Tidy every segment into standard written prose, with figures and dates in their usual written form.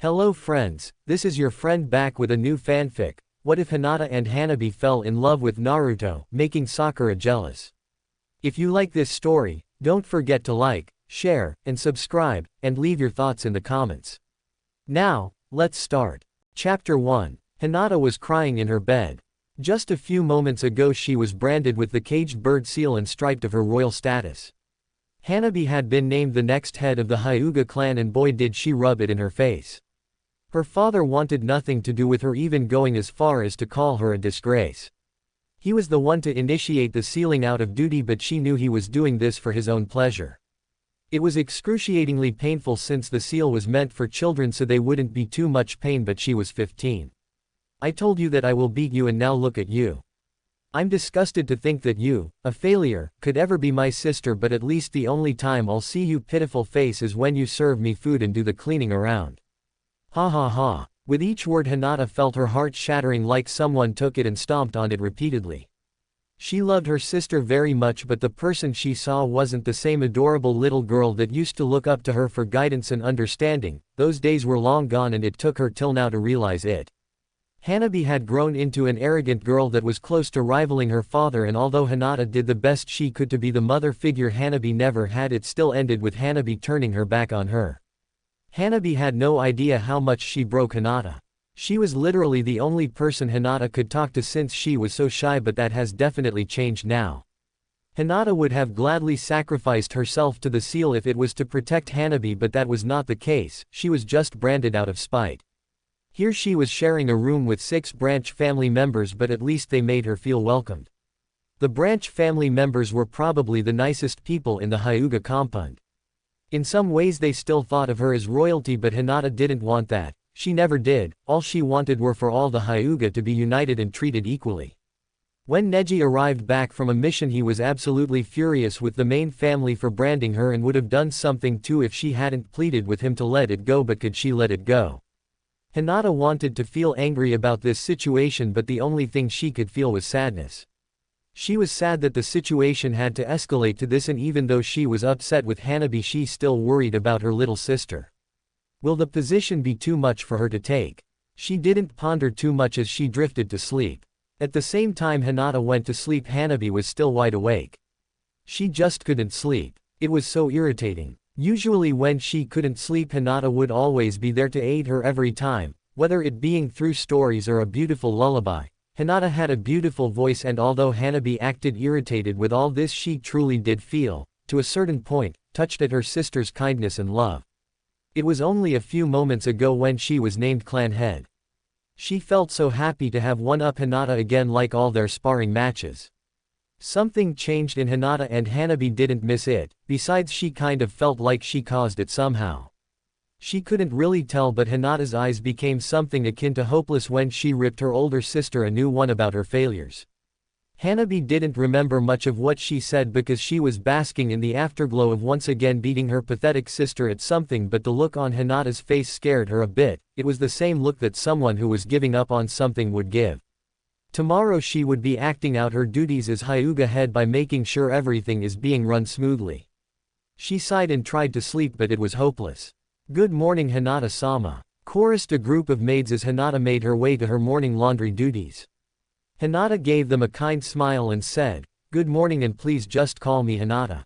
Hello friends, this is your friend back with a new fanfic. What if Hinata and Hanabi fell in love with Naruto, making Sakura jealous? If you like this story, don't forget to like, share, and subscribe, and leave your thoughts in the comments. Now, let's start. Chapter 1. Hinata was crying in her bed. Just a few moments ago she was branded with the caged bird seal and striped of her royal status. Hanabi had been named the next head of the Hyuga clan, and boy did she rub it in her face. Her father wanted nothing to do with her, even going as far as to call her a disgrace. He was the one to initiate the sealing out of duty, but she knew he was doing this for his own pleasure. It was excruciatingly painful since the seal was meant for children so they wouldn't be too much pain, but she was 15. I told you that I will beat you and now look at you. I'm disgusted to think that you, a failure, could ever be my sister, but at least the only time I'll see you pitiful face is when you serve me food and do the cleaning around. Ha ha ha. With each word Hinata felt her heart shattering, like someone took it and stomped on it repeatedly. She loved her sister very much, but the person she saw wasn't the same adorable little girl that used to look up to her for guidance and understanding. Those days were long gone, and it took her till now to realize it. Hanabi had grown into an arrogant girl that was close to rivaling her father, and although Hinata did the best she could to be the mother figure Hanabi never had, it still ended with Hanabi turning her back on her. Hanabi had no idea how much she broke Hinata. She was literally the only person Hinata could talk to since she was so shy, but that has definitely changed now. Hinata would have gladly sacrificed herself to the seal if it was to protect Hanabi, but that was not the case. She was just branded out of spite. Here she was sharing a room with 6 branch family members, but at least they made her feel welcomed. The branch family members were probably the nicest people in the Hyuga compound. In some ways they still thought of her as royalty, but Hinata didn't want that. She never did. All she wanted were for all the Hyuga to be united and treated equally. When Neji arrived back from a mission, he was absolutely furious with the main family for branding her, and would have done something too if she hadn't pleaded with him to let it go, but could she let it go? Hinata wanted to feel angry about this situation, but the only thing she could feel was sadness. She was sad that the situation had to escalate to this, and even though she was upset with Hanabi, she still worried about her little sister. Will the position be too much for her to take? She didn't ponder too much as she drifted to sleep. At the same time Hinata went to sleep, Hanabi was still wide awake. She just couldn't sleep. It was so irritating. Usually when she couldn't sleep, Hinata would always be there to aid her every time, whether it being through stories or a beautiful lullaby. Hinata had a beautiful voice, and although Hanabi acted irritated with all this, she truly did feel, to a certain point, touched at her sister's kindness and love. It was only a few moments ago when she was named clan head. She felt so happy to have one-up Hinata again, like all their sparring matches. Something changed in Hinata, and Hanabi didn't miss it. Besides, she kind of felt like she caused it somehow. She couldn't really tell, but Hinata's eyes became something akin to hopeless when she ripped her older sister a new one about her failures. Hanabi didn't remember much of what she said because she was basking in the afterglow of once again beating her pathetic sister at something, but the look on Hinata's face scared her a bit. It was the same look that someone who was giving up on something would give. Tomorrow she would be acting out her duties as Hyuga head by making sure everything is being run smoothly. She sighed and tried to sleep, but it was hopeless. "Good morning, Hinata-sama," chorused a group of maids as Hinata made her way to her morning laundry duties. Hinata gave them a kind smile and said, "Good morning, and please just call me Hinata."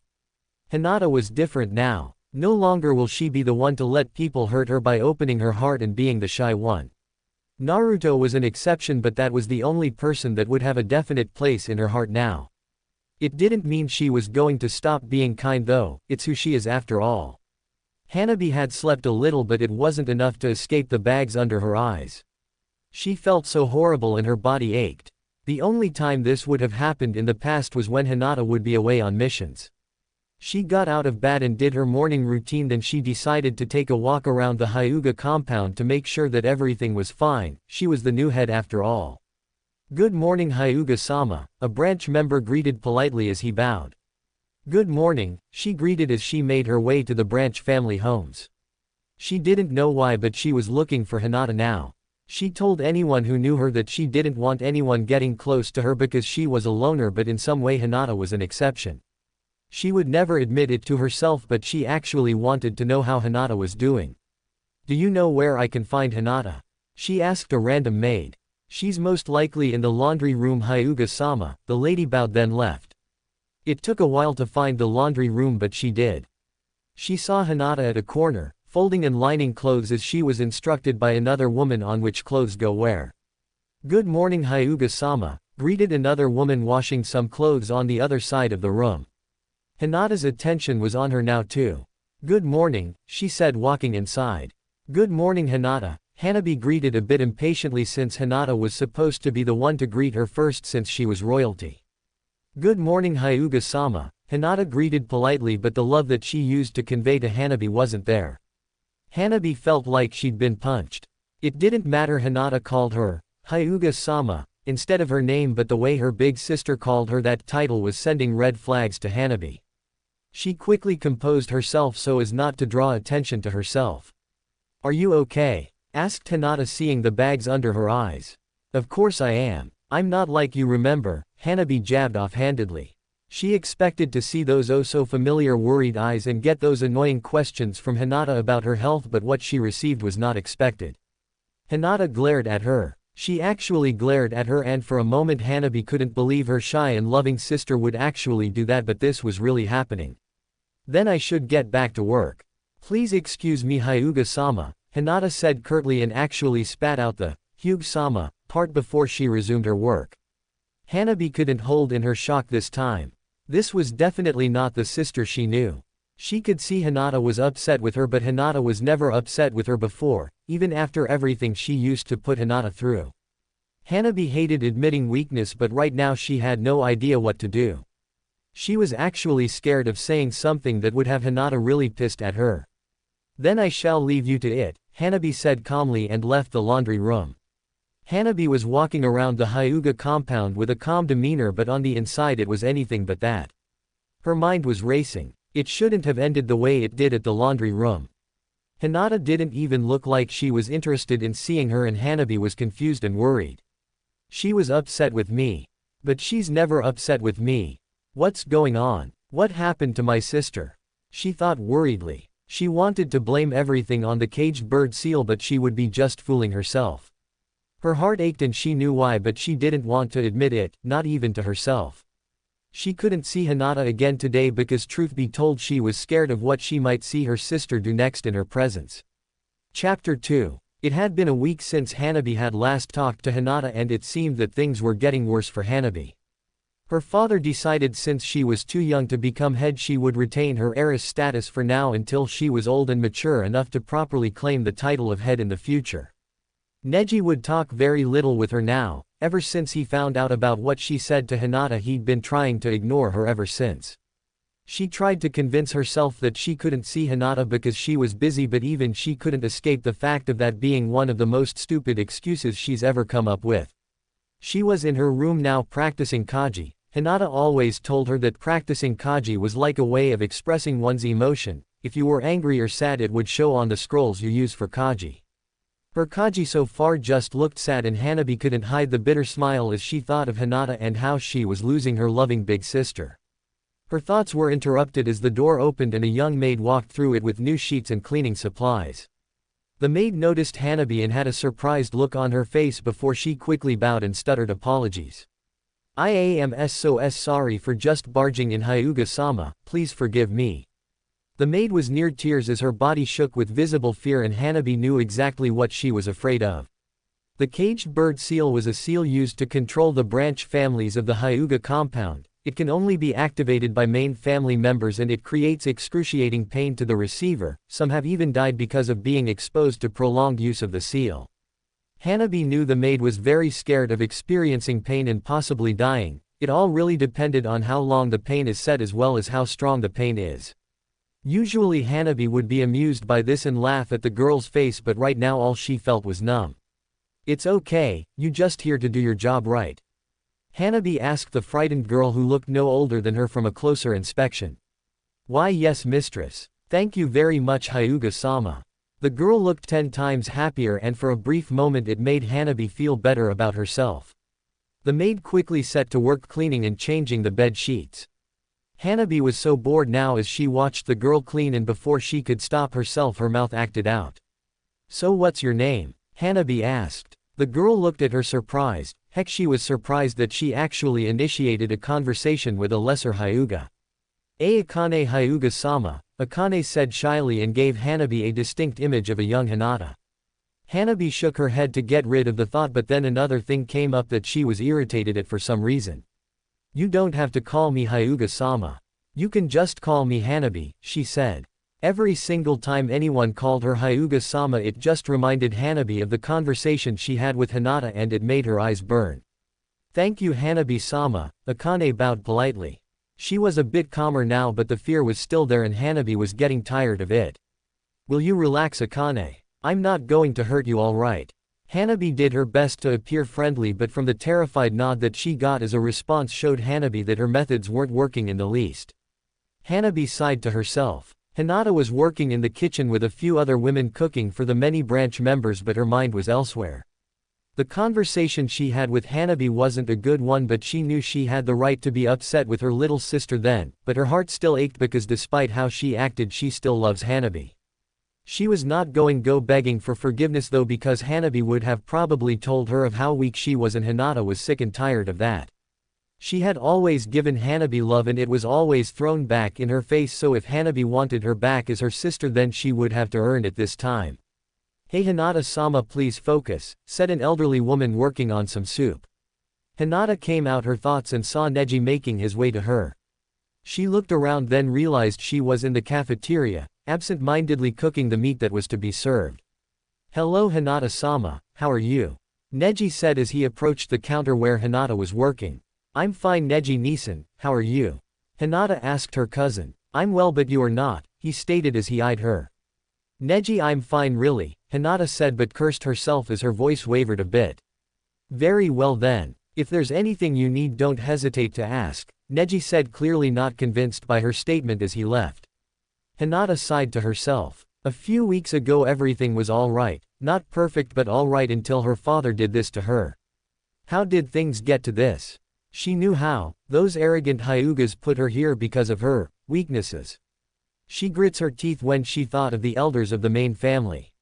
Hinata was different now. No longer will she be the one to let people hurt her by opening her heart and being the shy one. Naruto was an exception, but that was the only person that would have a definite place in her heart now. It didn't mean she was going to stop being kind though, it's who she is after all. Hanabi had slept a little, but it wasn't enough to escape the bags under her eyes. She felt so horrible and her body ached. The only time this would have happened in the past was when Hinata would be away on missions. She got out of bed and did her morning routine, then she decided to take a walk around the Hyuga compound to make sure that everything was fine. She was the new head after all. "Good morning, Hyuga-sama," a branch member greeted politely as he bowed. "Good morning," she greeted as she made her way to the branch family homes. She didn't know why, but she was looking for Hinata now. She told anyone who knew her that she didn't want anyone getting close to her because she was a loner, but in some way Hinata was an exception. She would never admit it to herself, but she actually wanted to know how Hinata was doing. Do you know where I can find Hinata? She asked a random maid. She's most likely in the laundry room, Hyuga-sama. The lady bowed then left. It took a while to find the laundry room, but she did. She saw Hinata at a corner, folding and lining clothes as she was instructed by another woman on which clothes go where. Good morning, Hyuga-sama, greeted another woman washing some clothes on the other side of the room. Hinata's attention was on her now too. Good morning, she said walking inside. Good morning, Hinata. Hanabi greeted a bit impatiently since Hinata was supposed to be the one to greet her first since she was royalty. Good morning, Hyuga-sama, Hinata greeted politely, but the love that she used to convey to Hanabi wasn't there. Hanabi felt like she'd been punched. It didn't matter Hinata called her Hyuga-sama instead of her name, but the way her big sister called her that title was sending red flags to Hanabi. She quickly composed herself so as not to draw attention to herself. Are you okay? Asked Hinata, seeing the bags under her eyes. Of course I am. I'm not like you, remember, Hanabi jabbed offhandedly. She expected to see those oh so familiar worried eyes and get those annoying questions from Hinata about her health, but what she received was not expected. Hinata glared at her. She actually glared at her, and for a moment Hanabi couldn't believe her shy and loving sister would actually do that, but this was really happening. Then I should get back to work. Please excuse me, Hyuga-sama, Hinata said curtly and actually spat out the Hyuga-sama part before she resumed her work. Hanabi couldn't hold in her shock this time. This was definitely not the sister she knew. She could see Hinata was upset with her, but Hinata was never upset with her before, even after everything she used to put Hinata through. Hanabi hated admitting weakness, but right now she had no idea what to do. She was actually scared of saying something that would have Hinata really pissed at her. Then I shall leave you to it, Hanabi said calmly and left the laundry room. Hanabi was walking around the Hyuga compound with a calm demeanor, but on the inside it was anything but that. Her mind was racing. It shouldn't have ended the way it did at the laundry room. Hinata didn't even look like she was interested in seeing her, and Hanabi was confused and worried. She was upset with me. But she's never upset with me. What's going on? What happened to my sister? She thought worriedly. She wanted to blame everything on the caged bird seal, but she would be just fooling herself. Her heart ached and she knew why, but she didn't want to admit it, not even to herself. She couldn't see Hinata again today because, truth be told, she was scared of what she might see her sister do next in her presence. Chapter 2. It had been a week since Hanabi had last talked to Hinata, and it seemed that things were getting worse for Hanabi. Her father decided since she was too young to become head, she would retain her heiress status for now until she was old and mature enough to properly claim the title of head in the future. Neji would talk very little with her now. Ever since he found out about what she said to Hinata, he'd been trying to ignore her ever since. She tried to convince herself that she couldn't see Hinata because she was busy, but even she couldn't escape the fact of that being one of the most stupid excuses she's ever come up with. She was in her room now practicing Kaji. Hinata always told her that practicing Kaji was like a way of expressing one's emotion. If you were angry or sad, it would show on the scrolls you use for Kaji. Her Kaji so far just looked sad, and Hanabi couldn't hide the bitter smile as she thought of Hinata and how she was losing her loving big sister. Her thoughts were interrupted as the door opened and a young maid walked through it with new sheets and cleaning supplies. The maid noticed Hanabi and had a surprised look on her face before she quickly bowed and stuttered apologies. I am so sorry for just barging in, Hyuga-sama, please forgive me. The maid was near tears as her body shook with visible fear, and Hanabi knew exactly what she was afraid of. The caged bird seal was a seal used to control the branch families of the Hyuga compound. It can only be activated by main family members, and it creates excruciating pain to the receiver. Some have even died because of being exposed to prolonged use of the seal. Hanabi knew the maid was very scared of experiencing pain and possibly dying. It all really depended on how long the pain is set as well as how strong the pain is. Usually Hanabi would be amused by this and laugh at the girl's face, but right now all she felt was numb. It's okay, you just here to do your job, right? Hanabi asked the frightened girl who looked no older than her from a closer inspection. Why yes, mistress. Thank you very much, Hyuga-sama. The girl looked 10 times happier, and for a brief moment it made Hanabi feel better about herself. The maid quickly set to work cleaning and changing the bed sheets. Hanabi was so bored now as she watched the girl clean, and before she could stop herself her mouth acted out. So what's your name? Hanabi asked. The girl looked at her surprised. Heck, she was surprised that she actually initiated a conversation with a lesser Hyuga. Akane Hyuga-sama, Akane said shyly and gave Hanabi a distinct image of a young Hinata. Hanabi shook her head to get rid of the thought, but then another thing came up that she was irritated at for some reason. You don't have to call me Hyuga-sama. You can just call me Hanabi, she said. Every single time anyone called her Hyuga-sama, it just reminded Hanabi of the conversation she had with Hinata and it made her eyes burn. Thank you Hanabi-sama, Akane bowed politely. She was a bit calmer now, but the fear was still there and Hanabi was getting tired of it. Will you relax, Akane? I'm not going to hurt you, all right? Hanabi did her best to appear friendly, but from the terrified nod that she got as a response showed Hanabi that her methods weren't working in the least. Hanabi sighed to herself. Hinata was working in the kitchen with a few other women cooking for the many branch members, but her mind was elsewhere. The conversation she had with Hanabi wasn't a good one, but she knew she had the right to be upset with her little sister then, but her heart still ached because despite how she acted she still loves Hanabi. She was not going go begging for forgiveness though, because Hanabi would have probably told her of how weak she was and Hinata was sick and tired of that. She had always given Hanabi love and it was always thrown back in her face, so if Hanabi wanted her back as her sister then she would have to earn it this time. Hey Hinata-sama, please focus, said an elderly woman working on some soup. Hinata came out her thoughts and saw Neji making his way to her. She looked around, then realized she was in the cafeteria, absent-mindedly cooking the meat that was to be served. Hello Hinata-sama, how are you? Neji said as he approached the counter where Hinata was working. I'm fine Neji-nisan, how are you? Hinata asked her cousin. I'm well, but you are not, he stated as he eyed her. Neji, I'm fine really, Hinata said, but cursed herself as her voice wavered a bit. Very well then. If there's anything you need, don't hesitate to ask, Neji said, clearly not convinced by her statement as he left. Hinata sighed to herself. A few weeks ago everything was alright, not perfect but alright until her father did this to her. How did things get to this? She knew how. Those arrogant Hyugas put her here because of her weaknesses. She grits her teeth when she thought of the elders of the main family.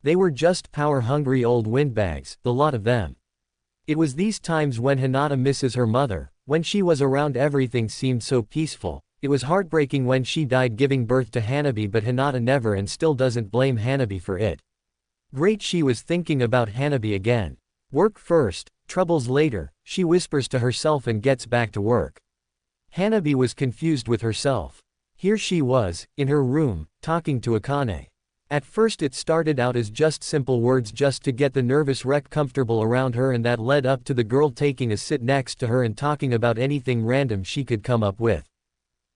They were just power-hungry old windbags, the lot of them. It was these times when Hinata misses her mother. When she was around everything seemed so peaceful. It was heartbreaking when she died giving birth to Hanabi, but Hinata never and still doesn't blame Hanabi for it. Great, she was thinking about Hanabi again. Work first, troubles later, she whispers to herself and gets back to work. Hanabi was confused with herself. Here she was, in her room, talking to Akane. At first it started out as just simple words just to get the nervous wreck comfortable around her, and that led up to the girl taking a sit next to her and talking about anything random she could come up with.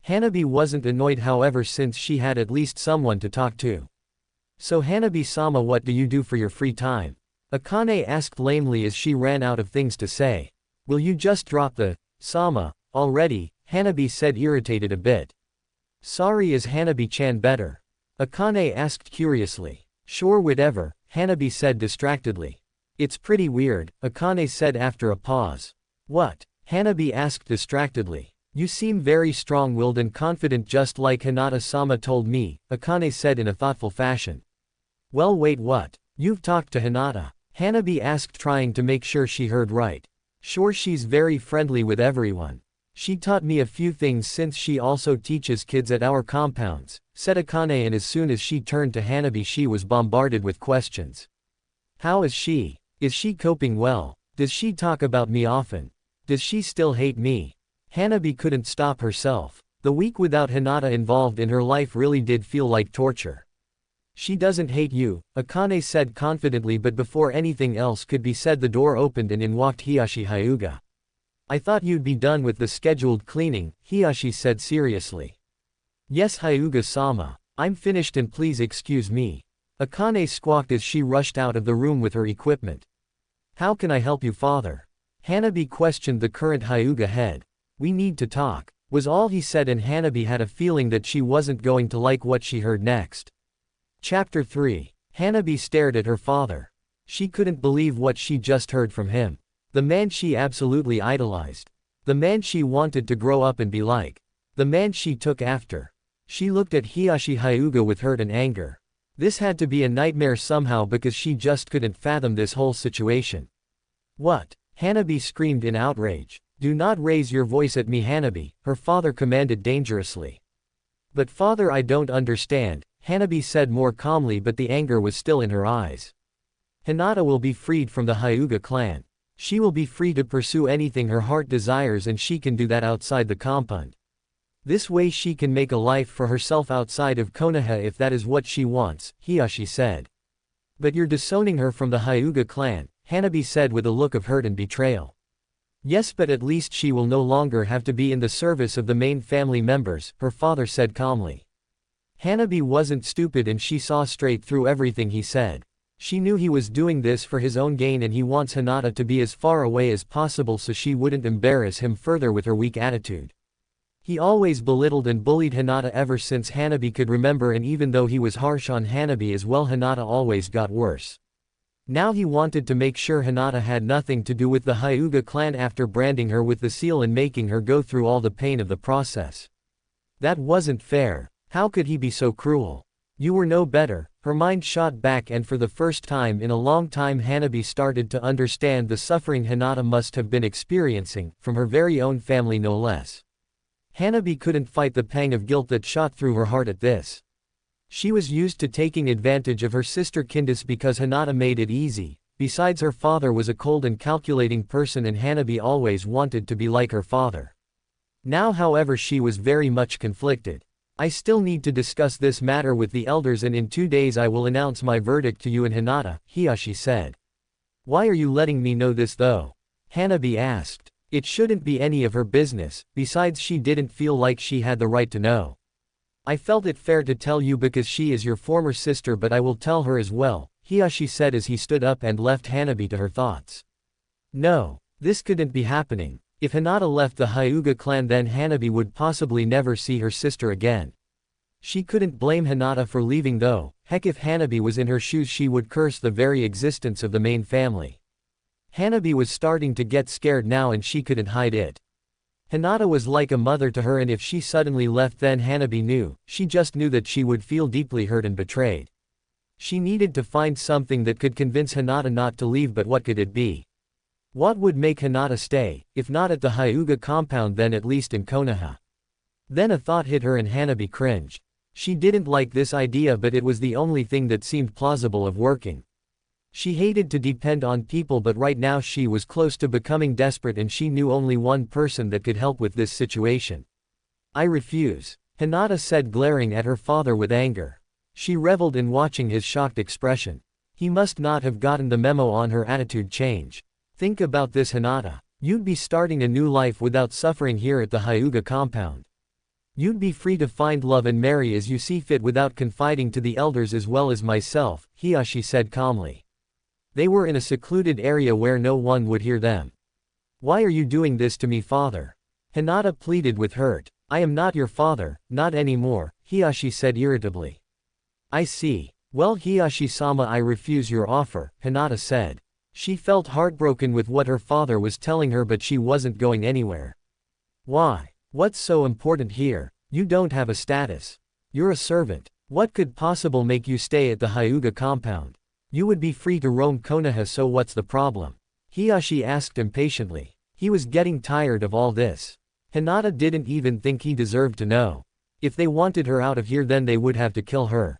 Hanabi wasn't annoyed however, since she had at least someone to talk to. So Hanabi-sama, what do you do for your free time? Akane asked lamely as she ran out of things to say. Will you just drop the sama already? Hanabi said, irritated a bit. Sorry, is Hanabi-chan better? Akane asked curiously. Sure, whatever, Hanabi said distractedly. It's pretty weird, Akane said after a pause. What? Hanabi asked distractedly. You seem very strong-willed and confident, just like Hinata-sama told me, Akane said in a thoughtful fashion. Well, wait, what? You've talked to Hinata? Hanabi asked, trying to make sure she heard right. Sure, she's very friendly with everyone. She taught me a few things since she also teaches kids at our compounds, said Akane, and as soon as she turned to Hanabi she was bombarded with questions. How is she? Is she coping well? Does she talk about me often? Does she still hate me? Hanabi couldn't stop herself. The week without Hinata involved in her life really did feel like torture. She doesn't hate you, Akane said confidently, but before anything else could be said the door opened and in walked Hiyashi Hyuga. I thought you'd be done with the scheduled cleaning, Hiyashi said seriously. Yes Hyuga-sama. I'm finished and please excuse me. Akane squawked as she rushed out of the room with her equipment. How can I help you, father? Hanabi questioned the current Hyuga head. We need to talk, was all he said, and Hanabi had a feeling that she wasn't going to like what she heard next. Chapter 3. Hanabi stared at her father. She couldn't believe what she just heard from him. The man she absolutely idolized. The man she wanted to grow up and be like. The man she took after. She looked at Hiyashi Hyuga with hurt and anger. This had to be a nightmare somehow because she just couldn't fathom this whole situation. What? Hanabi screamed in outrage. Do not raise your voice at me, Hanabi, her father commanded dangerously. But father, I don't understand, Hanabi said more calmly, but the anger was still in her eyes. Hinata will be freed from the Hyuga clan. She will be free to pursue anything her heart desires, and she can do that outside the compound. This way she can make a life for herself outside of Konoha if that is what she wants, Hiyashi said. But you're disowning her from the Hyuga clan, Hanabi said with a look of hurt and betrayal. Yes, but at least she will no longer have to be in the service of the main family members, her father said calmly. Hanabi wasn't stupid and she saw straight through everything he said. She knew he was doing this for his own gain and he wants Hinata to be as far away as possible so she wouldn't embarrass him further with her weak attitude. He always belittled and bullied Hinata ever since Hanabi could remember, and even though he was harsh on Hanabi as well, Hinata always got worse. Now he wanted to make sure Hinata had nothing to do with the Hyuga clan after branding her with the seal and making her go through all the pain of the process. That wasn't fair. How could he be so cruel? You were no better, her mind shot back, and for the first time in a long time Hanabi started to understand the suffering Hinata must have been experiencing, from her very own family no less. Hanabi couldn't fight the pang of guilt that shot through her heart at this. She was used to taking advantage of her sister Candice because Hinata made it easy. Besides, her father was a cold and calculating person and Hanabi always wanted to be like her father. Now however she was very much conflicted. I still need to discuss this matter with the elders, and in 2 days I will announce my verdict to you and Hinata, Hiyashi said. Why are you letting me know this though? Hanabi asked. It shouldn't be any of her business, besides she didn't feel like she had the right to know. I felt it fair to tell you because she is your former sister, but I will tell her as well, Hiyashi said as he stood up and left Hanabi to her thoughts. No, this couldn't be happening. If Hinata left the Hyuga clan, then Hanabi would possibly never see her sister again. She couldn't blame Hinata for leaving though. Heck, if Hanabi was in her shoes she would curse the very existence of the main family. Hanabi was starting to get scared now and she couldn't hide it. Hinata was like a mother to her, and if she suddenly left then Hanabi knew, she just knew that she would feel deeply hurt and betrayed. She needed to find something that could convince Hinata not to leave, but what could it be? What would make Hinata stay, if not at the Hyuga compound then at least in Konoha? Then a thought hit her and Hanabi cringed. She didn't like this idea, but it was the only thing that seemed plausible of working. She hated to depend on people, but right now she was close to becoming desperate and she knew only one person that could help with this situation. I refuse, Hinata said, glaring at her father with anger. She reveled in watching his shocked expression. He must not have gotten the memo on her attitude change. Think about this, Hinata. You'd be starting a new life without suffering here at the Hyuga compound. You'd be free to find love and marry as you see fit without confiding to the elders as well as myself, Hiyashi said calmly. They were in a secluded area where no one would hear them. Why are you doing this to me, father? Hinata pleaded with hurt. I am not your father, not anymore, Hiyashi said irritably. I see. Well, Hiyashi-sama, I refuse your offer, Hinata said. She felt heartbroken with what her father was telling her, but she wasn't going anywhere. Why? What's so important here? You don't have a status. You're a servant. What could possibly make you stay at the Hyuga compound? You would be free to roam Konoha, so what's the problem? Hiyashi asked impatiently. He was getting tired of all this. Hinata didn't even think he deserved to know. If they wanted her out of here then they would have to kill her.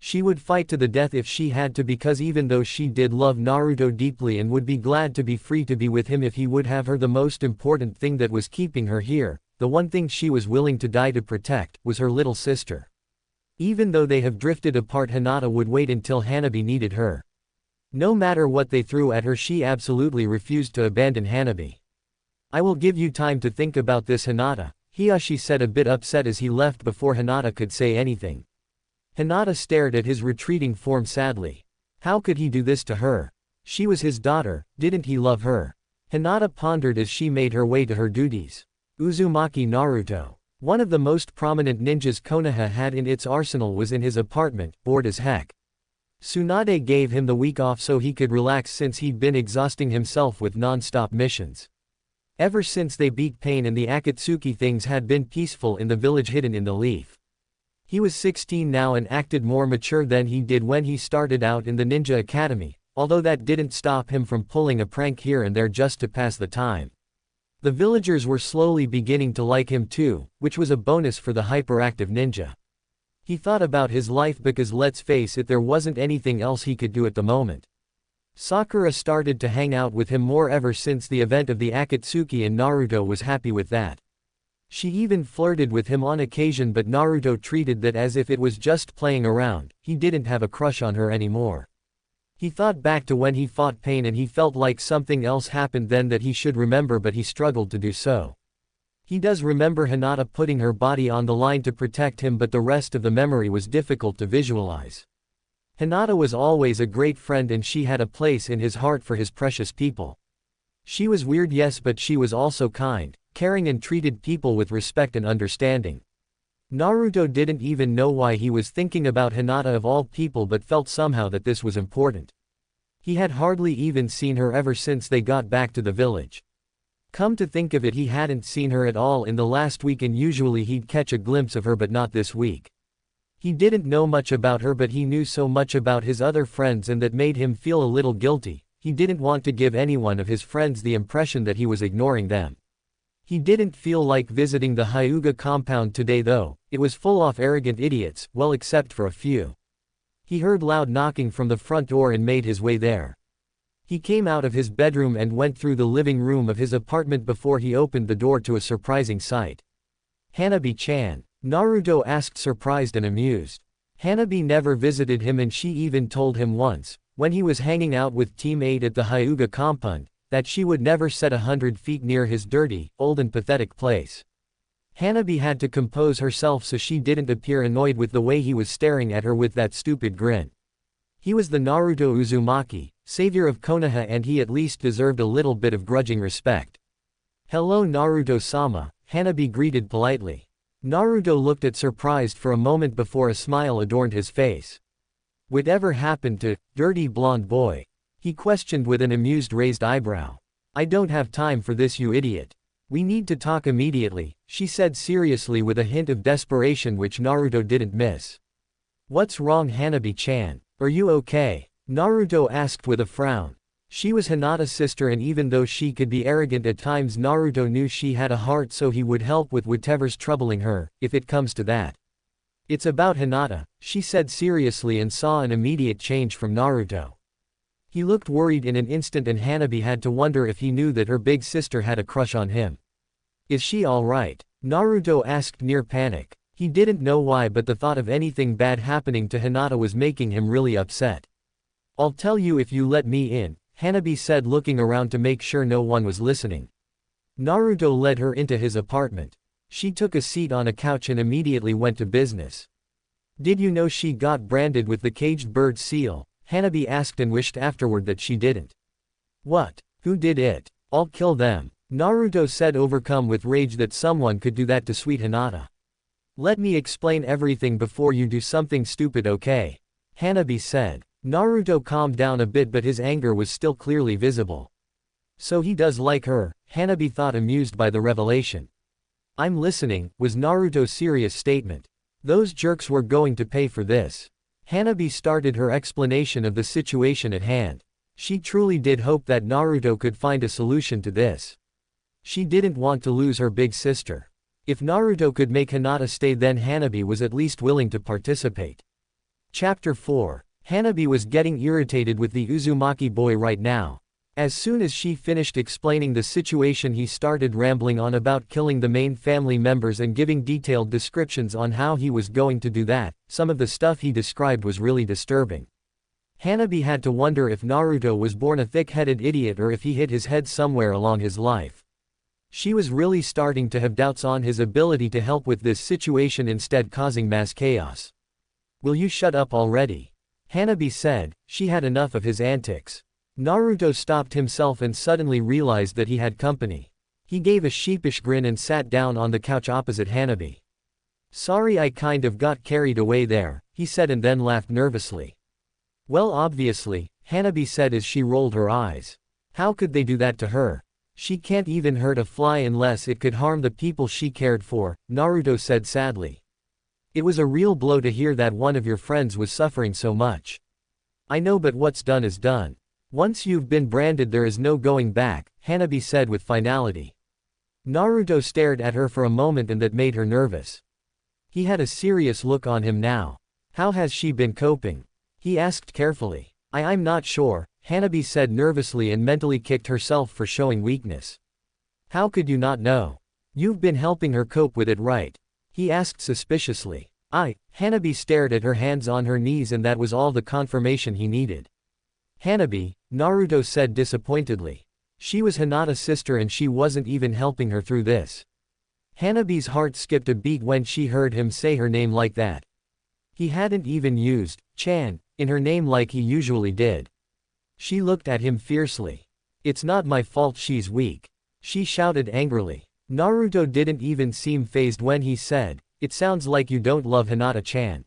She would fight to the death if she had to, because even though she did love Naruto deeply and would be glad to be free to be with him if he would have her, the most important thing that was keeping her here, the one thing she was willing to die to protect, was her little sister. Even though they have drifted apart, Hinata would wait until Hanabi needed her. No matter what they threw at her, she absolutely refused to abandon Hanabi. I will give you time to think about this, Hinata, Hiyashi said, a bit upset as he left before Hinata could say anything. Hinata stared at his retreating form sadly. How could he do this to her? She was his daughter, didn't he love her? Hinata pondered as she made her way to her duties. Uzumaki Naruto. One of the most prominent ninjas Konoha had in its arsenal was in his apartment, bored as heck. Tsunade gave him the week off so he could relax since he'd been exhausting himself with non-stop missions. Ever since they beat Pain and the Akatsuki, things had been peaceful in the village hidden in the leaf. He was 16 now and acted more mature than he did when he started out in the ninja academy, although that didn't stop him from pulling a prank here and there just to pass the time. The villagers were slowly beginning to like him too, which was a bonus for the hyperactive ninja. He thought about his life because let's face it, there wasn't anything else he could do at the moment. Sakura started to hang out with him more ever since the event of the Akatsuki, and Naruto was happy with that. She even flirted with him on occasion, but Naruto treated that as if it was just playing around. He didn't have a crush on her anymore. He thought back to when he fought Pain and he felt like something else happened then that he should remember, but he struggled to do so. He does remember Hinata putting her body on the line to protect him, but the rest of the memory was difficult to visualize. Hinata was always a great friend and she had a place in his heart for his precious people. She was weird, yes, but she was also kind, caring, and treated people with respect and understanding. Naruto didn't even know why he was thinking about Hinata of all people, but felt somehow that this was important. He had hardly even seen her ever since they got back to the village. Come to think of it, he hadn't seen her at all in the last week, and usually he'd catch a glimpse of her, but not this week. He didn't know much about her, but he knew so much about his other friends, and that made him feel a little guilty. He didn't want to give anyone of his friends the impression that he was ignoring them. He didn't feel like visiting the Hyuga compound today though. It was full of arrogant idiots, well, except for a few. He heard loud knocking from the front door and made his way there. He came out of his bedroom and went through the living room of his apartment before he opened the door to a surprising sight. Hanabi-chan, Naruto asked, surprised and amused. Hanabi never visited him, and she even told him once, when he was hanging out with Team 8 at the Hyuga compound, that she would never set 100 feet near his dirty, old and pathetic place. Hanabi had to compose herself so she didn't appear annoyed with the way he was staring at her with that stupid grin. He was the Naruto Uzumaki, savior of Konoha, and he at least deserved a little bit of grudging respect. "Hello Naruto-sama," Hanabi greeted politely. Naruto looked at surprised for a moment before a smile adorned his face. "Whatever happened to dirty blonde boy?" he questioned with an amused raised eyebrow. "I don't have time for this, you idiot. We need to talk immediately," she said seriously with a hint of desperation which Naruto didn't miss. "What's wrong, Hanabi-chan? Are you okay?" Naruto asked with a frown. She was Hinata's sister, and even though she could be arrogant at times, Naruto knew she had a heart, so he would help with whatever's troubling her, if it comes to that. "It's about Hinata," she said seriously, and saw an immediate change from Naruto. He looked worried in an instant, and Hanabi had to wonder if he knew that her big sister had a crush on him. "Is she alright?" Naruto asked near panic. He didn't know why, but the thought of anything bad happening to Hinata was making him really upset. "I'll tell you if you let me in," Hanabi said, looking around to make sure no one was listening. Naruto led her into his apartment. She took a seat on a couch and immediately went to business. "Did you know she got branded with the caged bird seal?" Hanabi asked, and wished afterward that she didn't. "What? Who did it? I'll kill them," Naruto said, overcome with rage that someone could do that to sweet Hinata. "Let me explain everything before you do something stupid, okay?" Hanabi said. Naruto calmed down a bit, but his anger was still clearly visible. "So he does like her," Hanabi thought, amused by the revelation. "I'm listening," was Naruto's serious statement. "Those jerks were going to pay for this." Hanabi started her explanation of the situation at hand. She truly did hope that Naruto could find a solution to this. She didn't want to lose her big sister. If Naruto could make Hinata stay, then Hanabi was at least willing to participate. Chapter 4. Hanabi was getting irritated with the Uzumaki boy right now. As soon as she finished explaining the situation, he started rambling on about killing the main family members and giving detailed descriptions on how he was going to do that. Some of the stuff he described was really disturbing. Hanabi had to wonder if Naruto was born a thick-headed idiot or if he hit his head somewhere along his life. She was really starting to have doubts on his ability to help with this situation, instead causing mass chaos. "Will you shut up already?" Hanabi said. She had enough of his antics. Naruto stopped himself and suddenly realized that he had company. He gave a sheepish grin and sat down on the couch opposite Hanabi. "Sorry, I kind of got carried away there," he said, and then laughed nervously. "Well, obviously," Hanabi said as she rolled her eyes. "How could they do that to her? She can't even hurt a fly unless it could harm the people she cared for," Naruto said sadly. It was a real blow to hear that one of your friends was suffering so much. I know, but what's done is done. Once you've been branded there is no going back, Hanabi said with finality. Naruto stared at her for a moment and that made her nervous. He had a serious look on him now. How has she been coping? He asked carefully. I'm not sure, Hanabi said nervously and mentally kicked herself for showing weakness. How could you not know? You've been helping her cope with it, right? He asked suspiciously. Hanabi stared at her hands on her knees and that was all the confirmation he needed. Hanabi, Naruto said disappointedly. She was Hinata's sister and she wasn't even helping her through this. Hanabi's heart skipped a beat when she heard him say her name like that. He hadn't even used Chan in her name like he usually did. She looked at him fiercely. It's not my fault she's weak. She shouted angrily. Naruto didn't even seem fazed when he said, it sounds like you don't love Hinata-chan.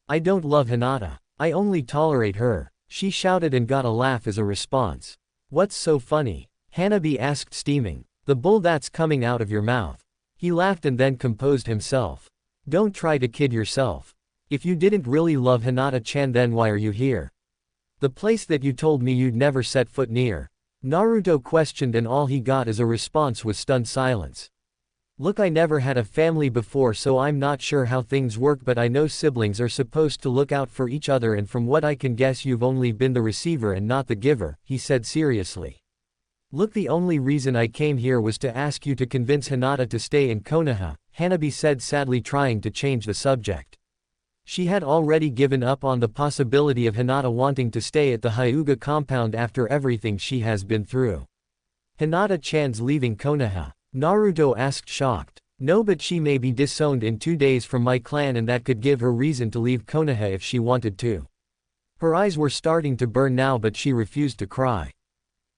I don't love Hinata. I only tolerate her. She shouted and got a laugh as a response. What's so funny? Hanabi asked, steaming. The bull that's coming out of your mouth. He laughed and then composed himself. Don't try to kid yourself. If you didn't really love Hinata-chan then why are you here? The place that you told me you'd never set foot near. Naruto questioned and all he got as a response was stunned silence. Look, I never had a family before so I'm not sure how things work, but I know siblings are supposed to look out for each other and from what I can guess you've only been the receiver and not the giver, he said seriously. Look, the only reason I came here was to ask you to convince Hinata to stay in Konoha, Hanabi said sadly, trying to change the subject. She had already given up on the possibility of Hinata wanting to stay at the Hyuga compound after everything she has been through. Hinata-chan's leaving Konoha? Naruto asked, shocked. No, but she may be disowned in 2 days from my clan and that could give her reason to leave Konoha if she wanted to. Her eyes were starting to burn now but she refused to cry.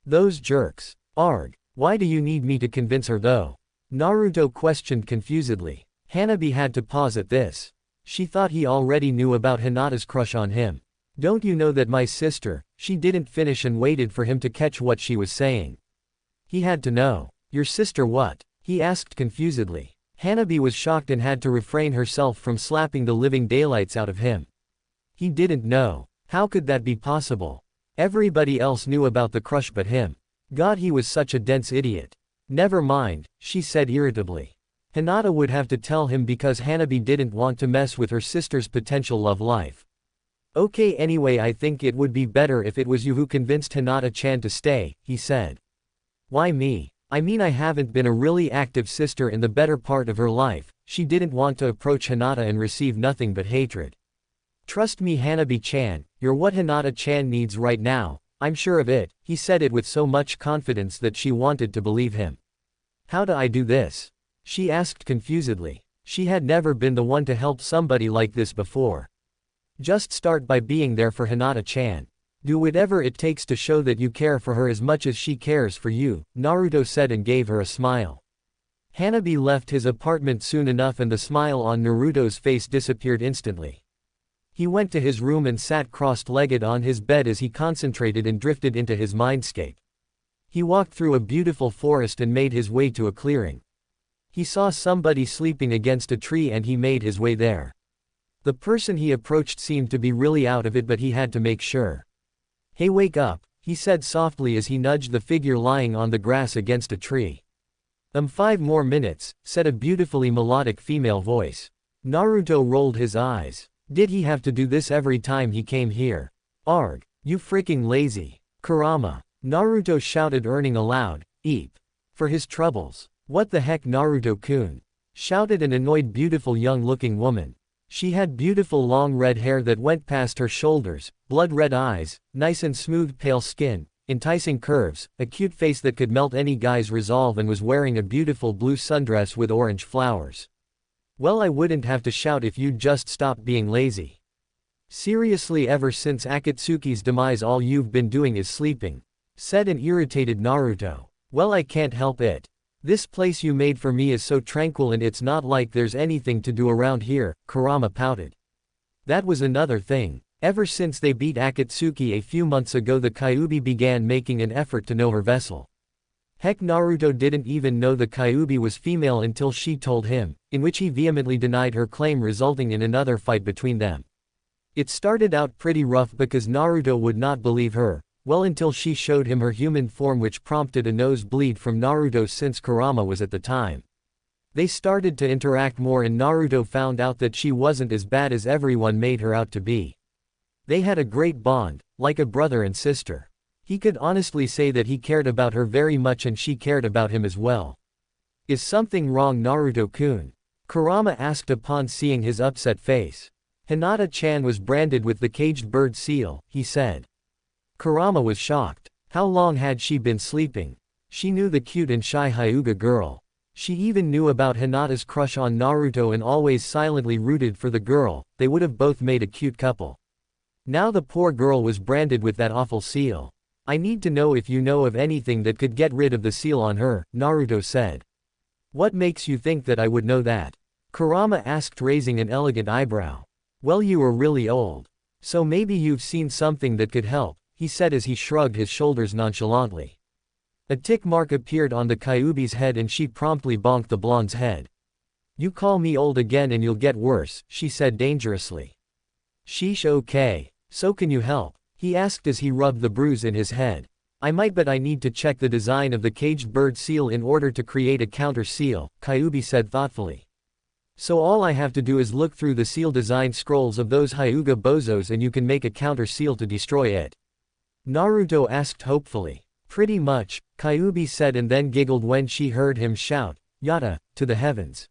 Those jerks. Arg. Why do you need me to convince her though? Naruto questioned confusedly. Hanabi had to pause at this. She thought he already knew about Hinata's crush on him. Don't you know that my sister? She didn't finish and waited for him to catch what she was saying. He had to know. Your sister what? He asked confusedly. Hanabi was shocked and had to refrain herself from slapping the living daylights out of him. He didn't know. How could that be possible? Everybody else knew about the crush but him. God, he was such a dense idiot. Never mind, she said irritably. Hinata would have to tell him because Hanabi didn't want to mess with her sister's potential love life. Okay, anyway, I think it would be better if it was you who convinced Hinata-chan to stay, he said. Why me? I mean, I haven't been a really active sister in the better part of her life. She didn't want to approach Hinata and receive nothing but hatred. Trust me, Hanabi-chan, you're what Hinata-chan needs right now, I'm sure of it, he said it with so much confidence that she wanted to believe him. How do I do this? She asked confusedly. She had never been the one to help somebody like this before. Just start by being there for Hinata-chan. Do whatever it takes to show that you care for her as much as she cares for you, Naruto said and gave her a smile. Hanabi left his apartment soon enough and the smile on Naruto's face disappeared instantly. He went to his room and sat crossed-legged on his bed as he concentrated and drifted into his mindscape. He walked through a beautiful forest and made his way to a clearing. He saw somebody sleeping against a tree and he made his way there. The person he approached seemed to be really out of it but he had to make sure. Hey, wake up, he said softly as he nudged the figure lying on the grass against a tree. 5 more minutes, said a beautifully melodic female voice. Naruto rolled his eyes. Did he have to do this every time he came here? Arg, you freaking lazy. Kurama. Naruto shouted, earning a loud eep for his troubles. What the heck, Naruto-kun? Shouted an annoyed beautiful young-looking woman. She had beautiful long red hair that went past her shoulders, blood-red eyes, nice and smooth pale skin, enticing curves, a cute face that could melt any guy's resolve and was wearing a beautiful blue sundress with orange flowers. Well, I wouldn't have to shout if you'd just stop being lazy. Seriously, ever since Akatsuki's demise all you've been doing is sleeping, said an irritated Naruto. Well, I can't help it. This place you made for me is so tranquil and it's not like there's anything to do around here, Kurama pouted. That was another thing. Ever since they beat Akatsuki a few months ago, the Kyuubi began making an effort to know her vessel. Heck, Naruto didn't even know the Kyuubi was female until she told him, in which he vehemently denied her claim, resulting in another fight between them. It started out pretty rough because Naruto would not believe her, well, until she showed him her human form, which prompted a nosebleed from Naruto since Kurama was at the time. They started to interact more and Naruto found out that she wasn't as bad as everyone made her out to be. They had a great bond, like a brother and sister. He could honestly say that he cared about her very much and she cared about him as well. Is something wrong, Naruto-kun? Kurama asked upon seeing his upset face. Hinata-chan was branded with the caged bird seal, he said. Kurama was shocked. How long had she been sleeping? She knew the cute and shy Hyuga girl. She even knew about Hinata's crush on Naruto and always silently rooted for the girl. They would have both made a cute couple. Now the poor girl was branded with that awful seal. I need to know if you know of anything that could get rid of the seal on her, Naruto said. What makes you think that I would know that? Kurama asked, raising an elegant eyebrow. Well, you are really old. So maybe you've seen something that could help, he said as he shrugged his shoulders nonchalantly. A tick mark appeared on the Kyuubi's head and she promptly bonked the blonde's head. You call me old again and you'll get worse, she said dangerously. Sheesh, okay. So can you help? He asked as he rubbed the bruise in his head. I might, but I need to check the design of the caged bird seal in order to create a counter seal, Kyuubi said thoughtfully. So all I have to do is look through the seal design scrolls of those Hyuga bozos and you can make a counter seal to destroy it? Naruto asked hopefully. Pretty much, Kyuubi said and then giggled when she heard him shout, Yata, to the heavens.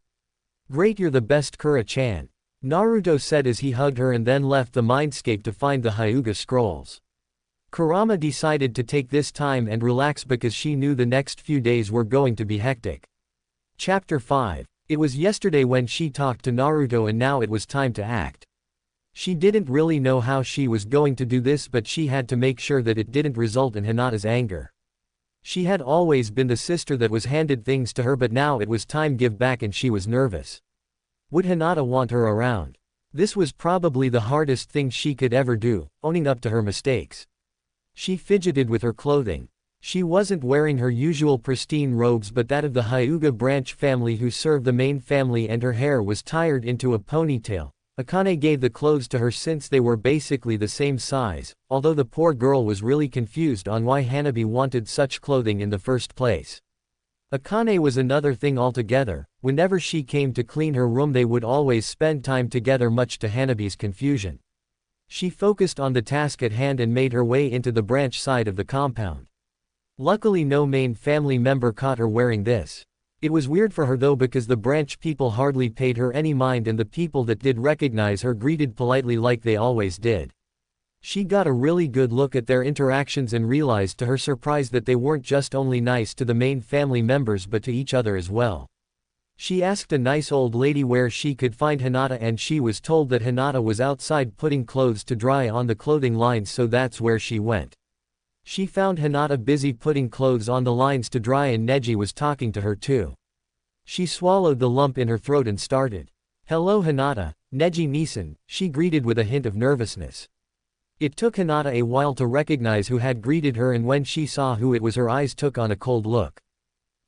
Great, you're the best, Kura-chan. Naruto said as he hugged her and then left the mindscape to find the Hyuga scrolls. Kurama decided to take this time and relax because she knew the next few days were going to be hectic. Chapter 5. It was yesterday when she talked to Naruto and now it was time to act. She didn't really know how she was going to do this, but she had to make sure that it didn't result in Hinata's anger. She had always been the sister that was handed things to her, but now it was time give back and she was nervous. Would Hinata want her around? This was probably the hardest thing she could ever do, owning up to her mistakes. She fidgeted with her clothing. She wasn't wearing her usual pristine robes but that of the Hyuga branch family who served the main family, and her hair was tied into a ponytail. Akane gave the clothes to her since they were basically the same size, although the poor girl was really confused on why Hanabi wanted such clothing in the first place. Akane was another thing altogether. Whenever she came to clean her room they would always spend time together, much to Hanabi's confusion. She focused on the task at hand and made her way into the branch side of the compound. Luckily no main family member caught her wearing this. It was weird for her though because the branch people hardly paid her any mind and the people that did recognize her greeted politely like they always did. She got a really good look at their interactions and realized to her surprise that they weren't just only nice to the main family members but to each other as well. She asked a nice old lady where she could find Hinata and she was told that Hinata was outside putting clothes to dry on the clothing lines, so that's where she went. She found Hinata busy putting clothes on the lines to dry and Neji was talking to her too. She swallowed the lump in her throat and started. Hello Hinata, Neji-Nisan, she greeted with a hint of nervousness. It took Hinata a while to recognize who had greeted her, and when she saw who it was her eyes took on a cold look.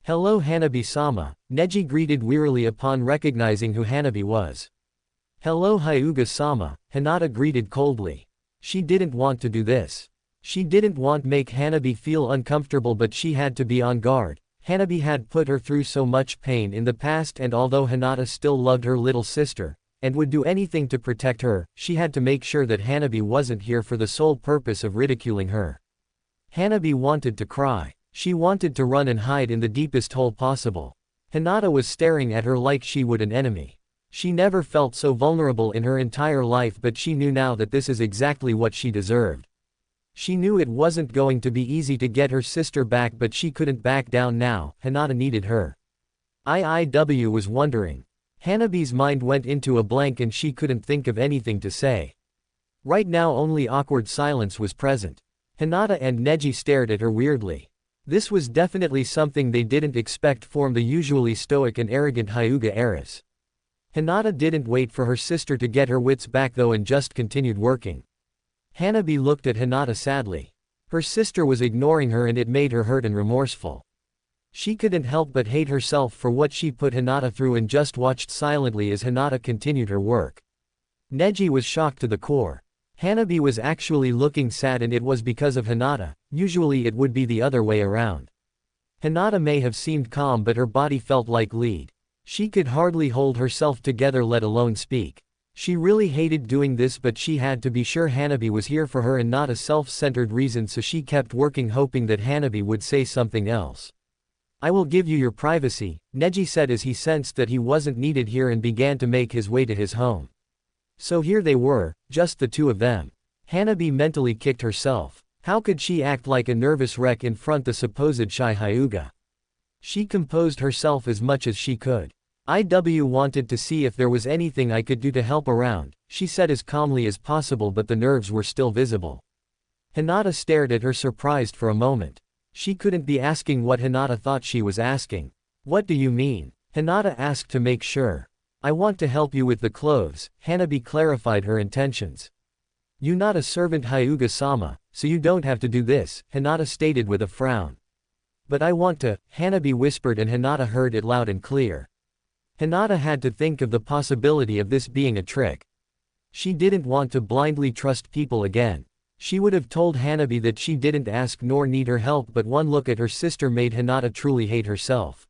Hello Hanabi-sama, Neji greeted wearily upon recognizing who Hanabi was. Hello Hyuga-sama, Hinata greeted coldly. She didn't want to do this. She didn't want to make Hanabi feel uncomfortable, but she had to be on guard. Hanabi had put her through so much pain in the past, and although Hinata still loved her little sister, and would do anything to protect her, she had to make sure that Hanabi wasn't here for the sole purpose of ridiculing her. Hanabi wanted to cry. She wanted to run and hide in the deepest hole possible. Hinata was staring at her like she would an enemy. She never felt so vulnerable in her entire life, but she knew now that this is exactly what she deserved. She knew it wasn't going to be easy to get her sister back, but she couldn't back down now. Hinata needed her. IIW was wondering. Hanabi's mind went into a blank and she couldn't think of anything to say. Right now only awkward silence was present. Hinata and Neji stared at her weirdly. This was definitely something they didn't expect from the usually stoic and arrogant Hyuga heiress. Hinata didn't wait for her sister to get her wits back though and just continued working. Hanabi looked at Hinata sadly. Her sister was ignoring her and it made her hurt and remorseful. She couldn't help but hate herself for what she put Hinata through and just watched silently as Hinata continued her work. Neji was shocked to the core. Hanabi was actually looking sad, and it was because of Hinata. Usually it would be the other way around. Hinata may have seemed calm, but her body felt like lead. She could hardly hold herself together, let alone speak. She really hated doing this, but she had to be sure Hanabi was here for her and not a self-centered reason, so she kept working, hoping that Hanabi would say something else. "I will give you your privacy," Neji said as he sensed that he wasn't needed here and began to make his way to his home. So here they were, just the two of them. Hanabi mentally kicked herself. How could she act like a nervous wreck in front the supposed shy Hyuga? She composed herself as much as she could. "I wanted to see if there was anything I could do to help around," she said as calmly as possible, but the nerves were still visible. Hinata stared at her, surprised for a moment. She couldn't be asking what Hinata thought she was asking. "What do you mean?" Hinata asked to make sure. "I want to help you with the clothes," Hanabi clarified her intentions. "You're not a servant, Hyuga-sama, so you don't have to do this," Hinata stated with a frown. "But I want to," Hanabi whispered, and Hinata heard it loud and clear. Hinata had to think of the possibility of this being a trick. She didn't want to blindly trust people again. She would have told Hanabi that she didn't ask nor need her help, but one look at her sister made Hinata truly hate herself.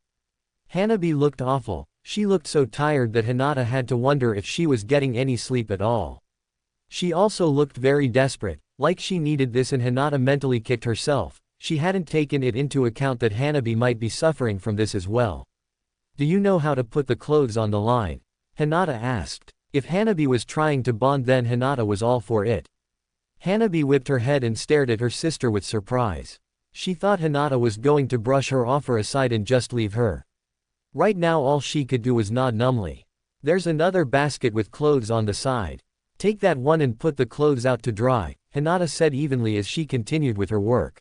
Hanabi looked awful. She looked so tired that Hinata had to wonder if she was getting any sleep at all. She also looked very desperate, like she needed this, and Hinata mentally kicked herself. She hadn't taken it into account that Hanabi might be suffering from this as well. "Do you know how to put the clothes on the line?" Hinata asked. If Hanabi was trying to bond, then Hinata was all for it. Hanabi whipped her head and stared at her sister with surprise. She thought Hinata was going to brush her offer aside and just leave her. Right now all she could do was nod numbly. "There's another basket with clothes on the side. Take that one and put the clothes out to dry," Hinata said evenly as she continued with her work.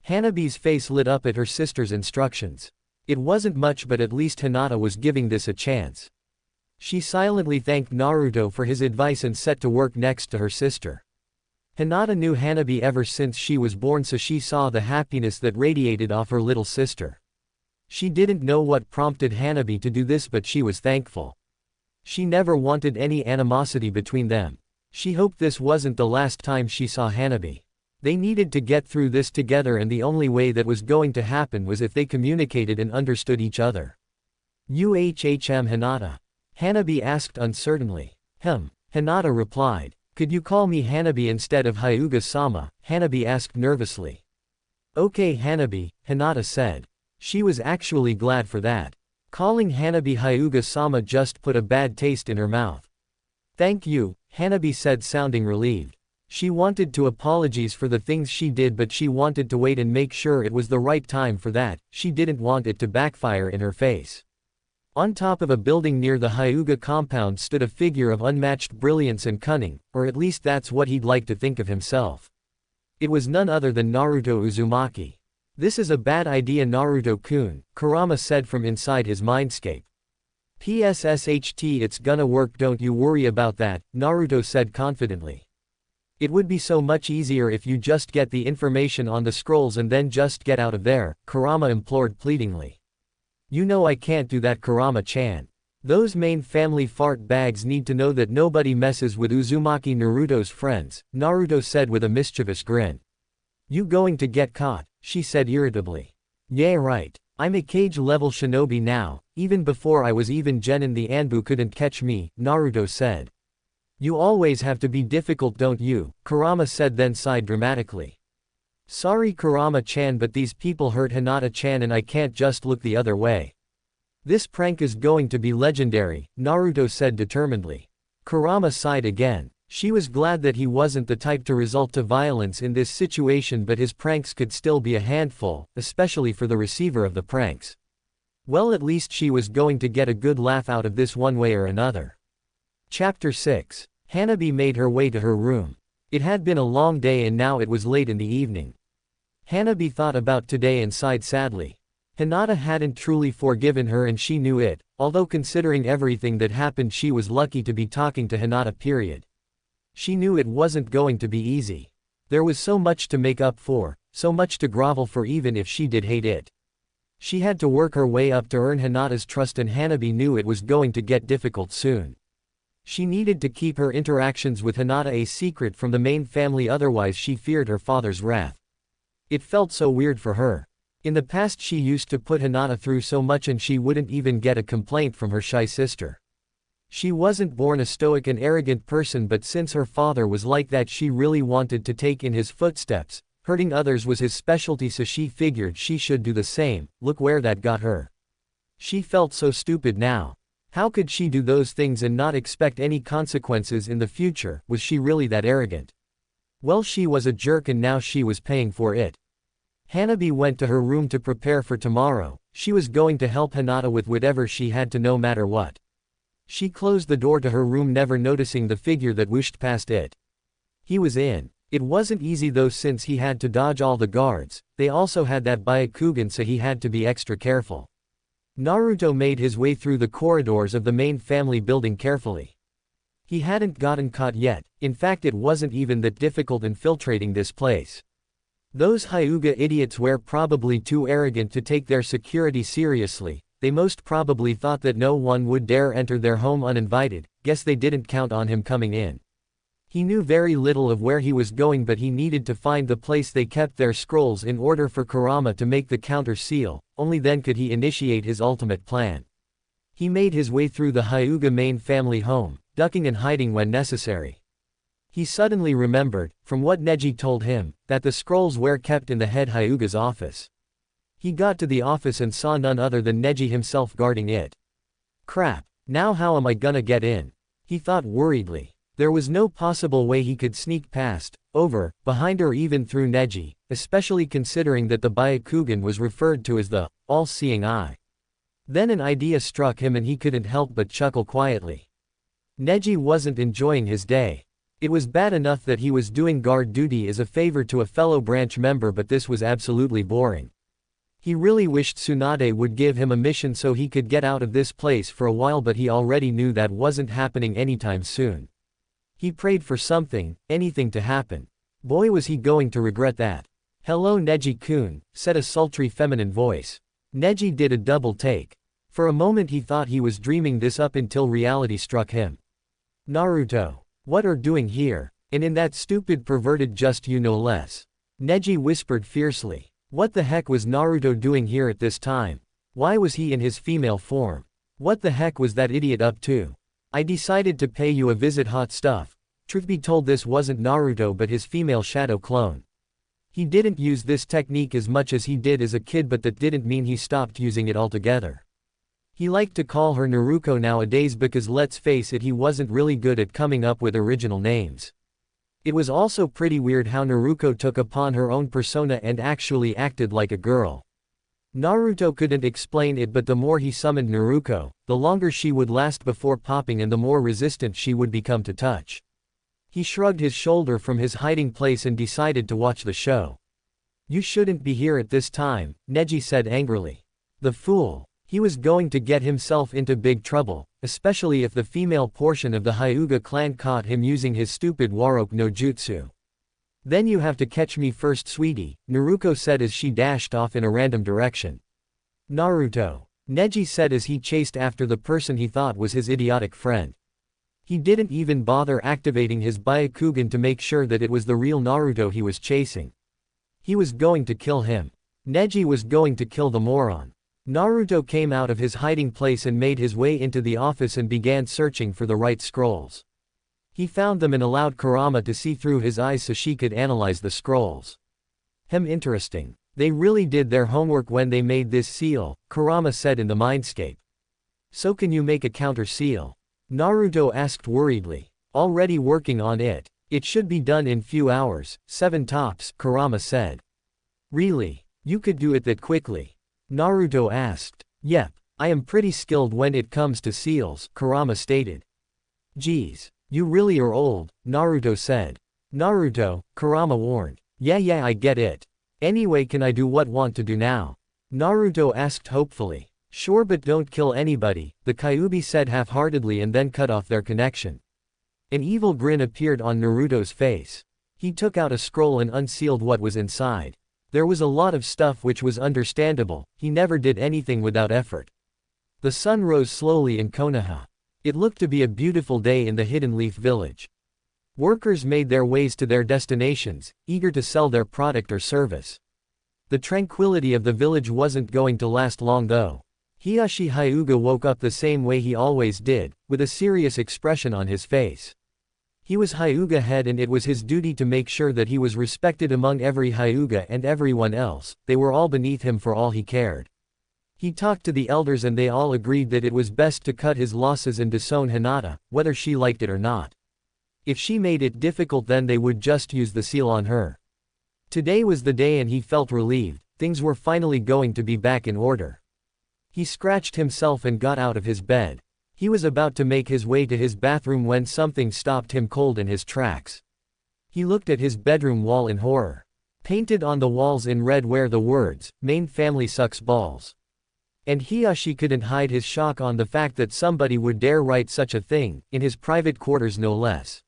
Hanabi's face lit up at her sister's instructions. It wasn't much, but at least Hinata was giving this a chance. She silently thanked Naruto for his advice and set to work next to her sister. Hinata knew Hanabi ever since she was born, so she saw the happiness that radiated off her little sister. She didn't know what prompted Hanabi to do this, but she was thankful. She never wanted any animosity between them. She hoped this wasn't the last time she saw Hanabi. They needed to get through this together, and the only way that was going to happen was if they communicated and understood each other. Hinata?" Hanabi asked uncertainly. Hinata replied. "Could you call me Hanabi instead of Hyuga-sama?" Hanabi asked nervously. "Okay Hanabi," Hinata said. She was actually glad for that. Calling Hanabi Hyuga-sama just put a bad taste in her mouth. "Thank you," Hanabi said, sounding relieved. She wanted to apologize for the things she did, but she wanted to wait and make sure it was the right time for that. She didn't want it to backfire in her face. On top of a building near the Hyuga compound stood a figure of unmatched brilliance and cunning, or at least that's what he'd like to think of himself. It was none other than Naruto Uzumaki. "This is a bad idea, Naruto-kun," Kurama said from inside his mindscape. "PSSHT, it's gonna work, don't you worry about that," Naruto said confidently. "It would be so much easier if you just get the information on the scrolls and then just get out of there," Kurama implored pleadingly. "You know I can't do that, Kurama-chan. Those main family fart bags need to know that nobody messes with Uzumaki, Naruto's friends," Naruto said with a mischievous grin. "You going to get caught," she said irritably. "Yeah right. I'm a cage-level shinobi now. Even before I was even Genin, the Anbu couldn't catch me," Naruto said. "You always have to be difficult, don't you?" Kurama said, then sighed dramatically. "Sorry Kurama-chan, but these people hurt Hinata-chan and I can't just look the other way. This prank is going to be legendary," Naruto said determinedly. Kurama sighed again. She was glad that he wasn't the type to resort to violence in this situation, but his pranks could still be a handful, especially for the receiver of the pranks. Well, at least she was going to get a good laugh out of this one way or another. Chapter 6. Hanabi made her way to her room. It had been a long day and now it was late in the evening. Hanabi thought about today and sighed sadly. Hinata hadn't truly forgiven her and she knew it, although considering everything that happened she was lucky to be talking to Hinata period. She knew it wasn't going to be easy. There was so much to make up for, so much to grovel for even if she did hate it. She had to work her way up to earn Hinata's trust, and Hanabi knew it was going to get difficult soon. She needed to keep her interactions with Hinata a secret from the main family, otherwise she feared her father's wrath. It felt so weird for her. In the past she used to put Hinata through so much and she wouldn't even get a complaint from her shy sister. She wasn't born a stoic and arrogant person, but since her father was like that she really wanted to take in his footsteps. Hurting others was his specialty, so she figured she should do the same. Look where that got her. She felt so stupid now. How could she do those things and not expect any consequences in the future? Was she really that arrogant? Well, she was a jerk and now she was paying for it. Hanabi went to her room to prepare for tomorrow. She was going to help Hinata with whatever she had to, no matter what. She closed the door to her room, never noticing the figure that whooshed past it. He was in. It wasn't easy though, since he had to dodge all the guards. They also had that Byakugan, so he had to be extra careful. Naruto made his way through the corridors of the main family building carefully. He hadn't gotten caught yet. In fact, it wasn't even that difficult infiltrating this place. Those Hyuga idiots were probably too arrogant to take their security seriously. They most probably thought that no one would dare enter their home uninvited. Guess they didn't count on him coming in. He knew very little of where he was going, but he needed to find the place they kept their scrolls in order for Kurama to make the counter seal. Only then could he initiate his ultimate plan. He made his way through the Hyuga main family home, ducking and hiding when necessary. He suddenly remembered, from what Neji told him, that the scrolls were kept in the head Hyuga's office. He got to the office and saw none other than Neji himself guarding it. Crap, now how am I gonna get in? He thought worriedly. There was no possible way he could sneak past, over, behind, or even through Neji, especially considering that the Byakugan was referred to as the all-seeing eye. Then an idea struck him and he couldn't help but chuckle quietly. Neji wasn't enjoying his day. It was bad enough that he was doing guard duty as a favor to a fellow branch member, but this was absolutely boring. He really wished Tsunade would give him a mission so he could get out of this place for a while, but he already knew that wasn't happening anytime soon. He prayed for something, anything to happen. Boy, was he going to regret that. "Hello Neji-kun," said a sultry feminine voice. Neji did a double take. For a moment he thought he was dreaming this up until reality struck him. "Naruto. What are doing here? And in that stupid perverted just you no less." Neji whispered fiercely. What the heck was Naruto doing here at this time? Why was he in his female form? What the heck was that idiot up to? "I decided to pay you a visit, hot stuff." Truth be told, this wasn't Naruto but his female shadow clone. He didn't use this technique as much as he did as a kid, but that didn't mean he stopped using it altogether. He liked to call her Naruko nowadays because let's face it, he wasn't really good at coming up with original names. It was also pretty weird how Naruko took upon her own persona and actually acted like a girl. Naruto couldn't explain it, but the more he summoned Naruko, the longer she would last before popping and the more resistant she would become to touch. He shrugged his shoulder from his hiding place and decided to watch the show. "You shouldn't be here at this time," Neji said angrily. The fool. He was going to get himself into big trouble, especially if the female portion of the Hyuga clan caught him using his stupid Waroke no Jutsu. "Then you have to catch me first, sweetie," Naruko said as she dashed off in a random direction. "Naruto," Neji said as he chased after the person he thought was his idiotic friend. He didn't even bother activating his Byakugan to make sure that it was the real Naruto he was chasing. He was going to kill him. Neji was going to kill the moron. Naruto came out of his hiding place and made his way into the office and began searching for the right scrolls. He found them and allowed Kurama to see through his eyes so she could analyze the scrolls. Interesting. They really did their homework when they made this seal," Kurama said in the mindscape. "So can you make a counter seal?" Naruto asked worriedly. "Already working on it. It should be done in few hours, 7 tops," Kurama said. "Really? You could do it that quickly?" Naruto asked. "Yep. I am pretty skilled when it comes to seals," Kurama stated. "Geez. You really are old," Naruto said. "Naruto," Kurama warned. Yeah, I get it. Anyway, can I do what want to do now?" Naruto asked hopefully. "Sure, but don't kill anybody," the Kyuubi said half-heartedly and then cut off their connection. An evil grin appeared on Naruto's face. He took out a scroll and unsealed what was inside. There was a lot of stuff which was understandable, he never did anything without effort. The sun rose slowly in Konoha. It looked to be a beautiful day in the Hidden Leaf Village. Workers made their ways to their destinations, eager to sell their product or service. The tranquility of the village wasn't going to last long though. Hiyashi Hyuga woke up the same way he always did, with a serious expression on his face. He was Hyuga head and it was his duty to make sure that he was respected among every Hyuga and everyone else, they were all beneath him for all he cared. He talked to the elders and they all agreed that it was best to cut his losses and disown Hinata, whether she liked it or not. If she made it difficult then they would just use the seal on her. Today was the day and he felt relieved, things were finally going to be back in order. He scratched himself and got out of his bed. He was about to make his way to his bathroom when something stopped him cold in his tracks. He looked at his bedroom wall in horror. Painted on the walls in red were the words, "Main family sucks balls." And Hiyashi couldn't hide his shock on the fact that somebody would dare write such a thing, in his private quarters no less.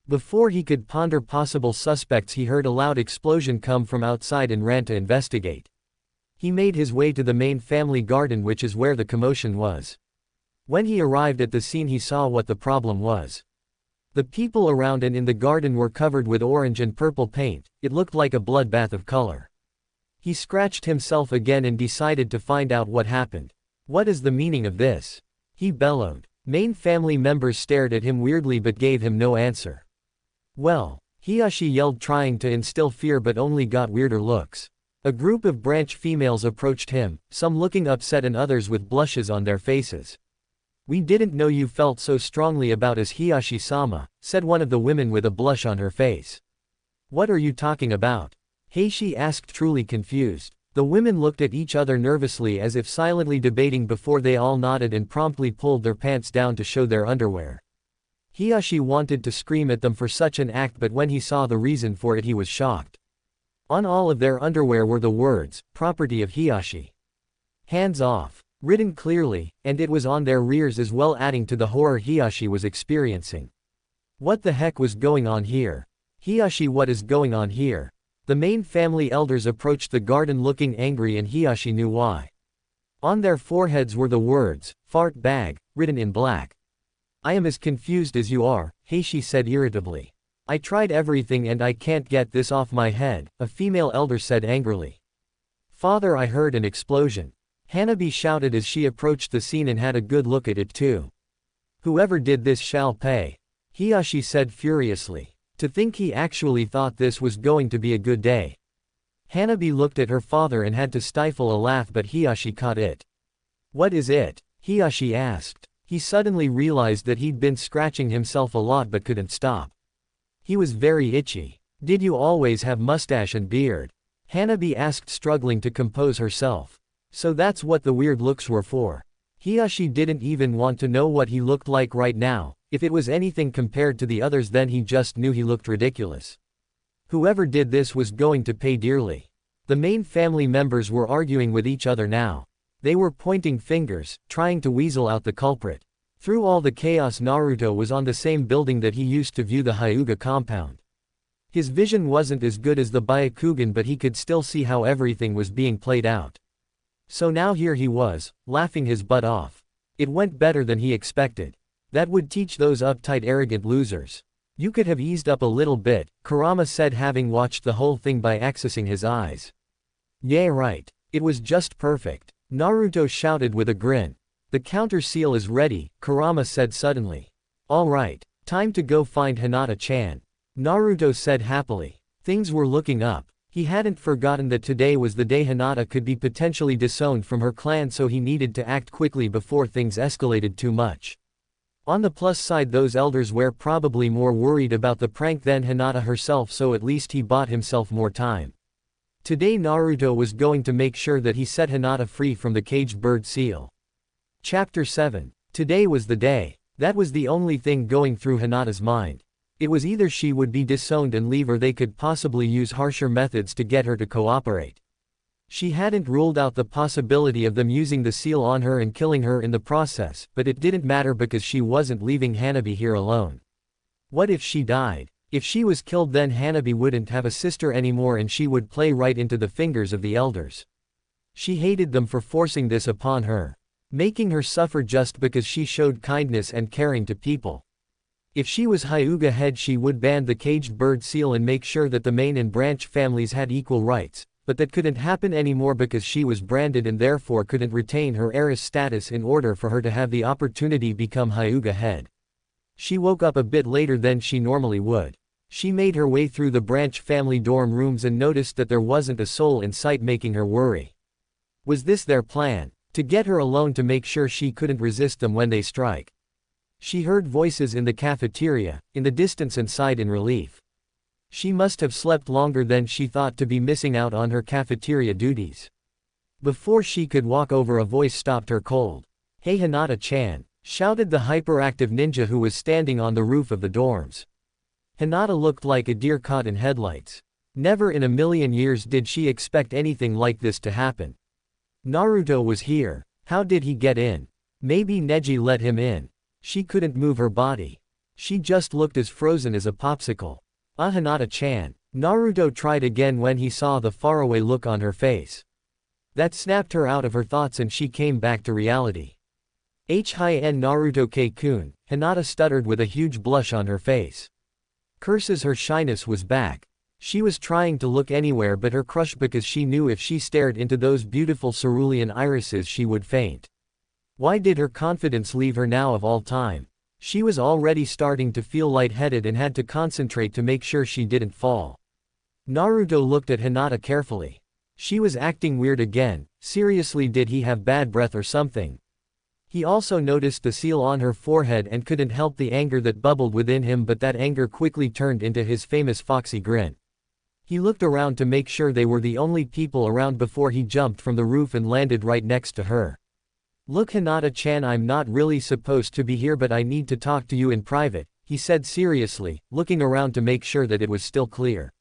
Before he could ponder possible suspects he heard a loud explosion come from outside and ran to investigate. He made his way to the main family garden which is where the commotion was. When he arrived at the scene he saw what the problem was. The people around and in the garden were covered with orange and purple paint, it looked like a bloodbath of color. He scratched himself again and decided to find out what happened. What is the meaning of this? He bellowed. Main family members stared at him weirdly but gave him no answer. Well, Hiyashi yelled trying to instill fear but only got weirder looks. A group of branch females approached him, some looking upset and others with blushes on their faces. "We didn't know you felt so strongly about us Hiyashi-sama," said one of the women with a blush on her face. "What are you talking about?" Heishi asked truly confused. The women looked at each other nervously as if silently debating before they all nodded and promptly pulled their pants down to show their underwear. Hiyashi wanted to scream at them for such an act but when he saw the reason for it he was shocked. On all of their underwear were the words, "Property of Hiyashi." "Hands off," written clearly, and it was on their rears as well adding to the horror Hiyashi was experiencing. What the heck was going on here? Hiyashi, what is going on here? The main family elders approached the garden looking angry and Hiyashi knew why. On their foreheads were the words, "Fart bag," written in black. "I am as confused as you are," Heishi said irritably. "I tried everything and I can't get this off my head," a female elder said angrily. "Father, I heard an explosion," Hanabi shouted as she approached the scene and had a good look at it too. "Whoever did this shall pay," Hiyashi said furiously. To think he actually thought this was going to be a good day. Hanabi looked at her father and had to stifle a laugh but Hiyashi caught it. "What is it?" Hiyashi asked. He suddenly realized that he'd been scratching himself a lot but couldn't stop. He was very itchy. "Did you always have mustache and beard?" Hanabi asked, struggling to compose herself. So that's what the weird looks were for. Hiyashi didn't even want to know what he looked like right now. If it was anything compared to the others then he just knew he looked ridiculous. Whoever did this was going to pay dearly. The main family members were arguing with each other now. They were pointing fingers, trying to weasel out the culprit. Through all the chaos Naruto was on the same building that he used to view the Hyuga compound. His vision wasn't as good as the Byakugan but he could still see how everything was being played out. So now here he was, laughing his butt off. It went better than he expected. That would teach those uptight arrogant losers. "You could have eased up a little bit," Kurama said having watched the whole thing by accessing his eyes. "Yeah right. It was just perfect," Naruto shouted with a grin. "The counter seal is ready," Kurama said suddenly. "All right. Time to go find Hinata-chan," Naruto said happily. Things were looking up. He hadn't forgotten that today was the day Hinata could be potentially disowned from her clan so he needed to act quickly before things escalated too much. On the plus side those elders were probably more worried about the prank than Hinata herself so at least he bought himself more time. Today Naruto was going to make sure that he set Hinata free from the caged bird seal. Chapter 7. Today was the day. That was the only thing going through Hinata's mind. It was either she would be disowned and leave or they could possibly use harsher methods to get her to cooperate. She hadn't ruled out the possibility of them using the seal on her and killing her in the process, but it didn't matter because she wasn't leaving Hanabi here alone. What if she died? If she was killed, then Hanabi wouldn't have a sister anymore and she would play right into the fingers of the elders. She hated them for forcing this upon her, making her suffer just because she showed kindness and caring to people. If she was Hyuga head, she would ban the caged bird seal and make sure that the main and branch families had equal rights, but that couldn't happen anymore because she was branded and therefore couldn't retain her heiress status in order for her to have the opportunity become Hyuga head. She woke up a bit later than she normally would. She made her way through the branch family dorm rooms and noticed that there wasn't a soul in sight, making her worry. Was this their plan? To get her alone to make sure she couldn't resist them when they strike? She heard voices in the cafeteria, in the distance, and sighed in relief. She must have slept longer than she thought to be missing out on her cafeteria duties. Before she could walk over, a voice stopped her cold. "Hey Hinata-chan," shouted the hyperactive ninja who was standing on the roof of the dorms. Hinata looked like a deer caught in headlights. Never in a million years did she expect anything like this to happen. Naruto was here. How did he get in? Maybe Neji let him in. She couldn't move her body. She just looked as frozen as a popsicle. Hinata-chan. Naruto tried again when he saw the faraway look on her face. That snapped her out of her thoughts and she came back to reality. Hi-en Naruto-kun, Hinata stuttered with a huge blush on her face. Curses, her shyness was back. She was trying to look anywhere but her crush because she knew if she stared into those beautiful cerulean irises she would faint. Why did her confidence leave her now of all time? She was already starting to feel lightheaded and had to concentrate to make sure she didn't fall. Naruto looked at Hinata carefully. She was acting weird again. Seriously, did he have bad breath or something? He also noticed the seal on her forehead and couldn't help the anger that bubbled within him, but that anger quickly turned into his famous foxy grin. He looked around to make sure they were the only people around before he jumped from the roof and landed right next to her. "Look Hinata-chan, I'm not really supposed to be here but I need to talk to you in private," he said seriously, looking around to make sure that it was still clear.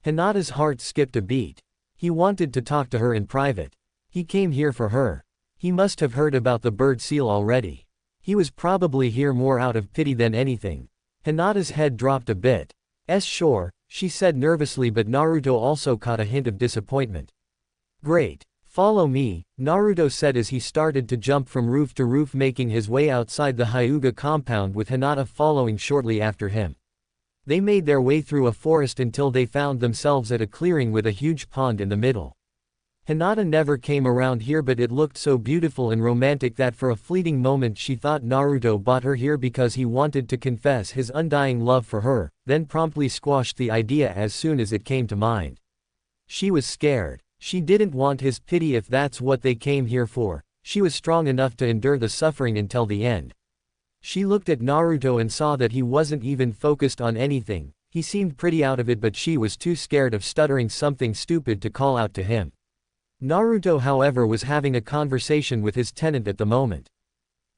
Hinata's heart skipped a beat. He wanted to talk to her in private. He came here for her. He must have heard about the bird seal already. He was probably here more out of pity than anything. Hinata's head dropped a bit. Sure, she said nervously, but Naruto also caught a hint of disappointment. "Great. Follow me," Naruto said as he started to jump from roof to roof, making his way outside the Hyuga compound with Hinata following shortly after him. They made their way through a forest until they found themselves at a clearing with a huge pond in the middle. Hinata never came around here, but it looked so beautiful and romantic that for a fleeting moment she thought Naruto brought her here because he wanted to confess his undying love for her, then promptly squashed the idea as soon as it came to mind. She was scared. She didn't want his pity if that's what they came here for. She was strong enough to endure the suffering until the end. She looked at Naruto and saw that he wasn't even focused on anything. He seemed pretty out of it, but she was too scared of stuttering something stupid to call out to him. Naruto, however, was having a conversation with his tenant at the moment.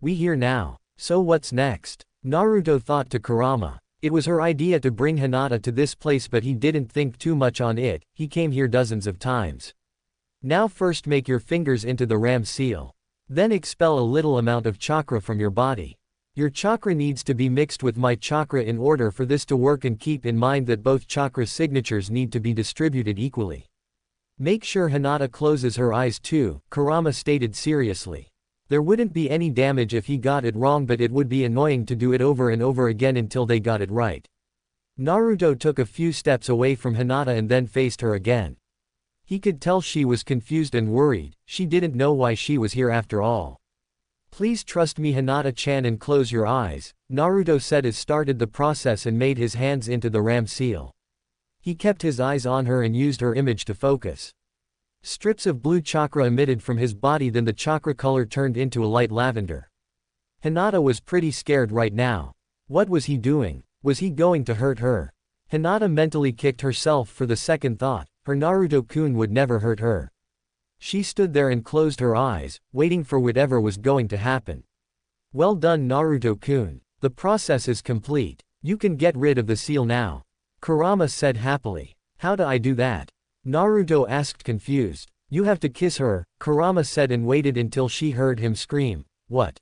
"We here now. So what's next?" Naruto thought to Kurama. It was her idea to bring Hinata to this place, but he didn't think too much on it. He came here dozens of times. "Now first make your fingers into the ram seal. Then expel a little amount of chakra from your body. Your chakra needs to be mixed with my chakra in order for this to work, and keep in mind that both chakra signatures need to be distributed equally. Make sure Hinata closes her eyes too," Kurama stated seriously. There wouldn't be any damage if he got it wrong, but it would be annoying to do it over and over again until they got it right. Naruto took a few steps away from Hinata and then faced her again. He could tell she was confused and worried. She didn't know why she was here after all. "Please trust me Hinata-chan and close your eyes," Naruto said as started the process and made his hands into the ram seal. He kept his eyes on her and used her image to focus. Strips of blue chakra emitted from his body, then the chakra color turned into a light lavender. Hinata was pretty scared right now. What was he doing? Was he going to hurt her? Hinata mentally kicked herself for the second thought. Her Naruto-kun would never hurt her. She stood there and closed her eyes, waiting for whatever was going to happen. "Well done Naruto-kun. The process is complete. You can get rid of the seal now," Kurama said happily. "How do I do that?" Naruto asked confused. "You have to kiss her," Kurama said, and waited until she heard him scream, "What?"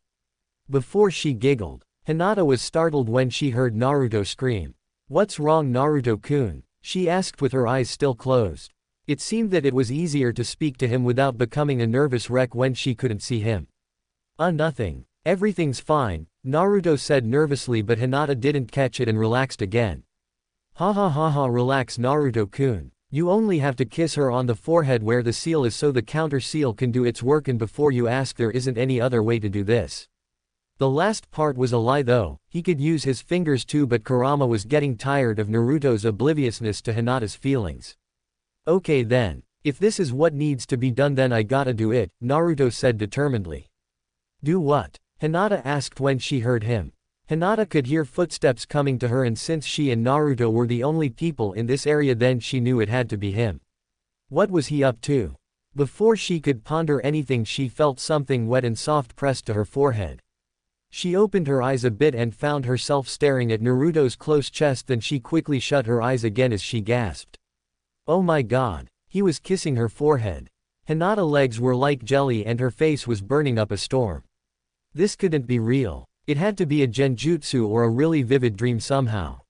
before she giggled. Hinata was startled when she heard Naruto scream. What's wrong Naruto-kun? She asked with her eyes still closed. It seemed that it was easier to speak to him without becoming a nervous wreck when she couldn't see him. Nothing. Everything's fine, Naruto said nervously, but Hinata didn't catch it and relaxed again. Ha ha ha ha, relax Naruto-kun. You only have to kiss her on the forehead where the seal is so the counter seal can do its work, and before you ask, there isn't any other way to do this. The last part was a lie though, he could use his fingers too, but Kurama was getting tired of Naruto's obliviousness to Hinata's feelings. Okay then. If this is what needs to be done then I gotta do it, Naruto said determinedly. Do what? Hinata asked when she heard him. Hinata could hear footsteps coming to her, and since she and Naruto were the only people in this area, then she knew it had to be him. What was he up to? Before she could ponder anything, she felt something wet and soft pressed to her forehead. She opened her eyes a bit and found herself staring at Naruto's close chest, then she quickly shut her eyes again as she gasped. Oh my god, he was kissing her forehead. Hinata's legs were like jelly and her face was burning up a storm. This couldn't be real. It had to be a genjutsu or a really vivid dream somehow.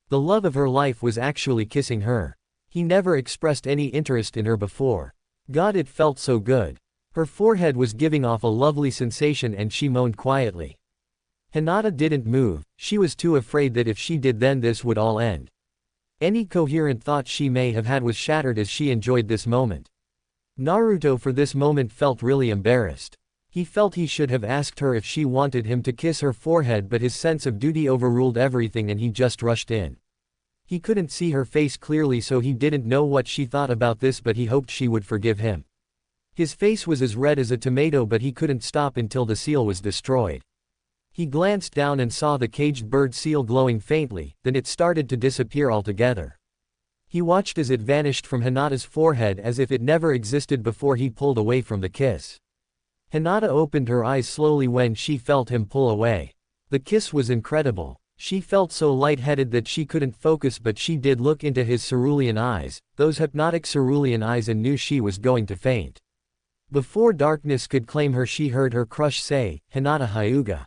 The love of her life was actually kissing her. He never expressed any interest in her before. God, it felt so good. Her forehead was giving off a lovely sensation and she moaned quietly. Hinata didn't move, she was too afraid that if she did then this would all end. Any coherent thought she may have had was shattered as she enjoyed this moment. Naruto for this moment felt really embarrassed. He felt he should have asked her if she wanted him to kiss her forehead, but his sense of duty overruled everything and he just rushed in. He couldn't see her face clearly, so he didn't know what she thought about this, but he hoped she would forgive him. His face was as red as a tomato, but he couldn't stop until the seal was destroyed. He glanced down and saw the caged bird seal glowing faintly, then it started to disappear altogether. He watched as it vanished from Hinata's forehead as if it never existed before he pulled away from the kiss. Hinata opened her eyes slowly when she felt him pull away. The kiss was incredible. She felt so lightheaded that she couldn't focus, but she did look into his cerulean eyes, those hypnotic cerulean eyes, and knew she was going to faint. Before darkness could claim her, she heard her crush say, "Hinata Hyuga.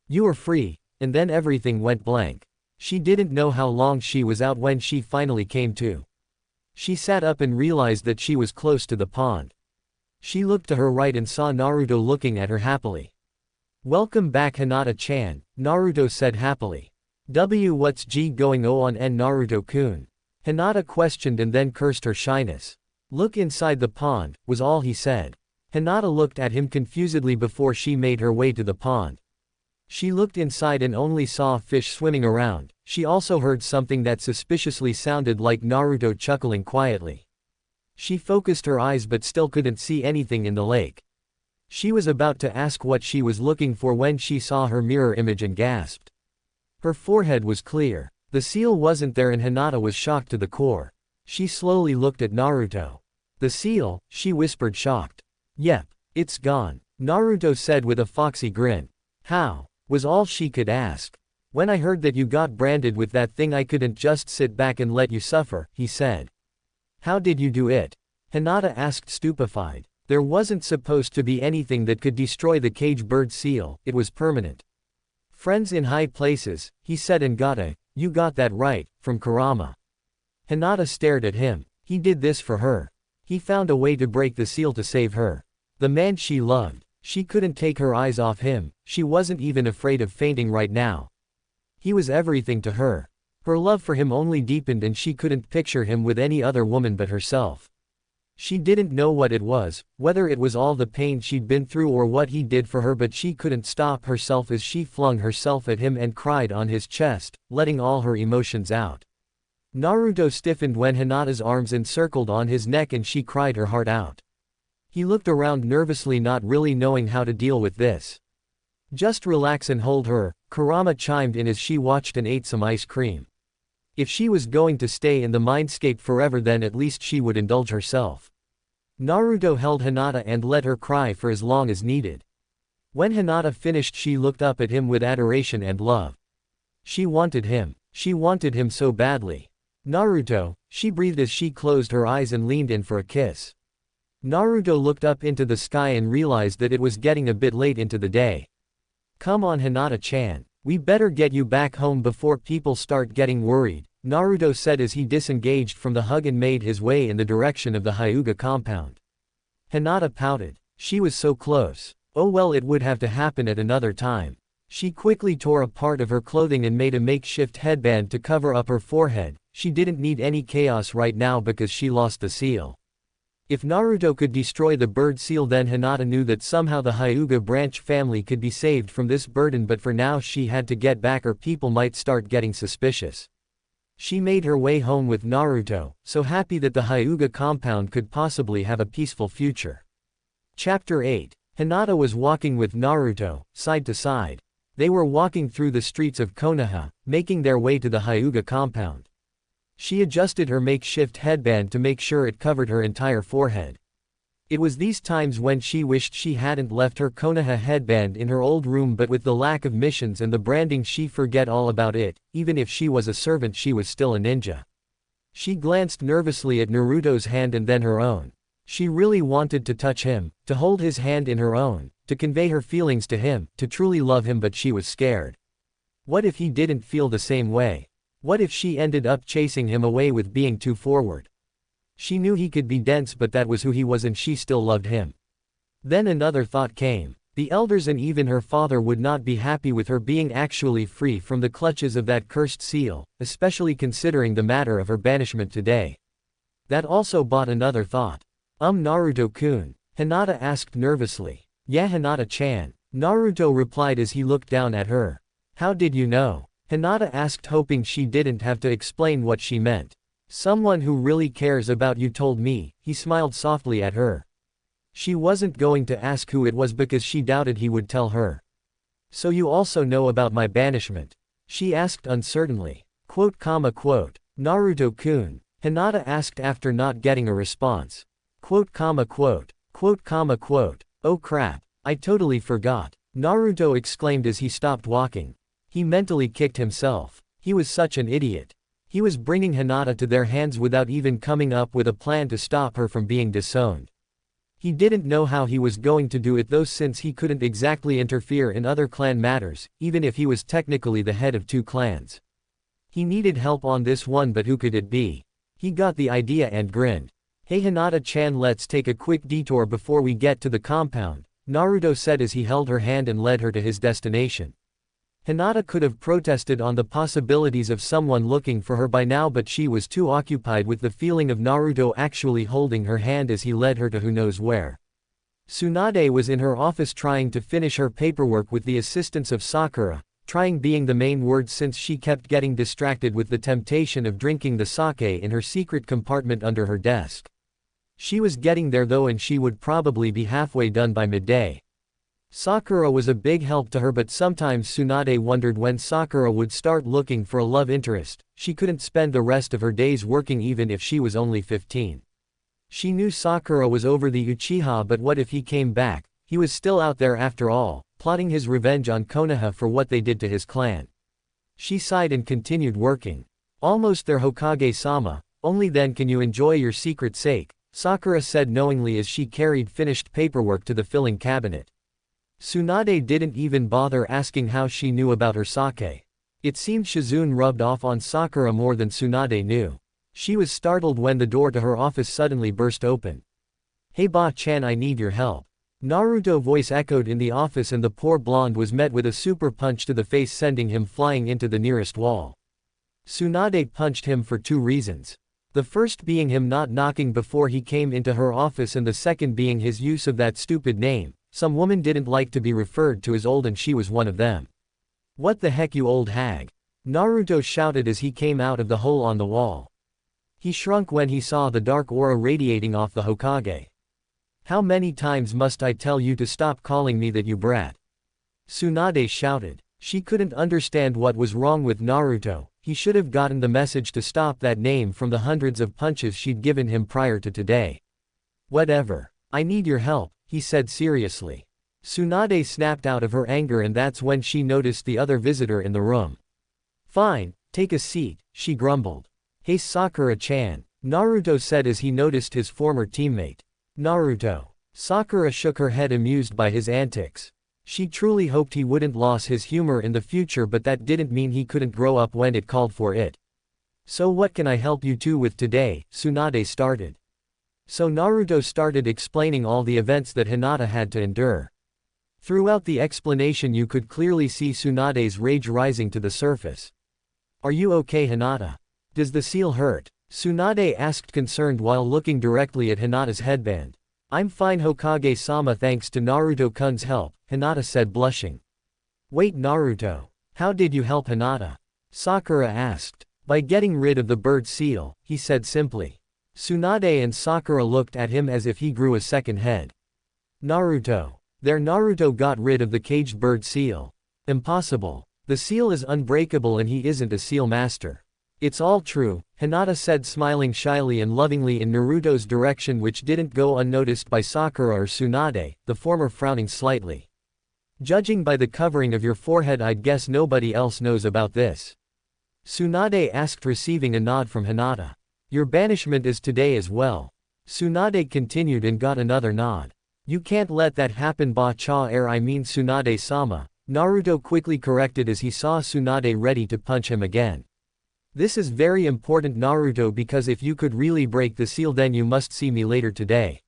You are free," and then everything went blank. She didn't know how long she was out when she finally came to. She sat up and realized that she was close to the pond. She looked to her right and saw Naruto looking at her happily. Welcome back Hinata-chan, Naruto said happily. What's going on Naruto-kun? Hinata questioned and then cursed her shyness. Look inside the pond, was all he said. Hinata looked at him confusedly before she made her way to the pond. She looked inside and only saw fish swimming around. She also heard something that suspiciously sounded like Naruto chuckling quietly. She focused her eyes but still couldn't see anything in the lake. She was about to ask what she was looking for when she saw her mirror image and gasped. Her forehead was clear. The seal wasn't there and Hinata was shocked to the core. She slowly looked at Naruto. The seal, she whispered, shocked. Yep, it's gone, Naruto said with a foxy grin. How? Was all she could ask. When I heard that you got branded with that thing I couldn't just sit back and let you suffer, he said. How did you do it? Hinata asked stupefied. There wasn't supposed to be anything that could destroy the cage bird seal, it was permanent. Friends in high places, he said, and you got that right, from Kurama. Hinata stared at him. He did this for her. He found a way to break the seal to save her. The man she loved. She couldn't take her eyes off him, she wasn't even afraid of fainting right now. He was everything to her. Her love for him only deepened and she couldn't picture him with any other woman but herself. She didn't know what it was, whether it was all the pain she'd been through or what he did for her, but she couldn't stop herself as she flung herself at him and cried on his chest, letting all her emotions out. Naruto stiffened when Hinata's arms encircled on his neck and she cried her heart out. He looked around nervously, not really knowing how to deal with this. Just relax and hold her, Kurama chimed in as she watched and ate some ice cream. If she was going to stay in the mindscape forever, then at least she would indulge herself. Naruto held Hinata and let her cry for as long as needed. When Hinata finished, she looked up at him with adoration and love. She wanted him so badly. Naruto, she breathed as she closed her eyes and leaned in for a kiss. Naruto looked up into the sky and realized that it was getting a bit late into the day. Come on Hinata-chan, We better get you back home before people start getting worried, Naruto said as he disengaged from the hug and made his way in the direction of the Hyuga compound. Hinata pouted. She was so close. Oh well, it would have to happen at another time. She quickly tore a part of her clothing and made a makeshift headband to cover up her forehead. She didn't need any chaos right now because she lost the seal. If Naruto could destroy the bird seal, then Hinata knew that somehow the Hyuga branch family could be saved from this burden, but for now she had to get back or people might start getting suspicious. She made her way home with Naruto, so happy that the Hyuga compound could possibly have a peaceful future. Chapter 8. Hinata was walking with Naruto, side to side. They were walking through the streets of Konoha, making their way to the Hyuga compound. She adjusted her makeshift headband to make sure it covered her entire forehead. It was these times when she wished she hadn't left her Konoha headband in her old room, but with the lack of missions and the branding she forget all about it. Even if she was a servant, she was still a ninja. She glanced nervously at Naruto's hand and then her own. She really wanted to touch him, to hold his hand in her own, to convey her feelings to him, to truly love him, but she was scared. What if he didn't feel the same way? What if she ended up chasing him away with being too forward? She knew he could be dense, but that was who he was and she still loved him. Then another thought came. The elders and even her father would not be happy with her being actually free from the clutches of that cursed seal, especially considering the matter of her banishment today. That also brought another thought. Naruto-kun? Hinata asked nervously. Yeah, Hinata-chan, Naruto replied as he looked down at her. How did you know? Hinata asked, hoping she didn't have to explain what she meant. Someone who really cares about you told me, he smiled softly at her. She wasn't going to ask who it was because she doubted he would tell her. So you also know about my banishment? She asked uncertainly. Naruto-kun? Hinata asked after not getting a response. Oh crap, I totally forgot, Naruto exclaimed as he stopped walking. He mentally kicked himself. He was such an idiot. He was bringing Hinata to their hands without even coming up with a plan to stop her from being disowned. He didn't know how he was going to do it though, since he couldn't exactly interfere in other clan matters, even if he was technically the head of 2 clans. He needed help on this one, but who could it be? He got the idea and grinned. Hey Hinata-chan, let's take a quick detour before we get to the compound, Naruto said as he held her hand and led her to his destination. Hinata could have protested on the possibilities of someone looking for her by now, but she was too occupied with the feeling of Naruto actually holding her hand as he led her to who knows where. Tsunade was in her office trying to finish her paperwork with the assistance of Sakura, trying being the main word since she kept getting distracted with the temptation of drinking the sake in her secret compartment under her desk. She was getting there though, and she would probably be halfway done by midday. Sakura was a big help to her, but sometimes Tsunade wondered when Sakura would start looking for a love interest. She couldn't spend the rest of her days working even if she was only 15. She knew Sakura was over the Uchiha, but what if he came back? He was still out there after all, plotting his revenge on Konoha for what they did to his clan. She sighed and continued working. Almost there, Hokage-sama, only then can you enjoy your secret sake, Sakura said knowingly as she carried finished paperwork to the filling cabinet. Tsunade didn't even bother asking how she knew about her sake. It seemed Shizune rubbed off on Sakura more than Tsunade knew. She was startled when the door to her office suddenly burst open. Hey Ba-chan, I need your help. Naruto's voice echoed in the office, and the poor blonde was met with a super punch to the face, sending him flying into the nearest wall. Tsunade punched him for 2 reasons. The first being him not knocking before he came into her office, and the second being his use of that stupid name. Some women didn't like to be referred to as old, and she was one of them. What the heck, you old hag? Naruto shouted as he came out of the hole on the wall. He shrunk when he saw the dark aura radiating off the Hokage. How many times must I tell you to stop calling me that, you brat? Tsunade shouted. She couldn't understand what was wrong with Naruto. He should have gotten the message to stop that name from the hundreds of punches she'd given him prior to today. Whatever. I need your help, he said seriously. Tsunade snapped out of her anger, and that's when she noticed the other visitor in the room. Fine, take a seat, she grumbled. Hey Sakura-chan, Naruto said as he noticed his former teammate. Naruto. Sakura shook her head, amused by his antics. She truly hoped he wouldn't lose his humor in the future, but that didn't mean he couldn't grow up when it called for it. "So what can I help you two with today?" Tsunade started. So Naruto started explaining all the events that Hinata had to endure. Throughout the explanation you could clearly see Tsunade's rage rising to the surface. "Are you okay, Hinata? Does the seal hurt?" Tsunade asked, concerned while looking directly at Hinata's headband. "I'm fine, Hokage-sama, thanks to Naruto-kun's help," Hinata said, blushing. "Wait, Naruto. How did you help Hinata?" Sakura asked. "By getting rid of the bird seal," he said simply. Tsunade and Sakura looked at him as if he grew a second head. Naruto. Naruto got rid of the caged bird seal. Impossible. The seal is unbreakable and he isn't a seal master. It's all true, Hinata said, smiling shyly and lovingly in Naruto's direction, which didn't go unnoticed by Sakura or Tsunade, the former frowning slightly. "Judging by the covering of your forehead, I'd guess nobody else knows about this." Tsunade asked, receiving a nod from Hinata. "Your banishment is today as well." Tsunade continued and got another nod. "You can't let that happen, I mean Tsunade-sama," Naruto quickly corrected as he saw Tsunade ready to punch him again. "This is very important, Naruto, because if you could really break the seal then you must see me later today."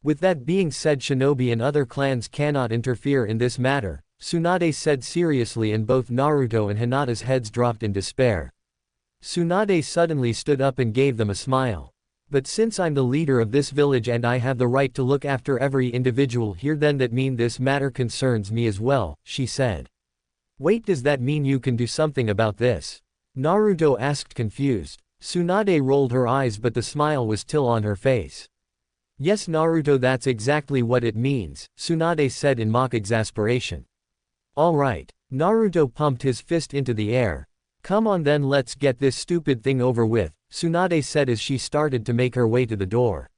With that being said, shinobi and other clans cannot interfere in this matter, Tsunade said seriously, and both Naruto and Hinata's heads dropped in despair. Tsunade suddenly stood up and gave them a smile. "But since I'm the leader of this village and I have the right to look after every individual here, then that means this matter concerns me as well," she said. "Wait, does that mean you can do something about this?" Naruto asked, confused. Tsunade rolled her eyes, but the smile was still on her face. "Yes, Naruto, that's exactly what it means," Tsunade said in mock exasperation. "All right." Naruto pumped his fist into the air. "Come on then, let's get this stupid thing over with," Tsunade said as she started to make her way to the door.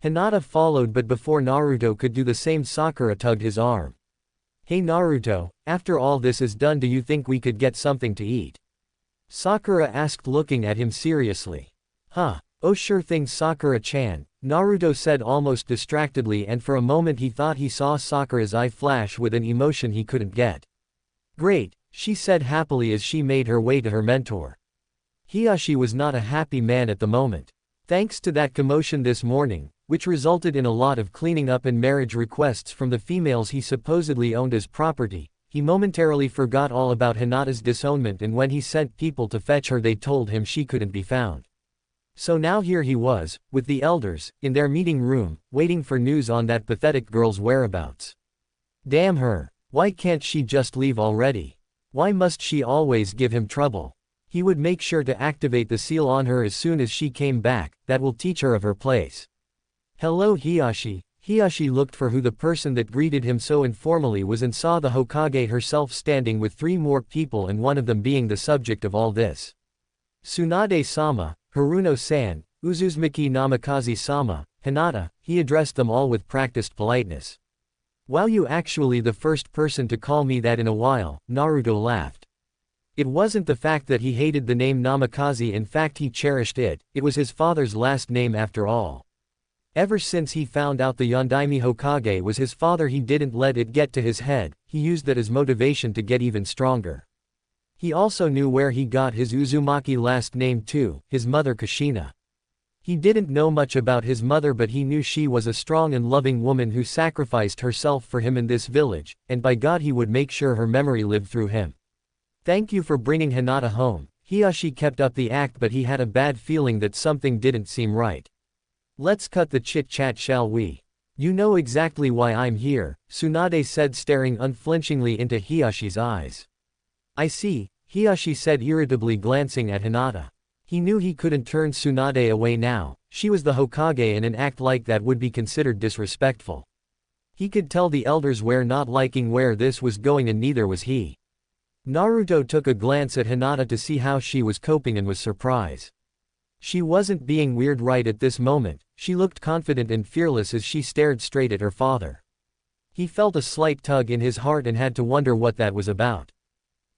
Hinata followed, but before Naruto could do the same, Sakura tugged his arm. "Hey Naruto, after all this is done, do you think we could get something to eat?" Sakura asked, looking at him seriously. "Huh, oh sure thing, Sakura-chan," Naruto said almost distractedly, and for a moment he thought he saw Sakura's eye flash with an emotion he couldn't get. "Great," she said happily as she made her way to her mentor. Hiyashi was not a happy man at the moment. Thanks to that commotion this morning, which resulted in a lot of cleaning up and marriage requests from the females he supposedly owned as property, he momentarily forgot all about Hinata's disownment, and when he sent people to fetch her they told him she couldn't be found. So now here he was, with the elders, in their meeting room, waiting for news on that pathetic girl's whereabouts. Damn her. Why can't she just leave already? Why must she always give him trouble? He would make sure to activate the seal on her as soon as she came back, that will teach her of her place. "Hello Hiyashi." Hiyashi looked for who the person that greeted him so informally was and saw the Hokage herself standing with 3 more people, and one of them being the subject of all this. "Tsunade-sama, Haruno-san, Uzumaki Namikaze-sama, Hinata," he addressed them all with practiced politeness. "Wow, you actually the first person to call me that in a while," Naruto laughed. It wasn't the fact that he hated the name Namikaze, in fact he cherished it, it was his father's last name after all. Ever since he found out the Yondaime Hokage was his father, he didn't let it get to his head, he used that as motivation to get even stronger. He also knew where he got his Uzumaki last name too, his mother Kushina. He didn't know much about his mother, but he knew she was a strong and loving woman who sacrificed herself for him in this village, and by God he would make sure her memory lived through him. "Thank you for bringing Hinata home." Hiyashi kept up the act, but he had a bad feeling that something didn't seem right. "Let's cut the chit-chat, shall we? You know exactly why I'm here," Tsunade said, staring unflinchingly into Hiyashi's eyes. "I see," Hiyashi said irritably, glancing at Hinata. He knew he couldn't turn Tsunade away now, she was the Hokage and an act like that would be considered disrespectful. He could tell the elders were not liking where this was going, and neither was he. Naruto took a glance at Hinata to see how she was coping and was surprised. She wasn't being weird right at this moment, she looked confident and fearless as she stared straight at her father. He felt a slight tug in his heart and had to wonder what that was about.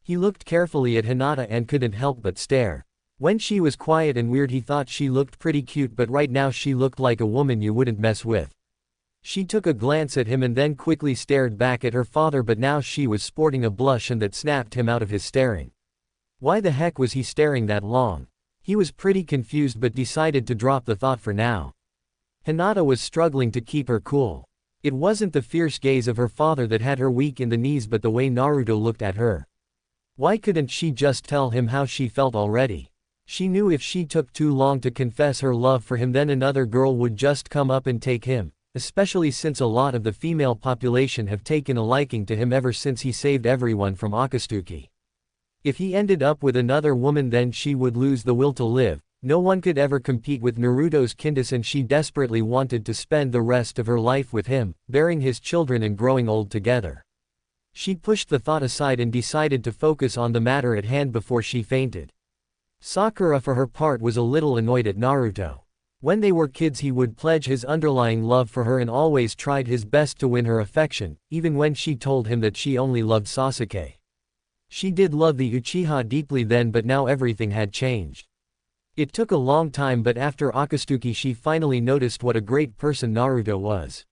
He looked carefully at Hinata and couldn't help but stare. When she was quiet and weird he thought she looked pretty cute, but right now she looked like a woman you wouldn't mess with. She took a glance at him and then quickly stared back at her father, but now she was sporting a blush and that snapped him out of his staring. Why the heck was he staring that long? He was pretty confused but decided to drop the thought for now. Hinata was struggling to keep her cool. It wasn't the fierce gaze of her father that had her weak in the knees but the way Naruto looked at her. Why couldn't she just tell him how she felt already? She knew if she took too long to confess her love for him then another girl would just come up and take him, especially since a lot of the female population have taken a liking to him ever since he saved everyone from Akatsuki. If he ended up with another woman then she would lose the will to live. No one could ever compete with Naruto's kindness and she desperately wanted to spend the rest of her life with him, bearing his children and growing old together. She pushed the thought aside and decided to focus on the matter at hand before she fainted. Sakura for her part was a little annoyed at Naruto. When they were kids he would pledge his underlying love for her and always tried his best to win her affection, even when she told him that she only loved Sasuke. She did love the Uchiha deeply then but now everything had changed. It took a long time but after Akatsuki she finally noticed what a great person Naruto was.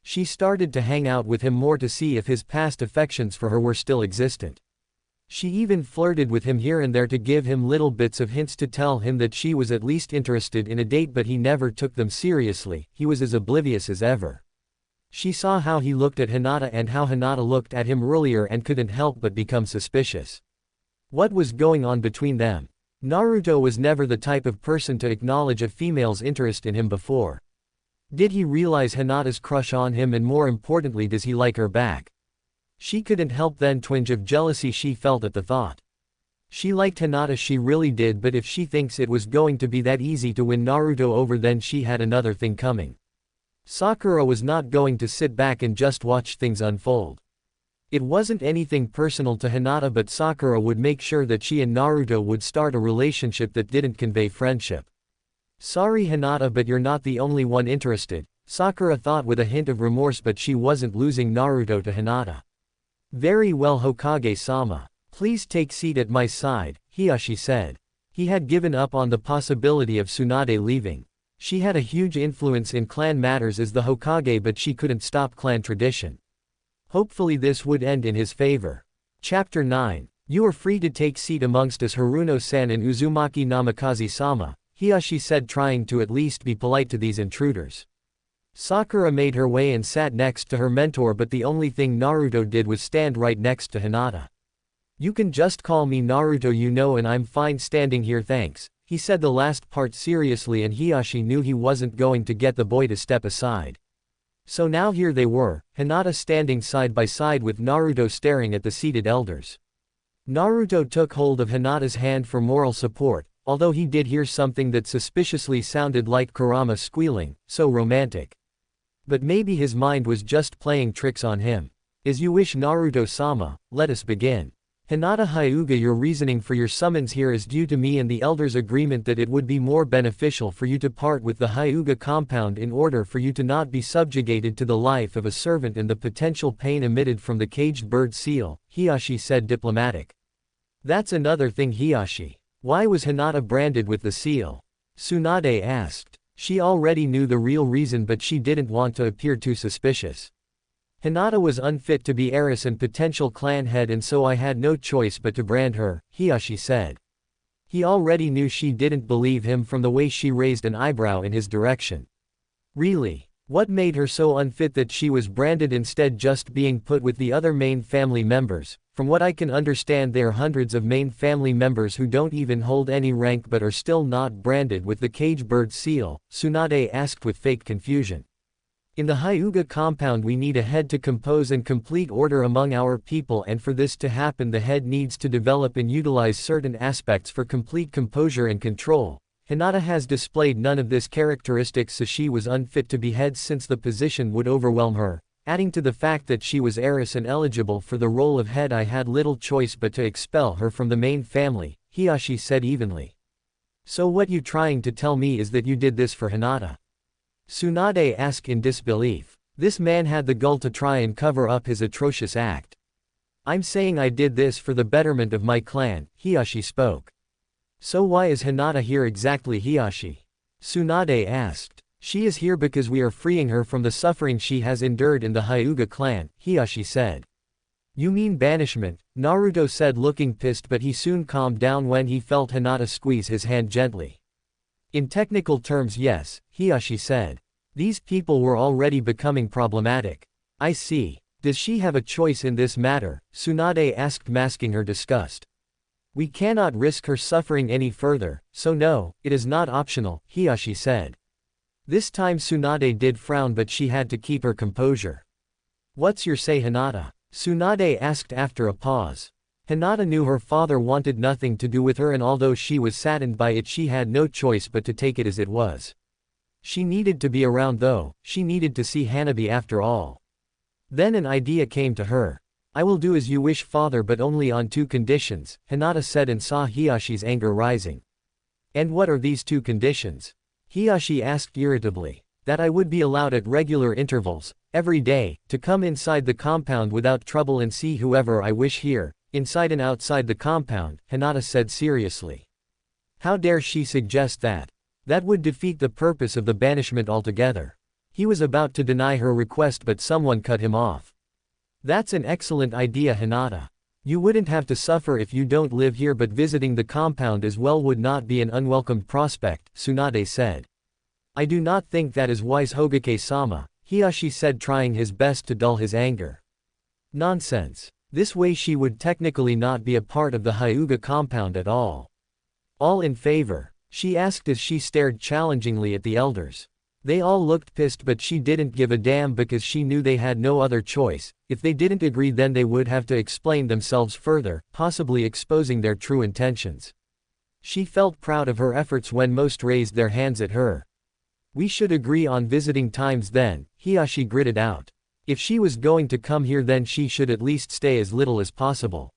She started to hang out with him more to see if his past affections for her were still existent. She even flirted with him here and there to give him little bits of hints to tell him that she was at least interested in a date but he never took them seriously, he was as oblivious as ever. She saw how he looked at Hinata and how Hinata looked at him earlier and couldn't help but become suspicious. What was going on between them? Naruto was never the type of person to acknowledge a female's interest in him before. Did he realize Hinata's crush on him and more importantly does he like her back? She couldn't help then twinge of jealousy she felt at the thought. She liked Hinata she really did but if she thinks it was going to be that easy to win Naruto over then she had another thing coming. Sakura was not going to sit back and just watch things unfold. It wasn't anything personal to Hinata but Sakura would make sure that she and Naruto would start a relationship that didn't convey friendship. Sorry Hinata but you're not the only one interested, Sakura thought with a hint of remorse but she wasn't losing Naruto to Hinata. Very well Hokage-sama. Please take seat at my side, Hiashi said. He had given up on the possibility of Tsunade leaving. She had a huge influence in clan matters as the Hokage but she couldn't stop clan tradition. Hopefully this would end in his favor. Chapter 9. You are free to take seat amongst us Haruno-san and Uzumaki Namikaze-sama, Hiashi said trying to at least be polite to these intruders. Sakura made her way and sat next to her mentor but the only thing Naruto did was stand right next to Hinata. You can just call me Naruto you know and I'm fine standing here thanks, he said the last part seriously and Hiashi knew he wasn't going to get the boy to step aside. So now here they were, Hinata standing side by side with Naruto staring at the seated elders. Naruto took hold of Hinata's hand for moral support, although he did hear something that suspiciously sounded like Kurama squealing, so romantic. But maybe his mind was just playing tricks on him. As you wish Naruto-sama, let us begin. Hinata Hyuga your reasoning for your summons here is due to me and the elders' agreement that it would be more beneficial for you to part with the Hyuga compound in order for you to not be subjugated to the life of a servant and the potential pain emitted from the caged bird seal, Hiashi said diplomatic. That's another thing Hiashi. Why was Hinata branded with the seal? Tsunade asked. She already knew the real reason but she didn't want to appear too suspicious. Hinata was unfit to be heiress and potential clan head and so I had no choice but to brand her, Hiashi said. He already knew she didn't believe him from the way she raised an eyebrow in his direction. Really? What made her so unfit that she was branded instead just being put with the other main family members? From what I can understand there are hundreds of main family members who don't even hold any rank but are still not branded with the cage bird seal, Tsunade asked with fake confusion. In the Hyuga compound we need a head to compose and complete order among our people and for this to happen the head needs to develop and utilize certain aspects for complete composure and control. Hinata has displayed none of this characteristics so she was unfit to be head since the position would overwhelm her. Adding to the fact that she was heiress and eligible for the role of head I had little choice but to expel her from the main family, Hiashi said evenly. So what you trying to tell me is that you did this for Hinata? Tsunade asked in disbelief. This man had the gall to try and cover up his atrocious act. I'm saying I did this for the betterment of my clan, Hiashi spoke. So why is Hinata here exactly Hiashi? Tsunade asked. She is here because we are freeing her from the suffering she has endured in the Hyuga clan, Hiyashi said. You mean banishment, Naruto said looking pissed, but he soon calmed down when he felt Hinata squeeze his hand gently. In technical terms, yes, Hiyashi said. These people were already becoming problematic. I see. Does she have a choice in this matter? Tsunade asked, masking her disgust. We cannot risk her suffering any further, so no, it is not optional, Hiyashi said. This time Tsunade did frown, but she had to keep her composure. What's your say, Hinata? Tsunade asked after a pause. Hinata knew her father wanted nothing to do with her, and although she was saddened by it, she had no choice but to take it as it was. She needed to be around though, she needed to see Hanabi after all. Then an idea came to her. I will do as you wish, father, but only on 2 conditions, Hinata said and saw Hiyashi's anger rising. And what are these 2 conditions? Hiyashi asked irritably. That I would be allowed at regular intervals, every day, to come inside the compound without trouble and see whoever I wish here, inside and outside the compound, Hinata said seriously. How dare she suggest that? That would defeat the purpose of the banishment altogether. He was about to deny her request, but someone cut him off. That's an excellent idea, Hinata. You wouldn't have to suffer if you don't live here, but visiting the compound as well would not be an unwelcomed prospect, Tsunade said. I do not think that is wise, Hokage-sama, Hiyashi said, trying his best to dull his anger. Nonsense. This way she would technically not be a part of the Hyuga compound at all. All in favor? She asked as she stared challengingly at the elders. They all looked pissed, but she didn't give a damn because she knew they had no other choice. If they didn't agree, then they would have to explain themselves further, possibly exposing their true intentions. She felt proud of her efforts when most raised their hands at her. We should agree on visiting times then, Hiyashi gritted out. If she was going to come here, then she should at least stay as little as possible.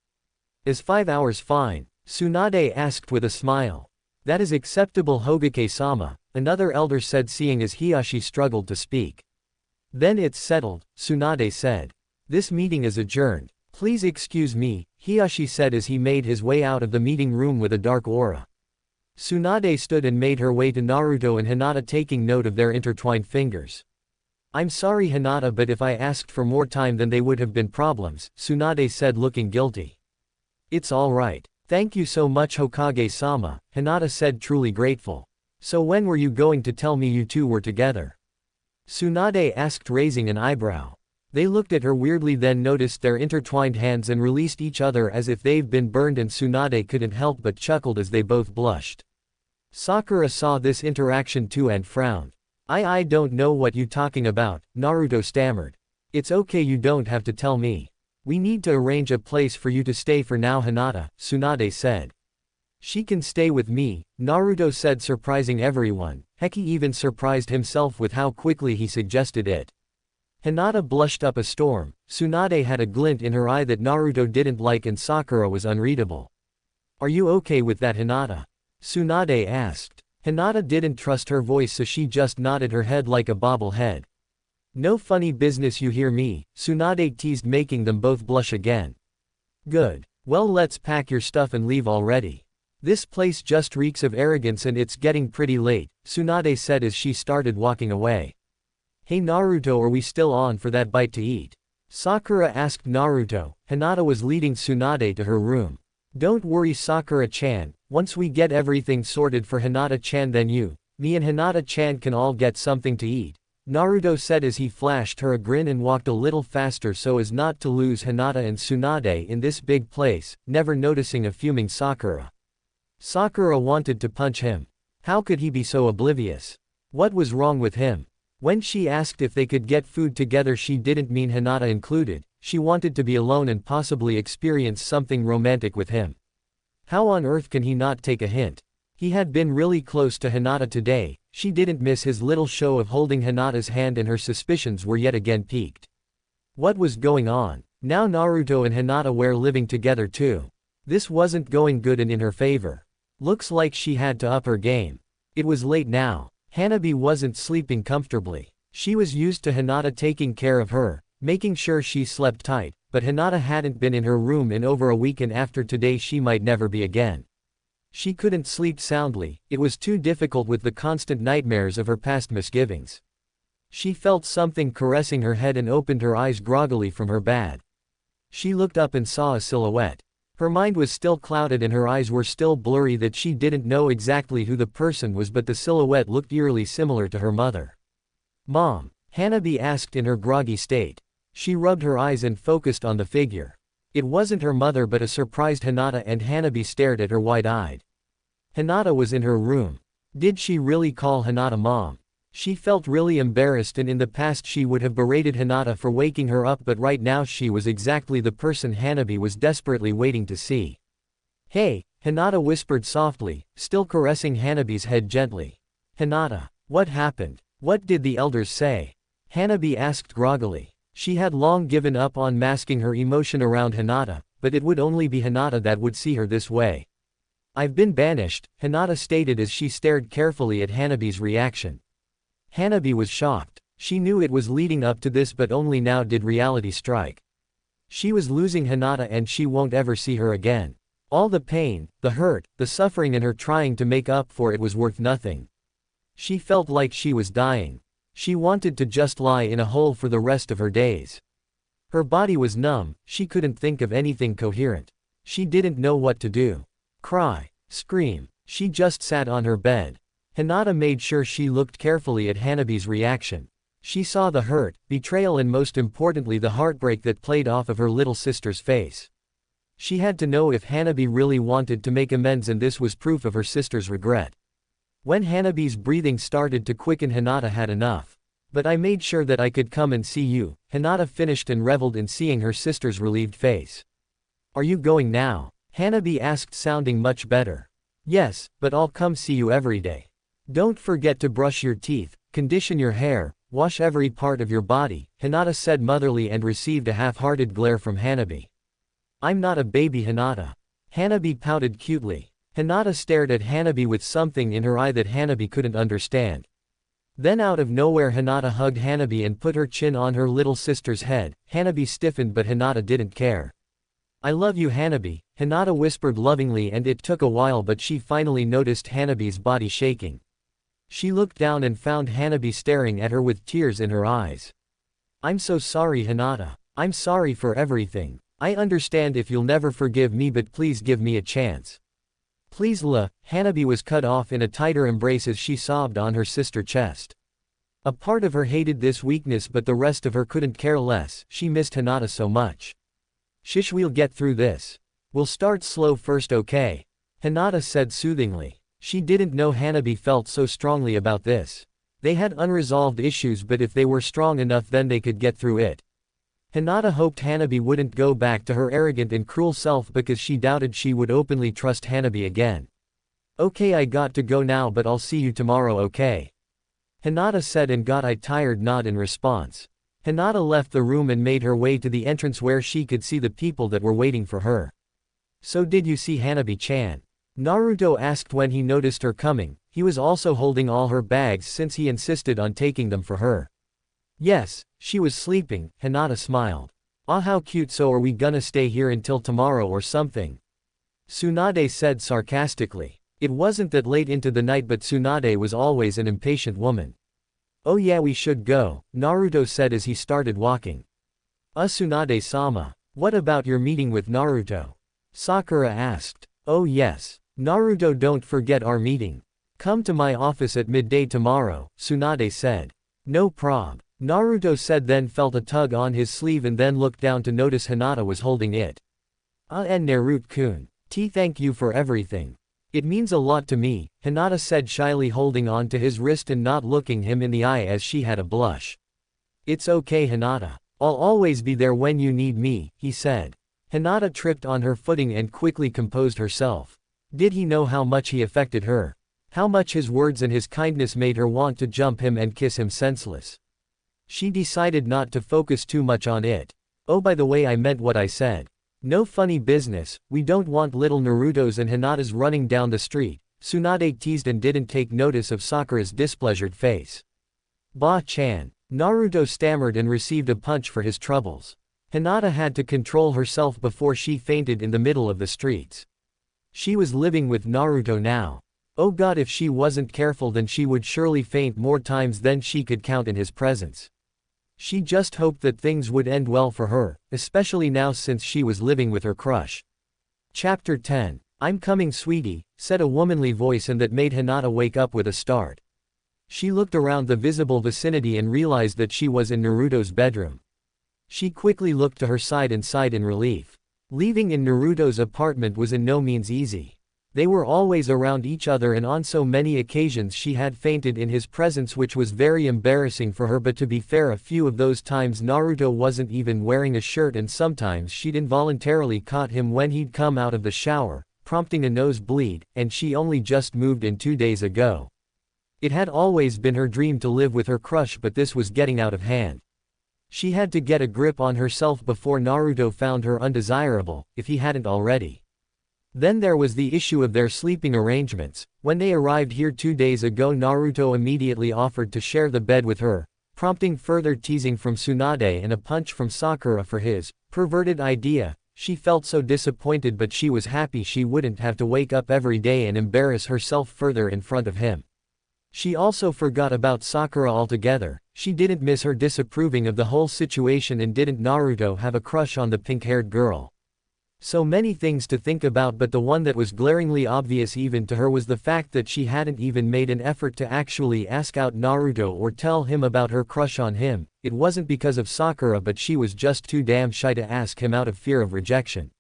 Is 5 hours fine? Tsunade asked with a smile. That is acceptable, Hokage-sama, another elder said, seeing as Hiyashi struggled to speak. Then it's settled, Tsunade said. This meeting is adjourned. Please excuse me, Hiyashi said as he made his way out of the meeting room with a dark aura. Tsunade stood and made her way to Naruto and Hinata, taking note of their intertwined fingers. I'm sorry, Hinata, but if I asked for more time then they would have been problems, Tsunade said, looking guilty. It's all right. Thank you so much, Hokage-sama, Hinata said, truly grateful. So when were you going to tell me you 2 were together? Tsunade asked, raising an eyebrow. They looked at her weirdly, then noticed their intertwined hands and released each other as if they've been burned, and Tsunade couldn't help but chuckled as they both blushed. Sakura saw this interaction too and frowned. I don't know what you talking about, Naruto stammered. It's okay, you don't have to tell me. We need to arrange a place for you to stay for now, Hinata, Tsunade said. She can stay with me, Naruto said, surprising everyone. Heck, he even surprised himself with how quickly he suggested it. Hinata blushed up a storm. Tsunade had a glint in her eye that Naruto didn't like, and Sakura was unreadable. Are you okay with that, Hinata? Tsunade asked. Hinata didn't trust her voice, so she just nodded her head like a bobblehead. No funny business, you hear me, Tsunade teased, making them both blush again. Good. Well, let's pack your stuff and leave already. This place just reeks of arrogance and it's getting pretty late, Tsunade said as she started walking away. Hey Naruto, are we still on for that bite to eat? Sakura asked Naruto. Hinata was leading Tsunade to her room. Don't worry, Sakura-chan, once we get everything sorted for Hinata-chan, then me and Hinata-chan can all get something to eat, Naruto said as he flashed her a grin and walked a little faster so as not to lose Hinata and Tsunade in this big place, never noticing a fuming Sakura. Sakura wanted to punch him. How could he be so oblivious? What was wrong with him? When she asked if they could get food together, she didn't mean Hinata included. She wanted to be alone and possibly experience something romantic with him. How on earth can he not take a hint? He had been really close to Hinata today. She didn't miss his little show of holding Hinata's hand, and her suspicions were yet again piqued. What was going on? Now Naruto and Hinata were living together too. This wasn't going good and in her favor. Looks like she had to up her game. It was late now. Hanabi wasn't sleeping comfortably. She was used to Hinata taking care of her, making sure she slept tight, but Hinata hadn't been in her room in over a week, and after today she might never be again. She couldn't sleep soundly, it was too difficult with the constant nightmares of her past misgivings. She felt something caressing her head and opened her eyes groggily from her bed. She looked up and saw a silhouette. Her mind was still clouded and her eyes were still blurry that she didn't know exactly who the person was, but the silhouette looked eerily similar to her mother. "Mom?" Hanabi asked in her groggy state. She rubbed her eyes and focused on the figure. It wasn't her mother but a surprised Hinata, and Hanabi stared at her wide-eyed. Hinata was in her room. Did she really call Hinata mom? She felt really embarrassed, and in the past she would have berated Hinata for waking her up, but right now she was exactly the person Hanabi was desperately waiting to see. "Hey," Hinata whispered softly, still caressing Hanabi's head gently. "Hinata, what happened? What did the elders say?" Hanabi asked groggily. She had long given up on masking her emotion around Hinata, but it would only be Hinata that would see her this way. "I've been banished," Hinata stated as she stared carefully at Hanabi's reaction. Hanabi was shocked. She knew it was leading up to this, but only now did reality strike. She was losing Hinata and she won't ever see her again. All the pain, the hurt, the suffering and her trying to make up for it was worth nothing. She felt like she was dying. She wanted to just lie in a hole for the rest of her days. Her body was numb, she couldn't think of anything coherent. She didn't know what to do. Cry, scream. She just sat on her bed. Hinata made sure she looked carefully at Hanabi's reaction. She saw the hurt, betrayal and most importantly the heartbreak that played off of her little sister's face. She had to know if Hanabi really wanted to make amends, and this was proof of her sister's regret. When Hanabi's breathing started to quicken, Hinata had enough. "But I made sure that I could come and see you," Hinata finished and reveled in seeing her sister's relieved face. "Are you going now?" Hanabi asked, sounding much better. "Yes, but I'll come see you every day. Don't forget to brush your teeth, condition your hair, wash every part of your body," Hinata said motherly and received a half-hearted glare from Hanabi. "I'm not a baby, Hinata." Hanabi pouted cutely. Hinata stared at Hanabi with something in her eye that Hanabi couldn't understand. Then out of nowhere Hinata hugged Hanabi and put her chin on her little sister's head. Hanabi stiffened, but Hinata didn't care. "I love you, Hanabi," Hinata whispered lovingly, and it took a while but she finally noticed Hanabi's body shaking. She looked down and found Hanabi staring at her with tears in her eyes. "I'm so sorry, Hinata. I'm sorry for everything. I understand if you'll never forgive me, but please give me a chance. Please." Hanabi was cut off in a tighter embrace as she sobbed on her sister's chest. A part of her hated this weakness, but the rest of her couldn't care less. She missed Hinata so much. "Shish, we'll get through this. We'll start slow first, okay?" Hinata said soothingly. She didn't know Hanabi felt so strongly about this. They had unresolved issues, but if they were strong enough then they could get through it. Hinata hoped Hanabi wouldn't go back to her arrogant and cruel self because she doubted she would openly trust Hanabi again. "Okay, I got to go now, but I'll see you tomorrow, okay?" Hinata said and got a tired nod in response. Hinata left the room and made her way to the entrance where she could see the people that were waiting for her. "So did you see Hanabi-chan?" Naruto asked when he noticed her coming. He was also holding all her bags since he insisted on taking them for her. "Yes, she was sleeping," Hinata smiled. "Ah, how cute. So are we gonna stay here until tomorrow or something?" Tsunade said sarcastically. It wasn't that late into the night, but Tsunade was always an impatient woman. "Oh yeah, we should go," Naruto said as he started walking. Tsunade-sama, what about your meeting with Naruto?" Sakura asked. "Oh yes. Naruto, don't forget our meeting. Come to my office at midday tomorrow," Tsunade said. "No prob," Naruto said, then felt a tug on his sleeve and then looked down to notice Hinata was holding it. And Naruto-kun. Thank you for everything. It means a lot to me," Hinata said shyly, holding on to his wrist and not looking him in the eye as she had a blush. "It's okay, Hinata. I'll always be there when you need me," he said. Hinata tripped on her footing and quickly composed herself. Did he know how much he affected her? How much his words and his kindness made her want to jump him and kiss him senseless? She decided not to focus too much on it. "Oh, by the way, I meant what I said. No funny business, we don't want little Naruto's and Hinata's running down the street," Tsunade teased and didn't take notice of Sakura's displeasured face. "Ba-chan," Naruto stammered and received a punch for his troubles. Hinata had to control herself before she fainted in the middle of the streets. She was living with Naruto now. Oh god, if she wasn't careful then she would surely faint more times than she could count in his presence. She just hoped that things would end well for her, especially now since she was living with her crush. Chapter 10. I'm coming sweetie, said a womanly voice, and that made Hinata wake up with a start. She looked around the visible vicinity and realized that she was in Naruto's bedroom. She quickly looked to her side and sighed in relief. Leaving in Naruto's apartment was in no means easy. They were always around each other and on so many occasions she had fainted in his presence, which was very embarrassing for her, but to be fair, a few of those times Naruto wasn't even wearing a shirt and sometimes she'd involuntarily caught him when he'd come out of the shower, prompting a nosebleed, and she only just moved in 2 days ago. It had always been her dream to live with her crush, but this was getting out of hand. She had to get a grip on herself before Naruto found her undesirable, if he hadn't already. Then there was the issue of their sleeping arrangements. When they arrived here 2 days ago, Naruto immediately offered to share the bed with her, prompting further teasing from Tsunade and a punch from Sakura for his perverted idea. She felt so disappointed, but she was happy she wouldn't have to wake up every day and embarrass herself further in front of him. She also forgot about Sakura altogether. She didn't miss her disapproving of the whole situation, and didn't Naruto have a crush on the pink-haired girl? So many things to think about, but the one that was glaringly obvious even to her was the fact that she hadn't even made an effort to actually ask out Naruto or tell him about her crush on him. It wasn't because of Sakura, but she was just too damn shy to ask him out of fear of rejection.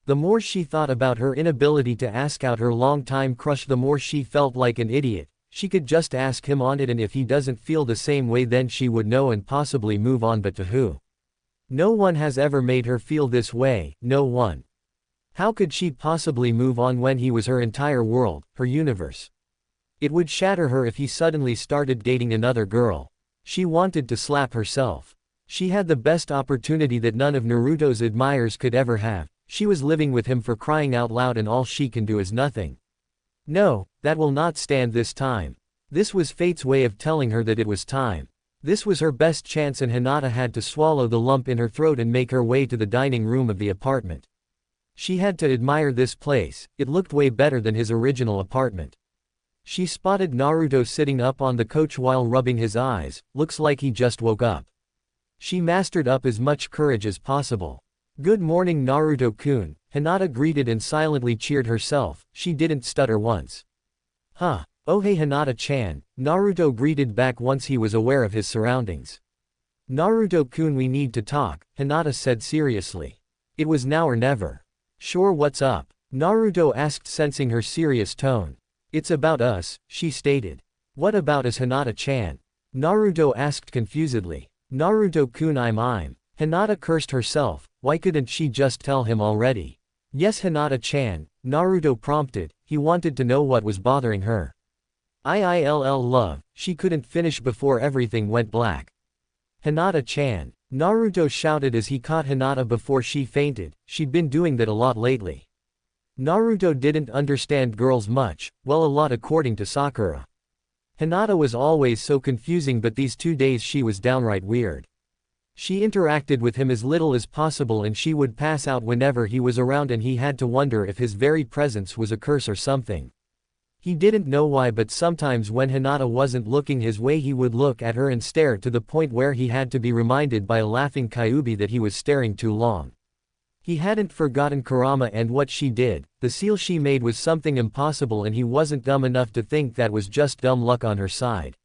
The more she thought about her inability to ask out her long-time crush, the more she felt like an idiot. She could just ask him on it, and if he doesn't feel the same way then she would know and possibly move on, but to who? No one has ever made her feel this way, no one. How could she possibly move on when he was her entire world, her universe? It would shatter her if he suddenly started dating another girl. She wanted to slap herself. She had the best opportunity that none of Naruto's admirers could ever have. She was living with him, for crying out loud, and all she can do is nothing. No, that will not stand this time. This was fate's way of telling her that it was time. This was her best chance, and Hinata had to swallow the lump in her throat and make her way to the dining room of the apartment. She had to admire this place. It looked way better than his original apartment. She spotted Naruto sitting up on the couch while rubbing his eyes. Looks like he just woke up. She mastered up as much courage as possible. Good morning, Naruto-kun, Hinata greeted and silently cheered herself. She didn't stutter once. Huh. Oh hey Hinata-chan, Naruto greeted back once he was aware of his surroundings. Naruto-kun, we need to talk, Hinata said seriously. It was now or never. Sure, what's up? Naruto asked, sensing her serious tone. It's about us, she stated. What about us, Hinata-chan? Naruto asked confusedly. Naruto-kun, I'm. Hinata cursed herself. Why couldn't she just tell him already? Yes, Hinata-chan, Naruto prompted. He wanted to know what was bothering her. IILL love, she couldn't finish before everything went black. Hinata-chan, Naruto shouted as he caught Hinata before she fainted. She'd been doing that a lot lately. Naruto didn't understand girls much, well, a lot according to Sakura. Hinata was always so confusing, but these 2 days she was downright weird. She interacted with him as little as possible, and she would pass out whenever he was around, and he had to wonder if his very presence was a curse or something. He didn't know why, but sometimes when Hinata wasn't looking his way he would look at her and stare, to the point where he had to be reminded by a laughing Kyuubi that he was staring too long. He hadn't forgotten Kurama and what she did. The seal she made was something impossible, and he wasn't dumb enough to think that was just dumb luck on her side.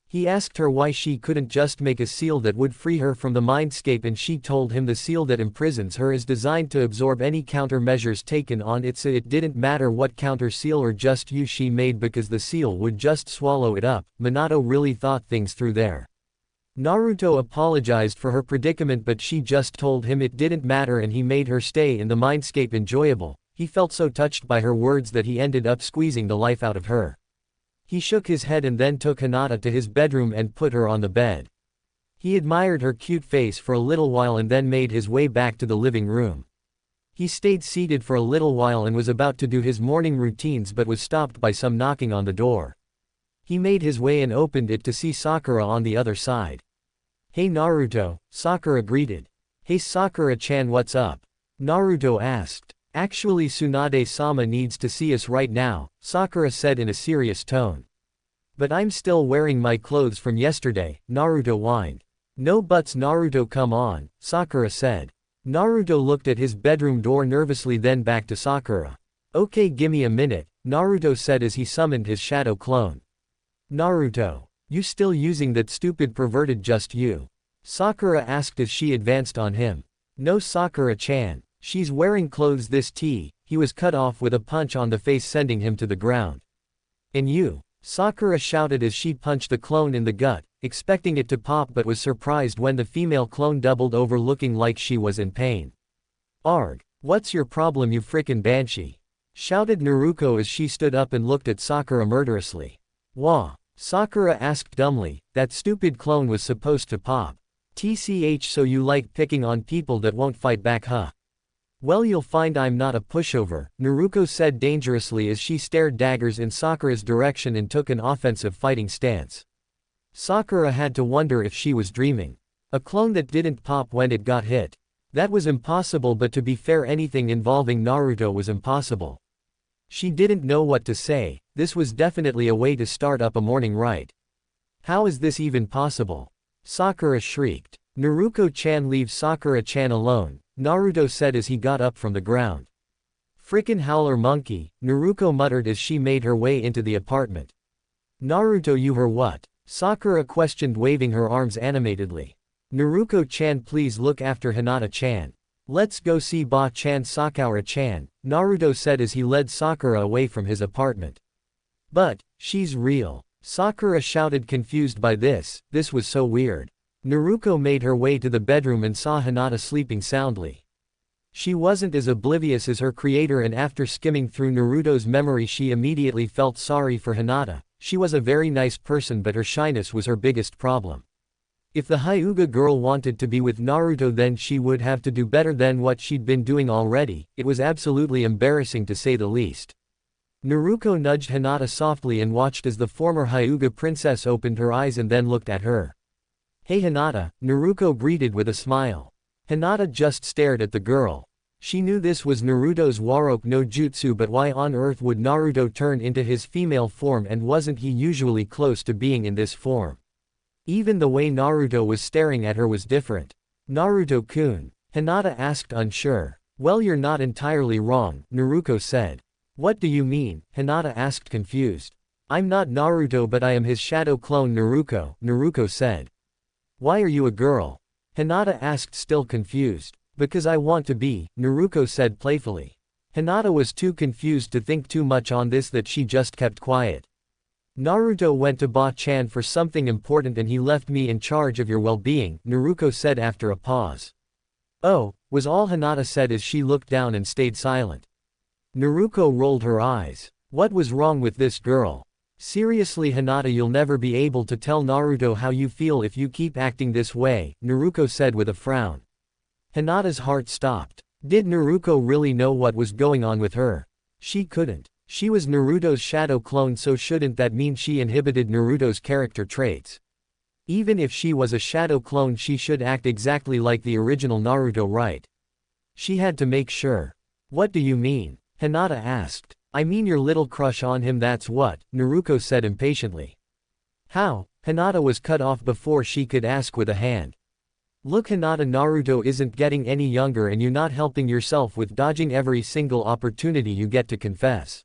He asked her why she couldn't just make a seal that would free her from the mindscape, and she told him the seal that imprisons her is designed to absorb any countermeasures taken on it, so it didn't matter what counter seal or just use she made because the seal would just swallow it up. Minato really thought things through there. Naruto apologized for her predicament, but she just told him it didn't matter, and he made her stay in the mindscape enjoyable. He felt so touched by her words that he ended up squeezing the life out of her. He shook his head and then took Hinata to his bedroom and put her on the bed. He admired her cute face for a little while and then made his way back to the living room. He stayed seated for a little while and was about to do his morning routines, but was stopped by some knocking on the door. He made his way and opened it to see Sakura on the other side. Hey Naruto, Sakura greeted. Hey Sakura-chan, what's up? Naruto asked. Actually Tsunade-sama needs to see us right now, Sakura said in a serious tone. But I'm still wearing my clothes from yesterday, Naruto whined. No buts Naruto, come on, Sakura said. Naruto looked at his bedroom door nervously, then back to Sakura. Okay, gimme a minute, Naruto said as he summoned his shadow clone. Naruto, you still using that stupid perverted just you? Sakura asked as she advanced on him. No, Sakura-chan, she's wearing clothes this tea. He was cut off with a punch on the face, sending him to the ground. And you? Sakura shouted as she punched the clone in the gut, expecting it to pop, but was surprised when the female clone doubled over looking like she was in pain. Arg, what's your problem, you frickin' banshee? Shouted Naruto as she stood up and looked at Sakura murderously. Wah? Sakura asked dumbly, that stupid clone was supposed to pop. TCH, so you like picking on people that won't fight back, huh? Well, you'll find I'm not a pushover, Naruto said dangerously as she stared daggers in Sakura's direction and took an offensive fighting stance. Sakura had to wonder if she was dreaming. A clone that didn't pop when it got hit. That was impossible, but to be fair, anything involving Naruto was impossible. She didn't know what to say. This was definitely a way to start up a morning right. How is this even possible? Sakura shrieked. Naruto-chan, leave Sakura-chan alone, Naruto said as he got up from the ground. Frickin' howler monkey, Naruto muttered as she made her way into the apartment. Naruto, you her what? Sakura questioned, waving her arms animatedly. Naruto-chan, please look after Hinata-chan. Let's go see Ba-chan. Sakura-chan, Naruto said as he led Sakura away from his apartment. But, she's real. Sakura shouted, confused by this was so weird. Naruto made her way to the bedroom and saw Hinata sleeping soundly. She wasn't as oblivious as her creator, and after skimming through Naruto's memory she immediately felt sorry for Hinata. She was a very nice person, but her shyness was her biggest problem. If the Hyuga girl wanted to be with Naruto, then she would have to do better than what she'd been doing already. It was absolutely embarrassing to say the least. Naruto nudged Hinata softly and watched as the former Hyuga princess opened her eyes and then looked at her. Hey Hinata, Naruto greeted with a smile. Hinata just stared at the girl. She knew this was Naruto's Warok no Jutsu, but why on earth would Naruto turn into his female form, and wasn't he usually close to being in this form? Even the way Naruto was staring at her was different. Naruto-kun? Hinata asked, unsure. Well, you're not entirely wrong, Naruto said. What do you mean? Hinata asked, confused. I'm not Naruto, but I am his shadow clone Naruto said. Why are you a girl? Hinata asked, still confused. Because I want to be, Naruto said playfully. Hinata was too confused to think too much on this, that she just kept quiet. Naruto went to Ba-chan for something important and he left me in charge of your well-being, Naruto said after a pause. Oh, was all Hinata said as she looked down and stayed silent. Naruto rolled her eyes. What was wrong with this girl? Seriously Hinata, you'll never be able to tell Naruto how you feel if you keep acting this way, Naruto said with a frown. Hinata's heart stopped. Did Naruto really know what was going on with her? She couldn't. She was Naruto's shadow clone, so shouldn't that mean she inhibited Naruto's character traits? Even if she was a shadow clone, she should act exactly like the original Naruto, right? She had to make sure. What do you mean? Hinata asked. I mean your little crush on him, that's what, Naruto said impatiently. How? Hinata was cut off before she could ask with a hand. Look Hinata, Naruto isn't getting any younger and you're not helping yourself with dodging every single opportunity you get to confess.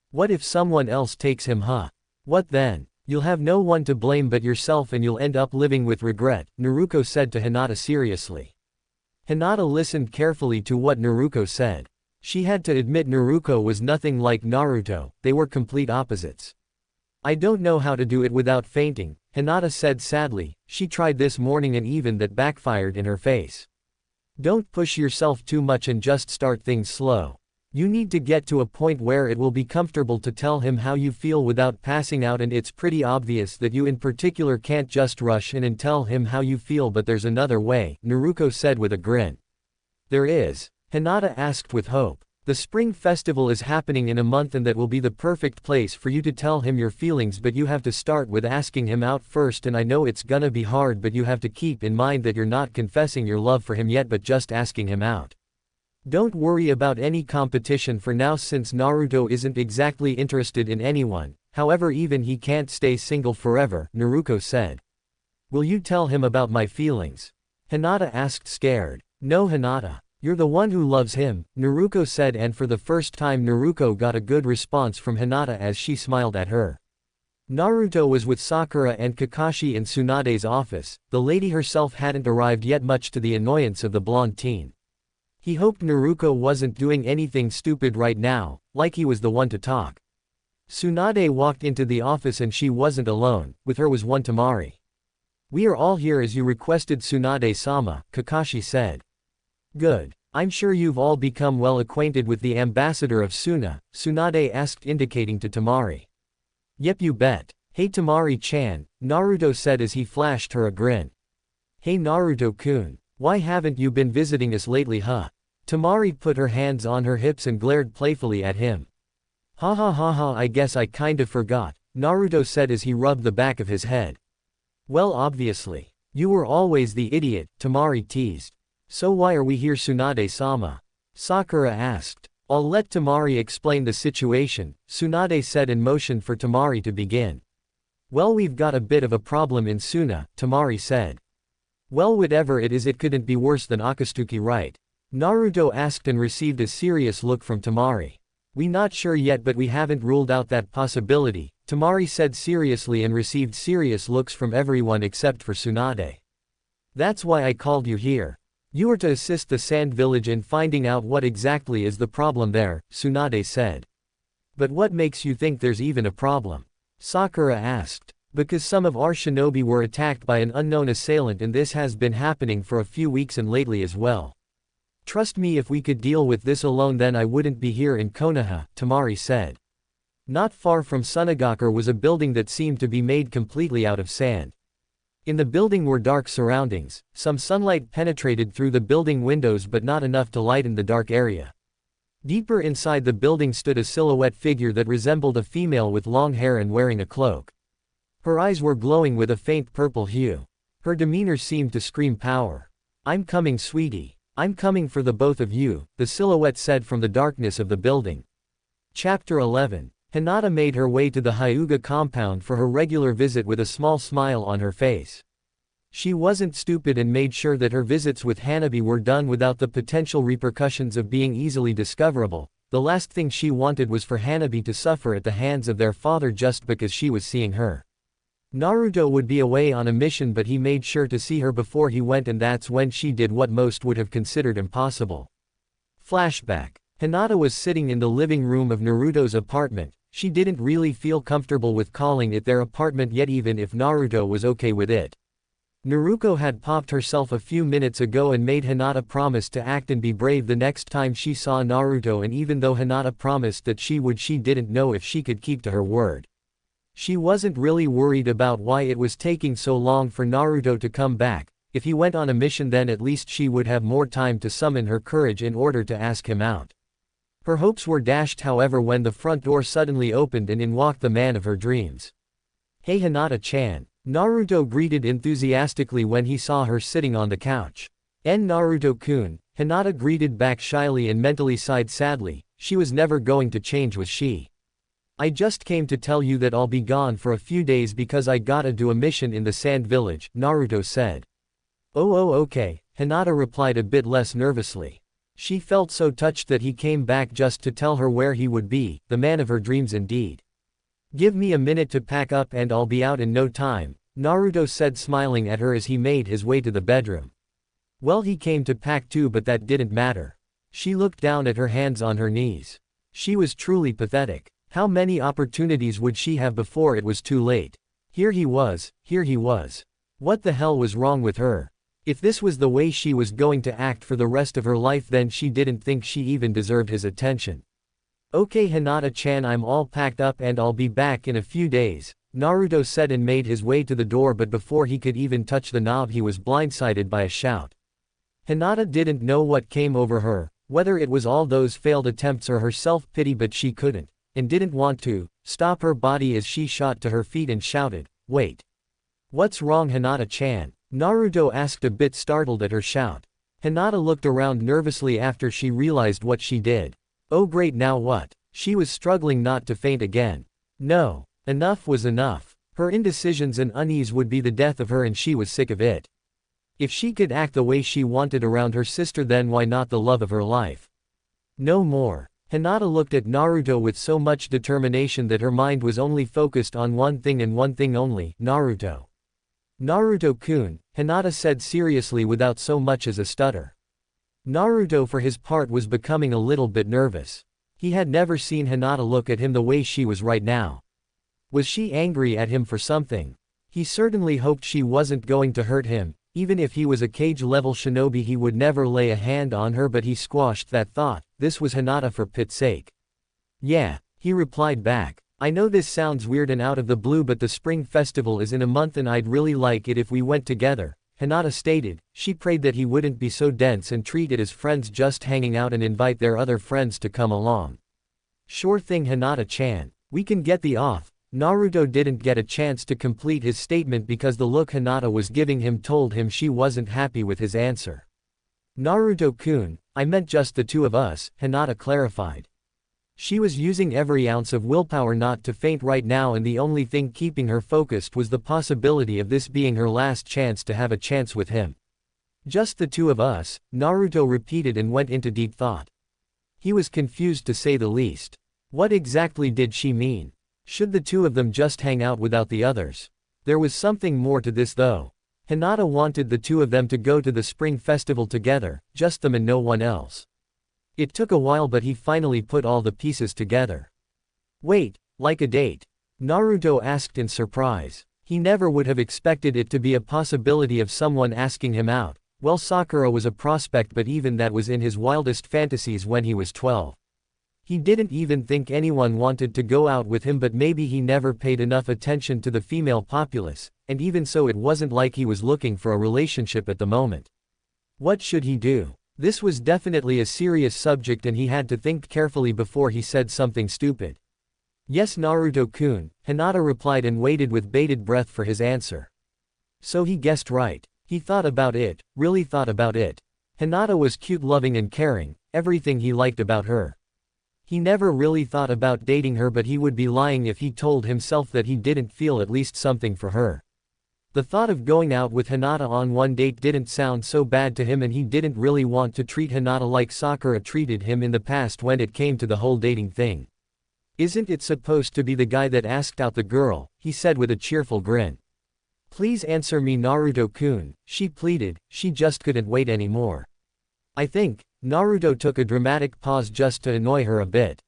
What if someone else takes him, huh? What then? You'll have no one to blame but yourself and you'll end up living with regret, Naruto said to Hinata seriously. Hinata listened carefully to what Naruto said. She had to admit Naruto was nothing like Naruto, they were complete opposites. I don't know how to do it without fainting, Hinata said sadly. She tried this morning and even that backfired in her face. Don't push yourself too much and just start things slow. You need to get to a point where it will be comfortable to tell him how you feel without passing out, and it's pretty obvious that you in particular can't just rush in and tell him how you feel, but there's another way, Naruto said with a grin. There is? Hinata asked with hope. The spring festival is happening in a month and that will be the perfect place for you to tell him your feelings, but you have to start with asking him out first, and I know it's gonna be hard, but you have to keep in mind that you're not confessing your love for him yet but just asking him out. Don't worry about any competition for now since Naruto isn't exactly interested in anyone, however even he can't stay single forever, Naruto said. Will you tell him about my feelings? Hinata asked scared. No Hinata. You're the one who loves him, Naruto said, and for the first time Naruto got a good response from Hinata as she smiled at her. Naruto was with Sakura and Kakashi in Tsunade's office. The lady herself hadn't arrived yet, much to the annoyance of the blonde teen. He hoped Naruto wasn't doing anything stupid right now, like he was the one to talk. Tsunade walked into the office and she wasn't alone, with her was one Temari. We are all here as you requested, Tsunade-sama, Kakashi said. Good. I'm sure you've all become well acquainted with the ambassador of Suna, Tsunade asked, indicating to Temari. Yep, you bet. Hey Temari-chan, Naruto said as he flashed her a grin. Hey Naruto-kun, why haven't you been visiting us lately, huh? Temari put her hands on her hips and glared playfully at him. Ha ha ha ha, I guess I kind of forgot, Naruto said as he rubbed the back of his head. Well, obviously. You were always the idiot, Temari teased. So why are we here, Tsunade-sama? Sakura asked. I'll let Temari explain the situation, Tsunade said and motioned for Temari to begin. Well, we've got a bit of a problem in Suna, Temari said. Well, whatever it is, it couldn't be worse than Akatsuki, right? Naruto asked and received a serious look from Temari. We not sure yet, but we haven't ruled out that possibility, Temari said seriously and received serious looks from everyone except for Tsunade. That's why I called you here. You are to assist the Sand Village in finding out what exactly is the problem there, Tsunade said. But what makes you think there's even a problem? Sakura asked. Because some of our shinobi were attacked by an unknown assailant, and this has been happening for a few weeks and lately as well. Trust me, if we could deal with this alone then I wouldn't be here in Konoha, Temari said. Not far from Sunagakure was a building that seemed to be made completely out of sand. In the building were dark surroundings, some sunlight penetrated through the building windows but not enough to lighten the dark area. Deeper inside the building stood a silhouette figure that resembled a female with long hair and wearing a cloak. Her eyes were glowing with a faint purple hue. Her demeanor seemed to scream power. I'm coming, sweetie. I'm coming for the both of you, the silhouette said from the darkness of the building. Chapter 11. Hinata made her way to the Hyuga compound for her regular visit with a small smile on her face. She wasn't stupid and made sure that her visits with Hanabi were done without the potential repercussions of being easily discoverable. The last thing she wanted was for Hanabi to suffer at the hands of their father just because she was seeing her. Naruto would be away on a mission, but he made sure to see her before he went, and that's when she did what most would have considered impossible. Flashback. Hinata was sitting in the living room of Naruto's apartment. She didn't really feel comfortable with calling it their apartment yet, even if Naruto was okay with it. Naruto had popped herself a few minutes ago and made Hinata promise to act and be brave the next time she saw Naruto, and even though Hinata promised that she would, she didn't know if she could keep to her word. She wasn't really worried about why it was taking so long for Naruto to come back. If he went on a mission, then at least she would have more time to summon her courage in order to ask him out. Her hopes were dashed, however, when the front door suddenly opened and in walked the man of her dreams. Hey Hinata-chan, Naruto greeted enthusiastically when he saw her sitting on the couch. Naruto-kun, Hinata greeted back shyly and mentally sighed sadly. She was never going to change, was she? I just came to tell you that I'll be gone for a few days because I gotta do a mission in the Sand Village, Naruto said. Oh okay, Hinata replied a bit less nervously. She felt so touched that he came back just to tell her where he would be, the man of her dreams indeed. Give me a minute to pack up and I'll be out in no time, Naruto said, smiling at her as he made his way to the bedroom. Well, he came to pack too, but that didn't matter. She looked down at her hands on her knees. She was truly pathetic. How many opportunities would she have before it was too late? Here he was. What the hell was wrong with her? If this was the way she was going to act for the rest of her life, then she didn't think she even deserved his attention. Okay Hinata-chan, I'm all packed up and I'll be back in a few days, Naruto said and made his way to the door, but before he could even touch the knob he was blindsided by a shout. Hinata didn't know what came over her, whether it was all those failed attempts or her self-pity, but she couldn't, and didn't want to, stop her body as she shot to her feet and shouted, "Wait! What's wrong Hinata-chan?" Naruto asked, a bit startled at her shout. Hinata looked around nervously after she realized what she did. Oh great, now what? She was struggling not to faint again. No. Enough was enough. Her indecisions and unease would be the death of her and she was sick of it. If she could act the way she wanted around her sister, then why not the love of her life? No more. Hinata looked at Naruto with so much determination that her mind was only focused on one thing and one thing only, Naruto. Naruto-kun, Hinata said seriously without so much as a stutter. Naruto for his part was becoming a little bit nervous. He had never seen Hinata look at him the way she was right now. Was she angry at him for something? He certainly hoped she wasn't going to hurt him. Even if he was a cage-level shinobi he would never lay a hand on her, but he squashed that thought. This was Hinata for pit's sake. Yeah, he replied back. I know this sounds weird and out of the blue, but the spring festival is in a month and I'd really like it if we went together, Hinata stated. She prayed that he wouldn't be so dense and treat it as friends just hanging out and invite their other friends to come along. Sure thing, Hinata-chan. We can get the off. Naruto didn't get a chance to complete his statement because the look Hinata was giving him told him she wasn't happy with his answer. Naruto-kun, I meant just the two of us, Hinata clarified. She was using every ounce of willpower not to faint right now, and the only thing keeping her focused was the possibility of this being her last chance to have a chance with him. Just the two of us, Naruto repeated and went into deep thought. He was confused to say the least. What exactly did she mean? Should the two of them just hang out without the others? There was something more to this though. Hinata wanted the two of them to go to the spring festival together, just them and no one else. It took a while, but he finally put all the pieces together. Wait, like a date? Naruto asked in surprise. He never would have expected it to be a possibility of someone asking him out. Well, Sakura was a prospect, but even that was in his wildest fantasies when he was 12. He didn't even think anyone wanted to go out with him, but maybe he never paid enough attention to the female populace, and even so it wasn't like he was looking for a relationship at the moment. What should he do? This was definitely a serious subject and he had to think carefully before he said something stupid. Yes, Naruto-kun, Hinata replied and waited with bated breath for his answer. So he guessed right. He thought about it, really thought about it. Hinata was cute, loving and caring, everything he liked about her. He never really thought about dating her, but he would be lying if he told himself that he didn't feel at least something for her. The thought of going out with Hinata on one date didn't sound so bad to him, and he didn't really want to treat Hinata like Sakura treated him in the past when it came to the whole dating thing. Isn't it supposed to be the guy that asked out the girl? He said with a cheerful grin. Please answer me, Naruto-kun, she pleaded. She just couldn't wait anymore. I think. Naruto took a dramatic pause just to annoy her a bit.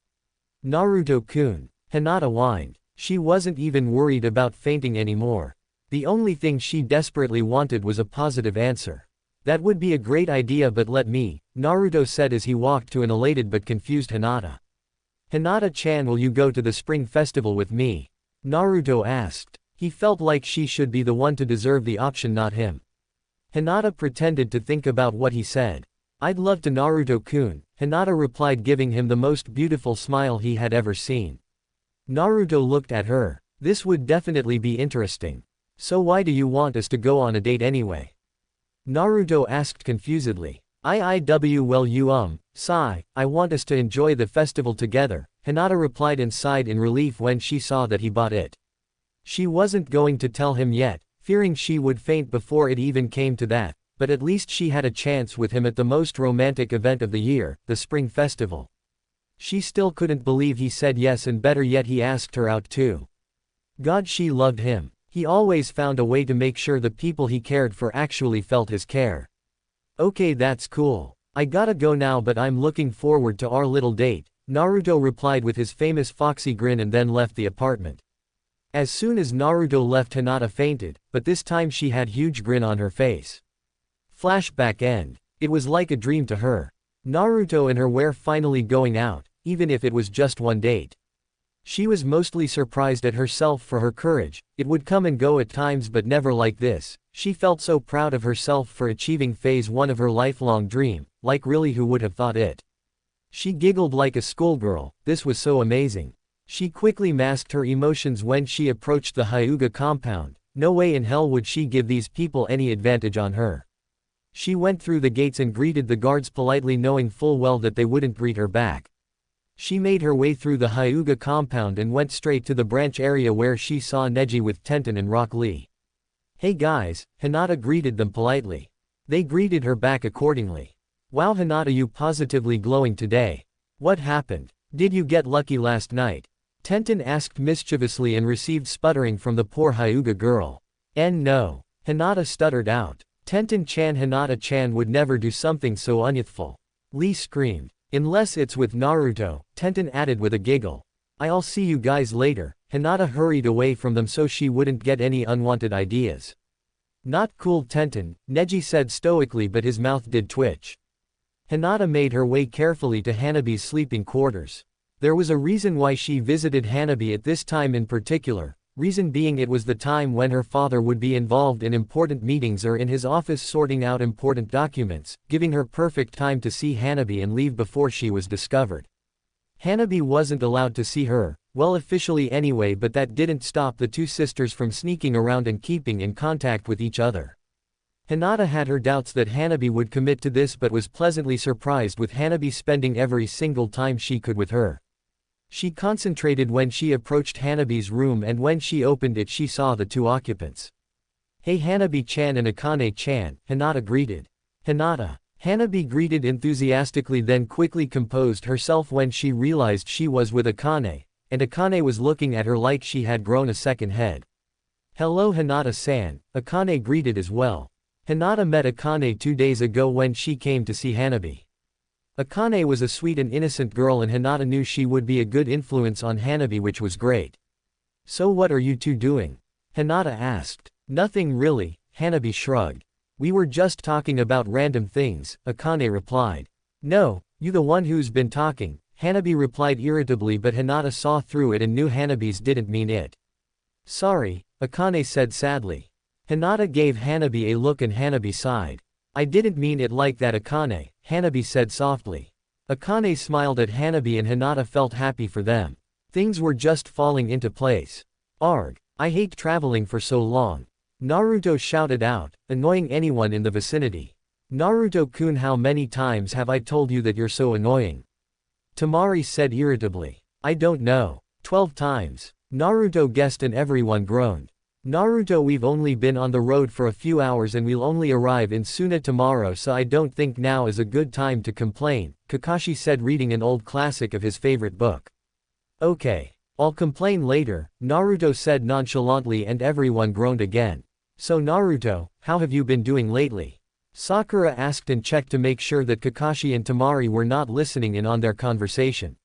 Naruto-kun, Hinata whined. She wasn't even worried about fainting anymore. The only thing she desperately wanted was a positive answer. That would be a great idea, but let me, Naruto said as he walked to an elated but confused Hinata. Hinata-chan, will you go to the spring festival with me? Naruto asked. He felt like she should be the one to deserve the option, not him. Hinata pretended to think about what he said. I'd love to, Naruto-kun, Hinata replied, giving him the most beautiful smile he had ever seen. Naruto looked at her. This would definitely be interesting. So why do you want us to go on a date anyway? Naruto asked confusedly. Sigh, I want us to enjoy the festival together, Hinata replied and sighed in relief when she saw that he bought it. She wasn't going to tell him yet, fearing she would faint before it even came to that, but at least she had a chance with him at the most romantic event of the year, the spring festival. She still couldn't believe he said yes, and better yet he asked her out too. God, she loved him. He always found a way to make sure the people he cared for actually felt his care. Okay, that's cool. I gotta go now, but I'm looking forward to our little date, Naruto replied with his famous foxy grin and then left the apartment. As soon as Naruto left, Hinata fainted, but this time she had huge grin on her face. Flashback end. It was like a dream to her. Naruto and her were finally going out, even if it was just one date. She was mostly surprised at herself for her courage. It would come and go at times, but never like this. She felt so proud of herself for achieving phase 1 of her lifelong dream, like really, who would have thought it? She giggled like a schoolgirl. This was so amazing. She quickly masked her emotions when she approached the Hyuga compound. No way in hell would she give these people any advantage on her. She went through the gates and greeted the guards politely, knowing full well that they wouldn't greet her back. She made her way through the Hyuga compound and went straight to the branch area where she saw Neji with Tenten and Rock Lee. "Hey guys," Hinata greeted them politely. They greeted her back accordingly. "Wow Hinata, you positively glowing today. What happened? Did you get lucky last night?" Tenten asked mischievously and received sputtering from the poor Hyuga girl. No," Hinata stuttered out. "Tenten-chan, Hinata-chan would never do something so unyouthful." Lee screamed. "Unless it's with Naruto," Tenten added with a giggle. "I'll see you guys later." Hinata hurried away from them so she wouldn't get any unwanted ideas. "Not cool Tenten," Neji said stoically, but his mouth did twitch. Hinata made her way carefully to Hanabi's sleeping quarters. There was a reason why she visited Hanabi at this time in particular, reason being it was the time when her father would be involved in important meetings or in his office sorting out important documents, giving her perfect time to see Hanabi and leave before she was discovered. Hanabi wasn't allowed to see her, well officially anyway, but that didn't stop the two sisters from sneaking around and keeping in contact with each other. Hinata had her doubts that Hanabi would commit to this, but was pleasantly surprised with Hanabi spending every single time she could with her. She concentrated when she approached Hanabi's room, and when she opened it she saw the two occupants. "Hey Hanabi-chan and Akane-chan," Hinata greeted. "Hinata." Hanabi greeted enthusiastically, then quickly composed herself when she realized she was with Akane, and Akane was looking at her like she had grown a second head. "Hello Hinata-san," Akane greeted as well. Hinata met Akane 2 days ago when she came to see Hanabi. Akane was a sweet and innocent girl, and Hinata knew she would be a good influence on Hanabi, which was great. "So what are you two doing?" Hinata asked. "Nothing really," Hanabi shrugged. "We were just talking about random things," Akane replied. "No, you the one who's been talking," Hanabi replied irritably, but Hinata saw through it and knew Hanabi's didn't mean it. "Sorry," Akane said sadly. Hinata gave Hanabi a look and Hanabi sighed. "I didn't mean it like that Akane," Hanabi said softly. Akane smiled at Hanabi and Hinata felt happy for them. Things were just falling into place. "Arg, I hate traveling for so long," Naruto shouted out, annoying anyone in the vicinity. "Naruto-kun, how many times have I told you that you're so annoying?" Tamari said irritably. "I don't know. 12 times. Naruto guessed and everyone groaned. "Naruto, we've only been on the road for a few hours and we'll only arrive in Suna tomorrow, so I don't think now is a good time to complain," Kakashi said, reading an old classic of his favorite book. "Okay. I'll complain later," Naruto said nonchalantly, and everyone groaned again. "So Naruto, how have you been doing lately?" Sakura asked and checked to make sure that Kakashi and Tamari were not listening in on their conversation.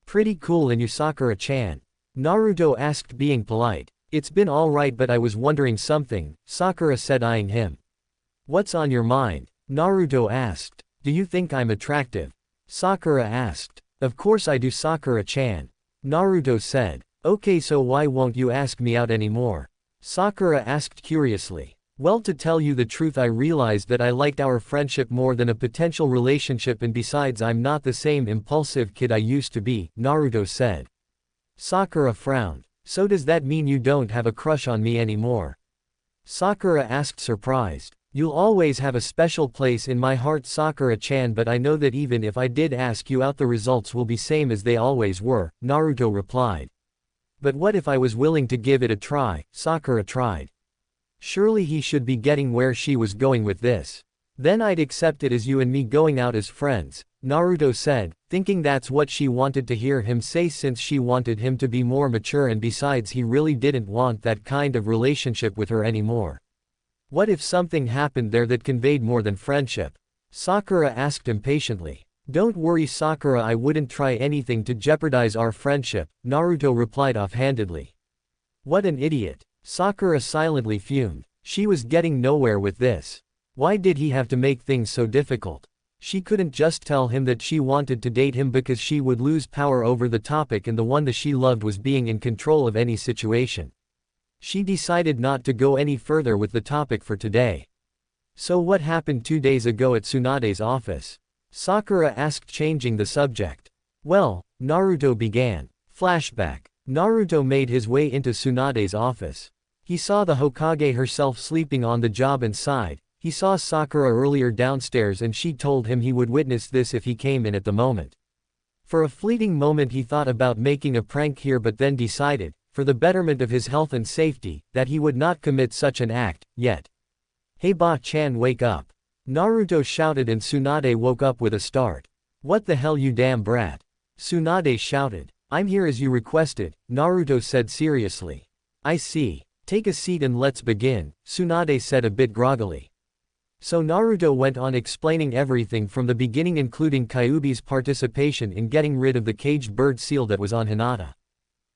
"Pretty cool, and you Sakura-chan?" Naruto asked, being polite. "It's been alright, but I was wondering something," Sakura said, eyeing him. "What's on your mind?" Naruto asked. "Do you think I'm attractive?" Sakura asked. "Of course I do, Sakura-chan," Naruto said. "Okay, so why won't you ask me out anymore?" Sakura asked curiously. "Well, to tell you the truth, I realized that I liked our friendship more than a potential relationship, and besides I'm not the same impulsive kid I used to be," Naruto said. Sakura frowned. "So does that mean you don't have a crush on me anymore?" Sakura asked, surprised. "You'll always have a special place in my heart, Sakura-chan, but I know that even if I did ask you out, the results will be same as they always were," Naruto replied. "But what if I was willing to give it a try?" Sakura tried. Surely he should be getting where she was going with this. "Then I'd accept it as you and me going out as friends," Naruto said, thinking that's what she wanted to hear him say, since she wanted him to be more mature, and besides he really didn't want that kind of relationship with her anymore. What if something happened there that conveyed more than friendship? Sakura asked impatiently. "Don't worry Sakura, I wouldn't try anything to jeopardize our friendship," Naruto replied offhandedly. What an idiot. Sakura silently fumed. She was getting nowhere with this. Why did he have to make things so difficult? She couldn't just tell him that she wanted to date him, because she would lose power over the topic, and the one that she loved was being in control of any situation. She decided not to go any further with the topic for today. "So what happened 2 days ago at Tsunade's office?" Sakura asked, changing the subject. "Well," Naruto began. Flashback. Naruto made his way into Tsunade's office. He saw the Hokage herself sleeping on the job and sighed. He saw Sakura earlier downstairs and she told him he would witness this if he came in at the moment. For a fleeting moment he thought about making a prank here but then decided, for the betterment of his health and safety, that he would not commit such an act, yet. "Hey Ba-chan, wake up!" Naruto shouted and Tsunade woke up with a start. "What the hell, you damn brat!" Tsunade shouted. "I'm here as you requested," Naruto said seriously. "I see. Take a seat and let's begin," Tsunade said a bit groggily. So Naruto went on explaining everything from the beginning, including Kyuubi's participation in getting rid of the caged bird seal that was on Hinata.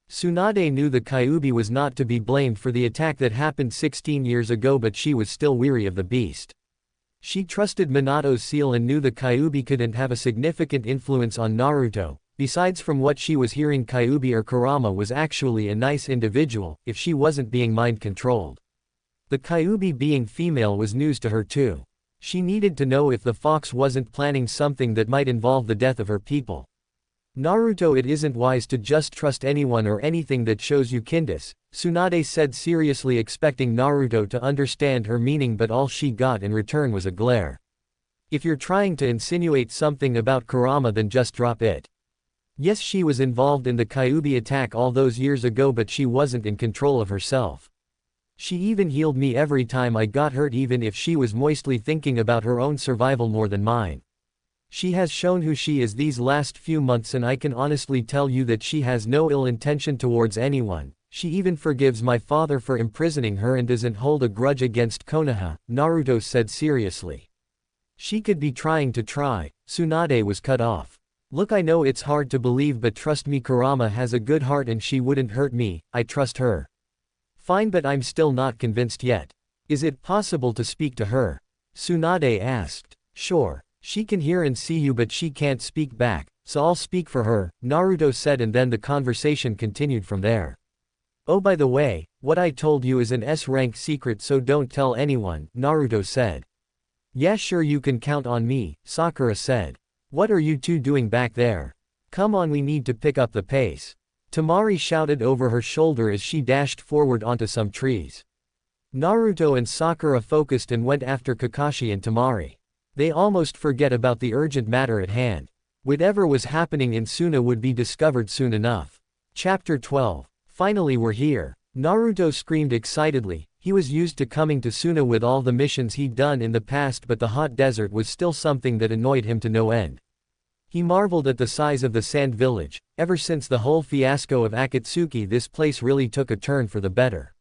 Tsunade knew the Kyuubi was not to be blamed for the attack that happened 16 years ago, but she was still weary of the beast. She trusted Minato's seal and knew the Kyuubi couldn't have a significant influence on Naruto. Besides, from what she was hearing, Kyuubi or Kurama was actually a nice individual, if she wasn't being mind-controlled. The Kyuubi being female was news to her too. She needed to know if the fox wasn't planning something that might involve the death of her people. "Naruto, it isn't wise to just trust anyone or anything that shows you kindness," Tsunade said seriously, expecting Naruto to understand her meaning, but all she got in return was a glare. "If you're trying to insinuate something about Kurama, then just drop it. Yes, she was involved in the Kyuubi attack all those years ago, but she wasn't in control of herself. She even healed me every time I got hurt, even if she was mostly thinking about her own survival more than mine. She has shown who she is these last few months, and I can honestly tell you that she has no ill intention towards anyone. She even forgives my father for imprisoning her and doesn't hold a grudge against Konoha," Naruto said seriously. "She could be trying to try," Tsunade was cut off. "Look, I know it's hard to believe, but trust me, Kurama has a good heart and she wouldn't hurt me. I trust her." "Fine, but I'm still not convinced yet. Is it possible to speak to her?" Tsunade asked. "Sure. She can hear and see you, but she can't speak back, so I'll speak for her," Naruto said, and then the conversation continued from there. "Oh, by the way, what I told you is an S-rank secret, so don't tell anyone," Naruto said. "Yeah, sure, you can count on me," Sakura said. "What are you two doing back there? Come on, we need to pick up the pace." Temari shouted over her shoulder as she dashed forward onto some trees. Naruto and Sakura focused and went after Kakashi and Temari. They almost forget about the urgent matter at hand. Whatever was happening in Suna would be discovered soon enough. Chapter 12. Finally, we're here. Naruto screamed excitedly. He was used to coming to Suna with all the missions he'd done in the past, but the hot desert was still something that annoyed him to no end. He marveled at the size of the sand village. Ever since the whole fiasco of Akatsuki, this place really took a turn for the better.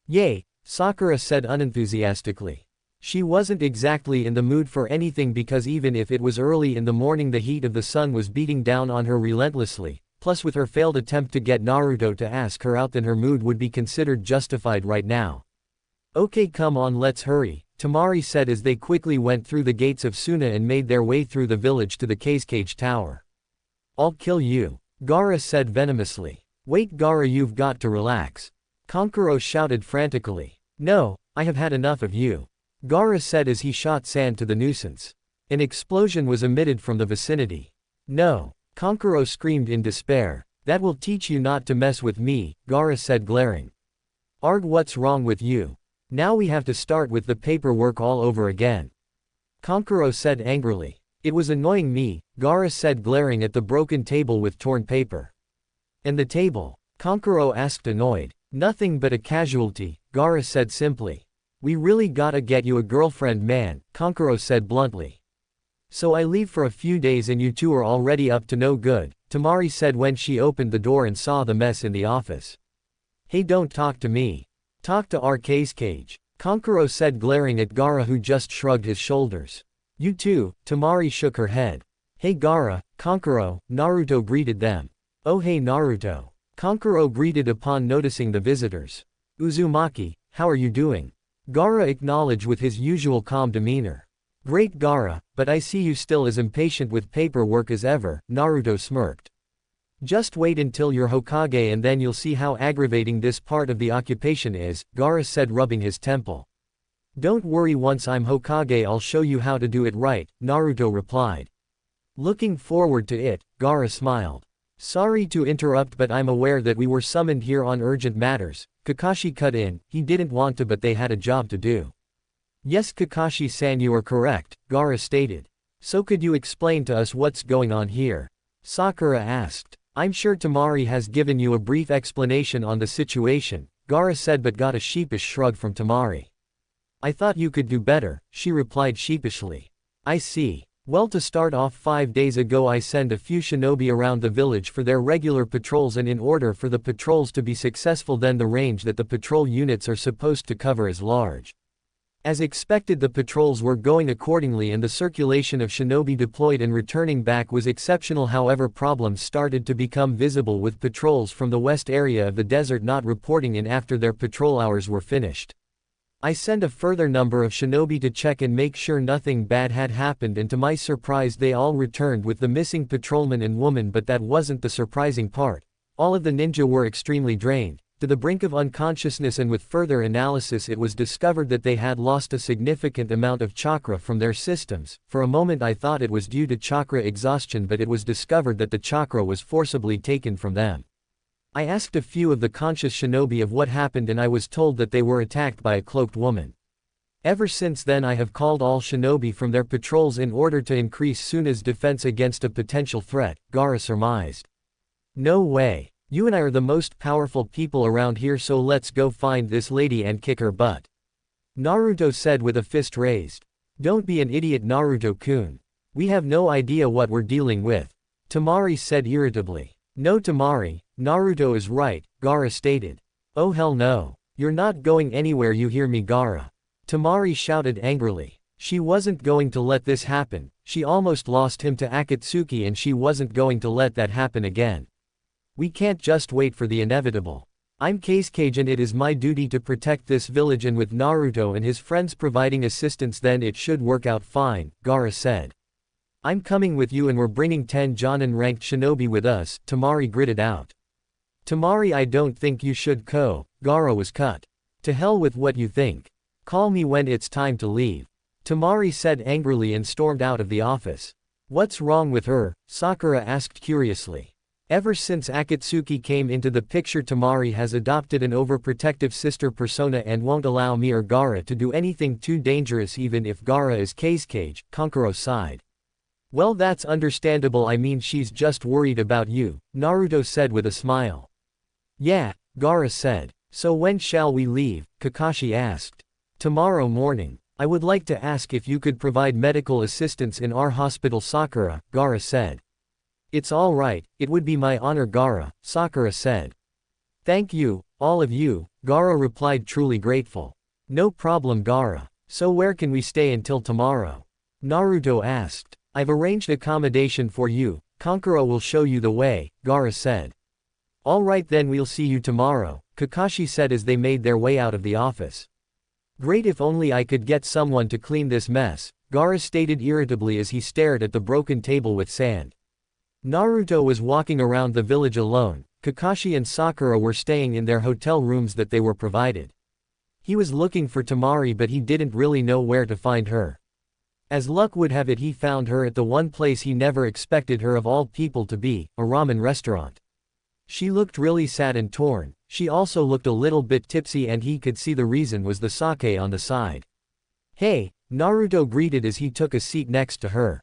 "Yay," Sakura said unenthusiastically. She wasn't exactly in the mood for anything because even if it was early in the morning, the heat of the sun was beating down on her relentlessly, plus with her failed attempt to get Naruto to ask her out, then her mood would be considered justified right now. "Okay, come on, let's hurry," Temari said as they quickly went through the gates of Suna and made their way through the village to the Cage Tower. "I'll kill you," Gaara said venomously. "Wait, Gaara, you've got to relax," Kankuro shouted frantically. "No, I have had enough of you," Gaara said as he shot sand to the nuisance. An explosion was emitted from the vicinity. "No," Kankuro screamed in despair. "That will teach you not to mess with me," Gaara said, glaring. "Arg, what's wrong with you? Now we have to start with the paperwork all over again," Kankuro said angrily. "It was annoying me," Gaara said, glaring at the broken table with torn paper. "And the table?" Kankuro asked, annoyed. "Nothing but a casualty," Gaara said simply. "We really gotta get you a girlfriend, man," Kankuro said bluntly. "So I leave for a few days and you two are already up to no good," Temari said when she opened the door and saw the mess in the office. "Hey, don't talk to me. Talk to our cage," Kankuro said, glaring at Gaara, who just shrugged his shoulders. "You too," Temari shook her head. "Hey Gaara, Kankuro," Naruto greeted them. "Oh hey Naruto," Kankuro greeted upon noticing the visitors. "Uzumaki, how are you doing?" Gaara acknowledged with his usual calm demeanor. "Great Gaara, but I see you still as impatient with paperwork as ever," Naruto smirked. "Just wait until you're Hokage and then you'll see how aggravating this part of the occupation is," Gaara said, rubbing his temple. "Don't worry, once I'm Hokage I'll show you how to do it right," Naruto replied. "Looking forward to it," Gaara smiled. "Sorry to interrupt, but I'm aware that we were summoned here on urgent matters," Kakashi cut in. He didn't want to, but they had a job to do. Yes, Kakashi-san, you are correct, Gaara stated. So could you explain to us what's going on here? Sakura asked. I'm sure Tamari has given you a brief explanation on the situation, Gaara said, but got a sheepish shrug from Tamari. I thought you could do better, she replied sheepishly. I see. Well, to start off, 5 days ago I sent a few shinobi around the village for their regular patrols, and in order for the patrols to be successful, then the range that the patrol units are supposed to cover is large. As expected, the patrols were going accordingly and the circulation of shinobi deployed and returning back was exceptional. However, problems started to become visible with patrols from the west area of the desert not reporting in after their patrol hours were finished. I sent a further number of shinobi to check and make sure nothing bad had happened, and to my surprise they all returned with the missing patrolman and woman, but that wasn't the surprising part. All of the ninja were extremely drained, to the brink of unconsciousness, and with further analysis it was discovered that they had lost a significant amount of chakra from their systems. For a moment I thought it was due to chakra exhaustion, but it was discovered that the chakra was forcibly taken from them. I asked a few of the conscious shinobi of what happened, and I was told that they were attacked by a cloaked woman. Ever since then I have called all shinobi from their patrols in order to increase Suna's defense against a potential threat, Gaara surmised. No way. You and I are the most powerful people around here, so let's go find this lady and kick her butt. Naruto said with a fist raised. Don't be an idiot, Naruto-kun. We have no idea what we're dealing with. Tamari said irritably. No, Tamari, Naruto is right, Gaara stated. Oh hell no. You're not going anywhere, you hear me, Gaara? Tamari shouted angrily. She wasn't going to let this happen. She almost lost him to Akatsuki and she wasn't going to let that happen again. We can't just wait for the inevitable. I'm Kazekage and it is my duty to protect this village, and with Naruto and his friends providing assistance then it should work out fine, Gaara said. I'm coming with you and we're bringing 10 Jonin ranked shinobi with us, Tamari gritted out. Tamari, I don't think you should go, Gaara was cut. To hell with what you think. Call me when it's time to leave. Tamari said angrily and stormed out of the office. What's wrong with her? Sakura asked curiously. Ever since Akatsuki came into the picture, Tamari has adopted an overprotective sister persona and won't allow me or Gaara to do anything too dangerous, even if Gaara is Kazekage, Kankuro sighed. Well, that's understandable, I mean she's just worried about you, Naruto said with a smile. Yeah, Gaara said. So when shall we leave? Kakashi asked. Tomorrow morning. I would like to ask if you could provide medical assistance in our hospital, Sakura, Gaara said. It's all right, it would be my honor, Gaara, Sakura said. Thank you, all of you, Gaara replied, truly grateful. No problem, Gaara. So where can we stay until tomorrow? Naruto asked. I've arranged accommodation for you, Kankuro will show you the way, Gaara said. All right then, we'll see you tomorrow, Kakashi said as they made their way out of the office. Great, if only I could get someone to clean this mess, Gaara stated irritably as he stared at the broken table with sand. Naruto was walking around the village alone. Kakashi and Sakura were staying in their hotel rooms that they were provided. He was looking for Tamari, but he didn't really know where to find her. As luck would have it, he found her at the one place he never expected her of all people to be, a ramen restaurant. She looked really sad and torn. She also looked a little bit tipsy, and he could see the reason was the sake on the side. Hey, Naruto greeted as he took a seat next to her.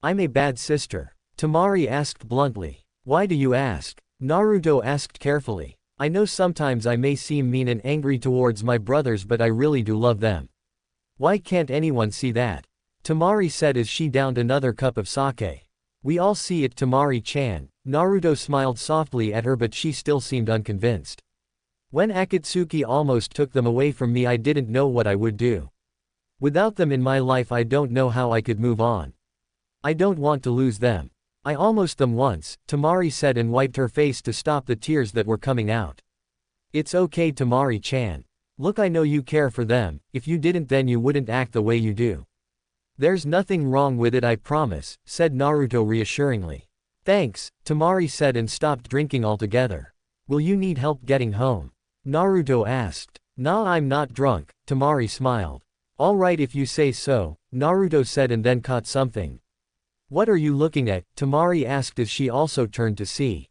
I'm a bad sister, Tamari asked bluntly. Why do you ask? Naruto asked carefully. I know sometimes I may seem mean and angry towards my brothers, but I really do love them. Why can't anyone see that? Tamari said as she downed another cup of sake. We all see it, Tamari-chan. Naruto smiled softly at her, but she still seemed unconvinced. When Akatsuki almost took them away from me, I didn't know what I would do. Without them in my life, I don't know how I could move on. I don't want to lose them. I almost them once, Tamari said and wiped her face to stop the tears that were coming out. It's okay, Tamari-chan. Look, I know you care for them. If you didn't, then you wouldn't act the way you do. There's nothing wrong with it, I promise, said Naruto reassuringly. Thanks, Tamari said and stopped drinking altogether. Will you need help getting home? Naruto asked. Nah, I'm not drunk, Tamari smiled. All right if you say so, Naruto said and then caught something. What are you looking at? Tamari asked as she also turned to see.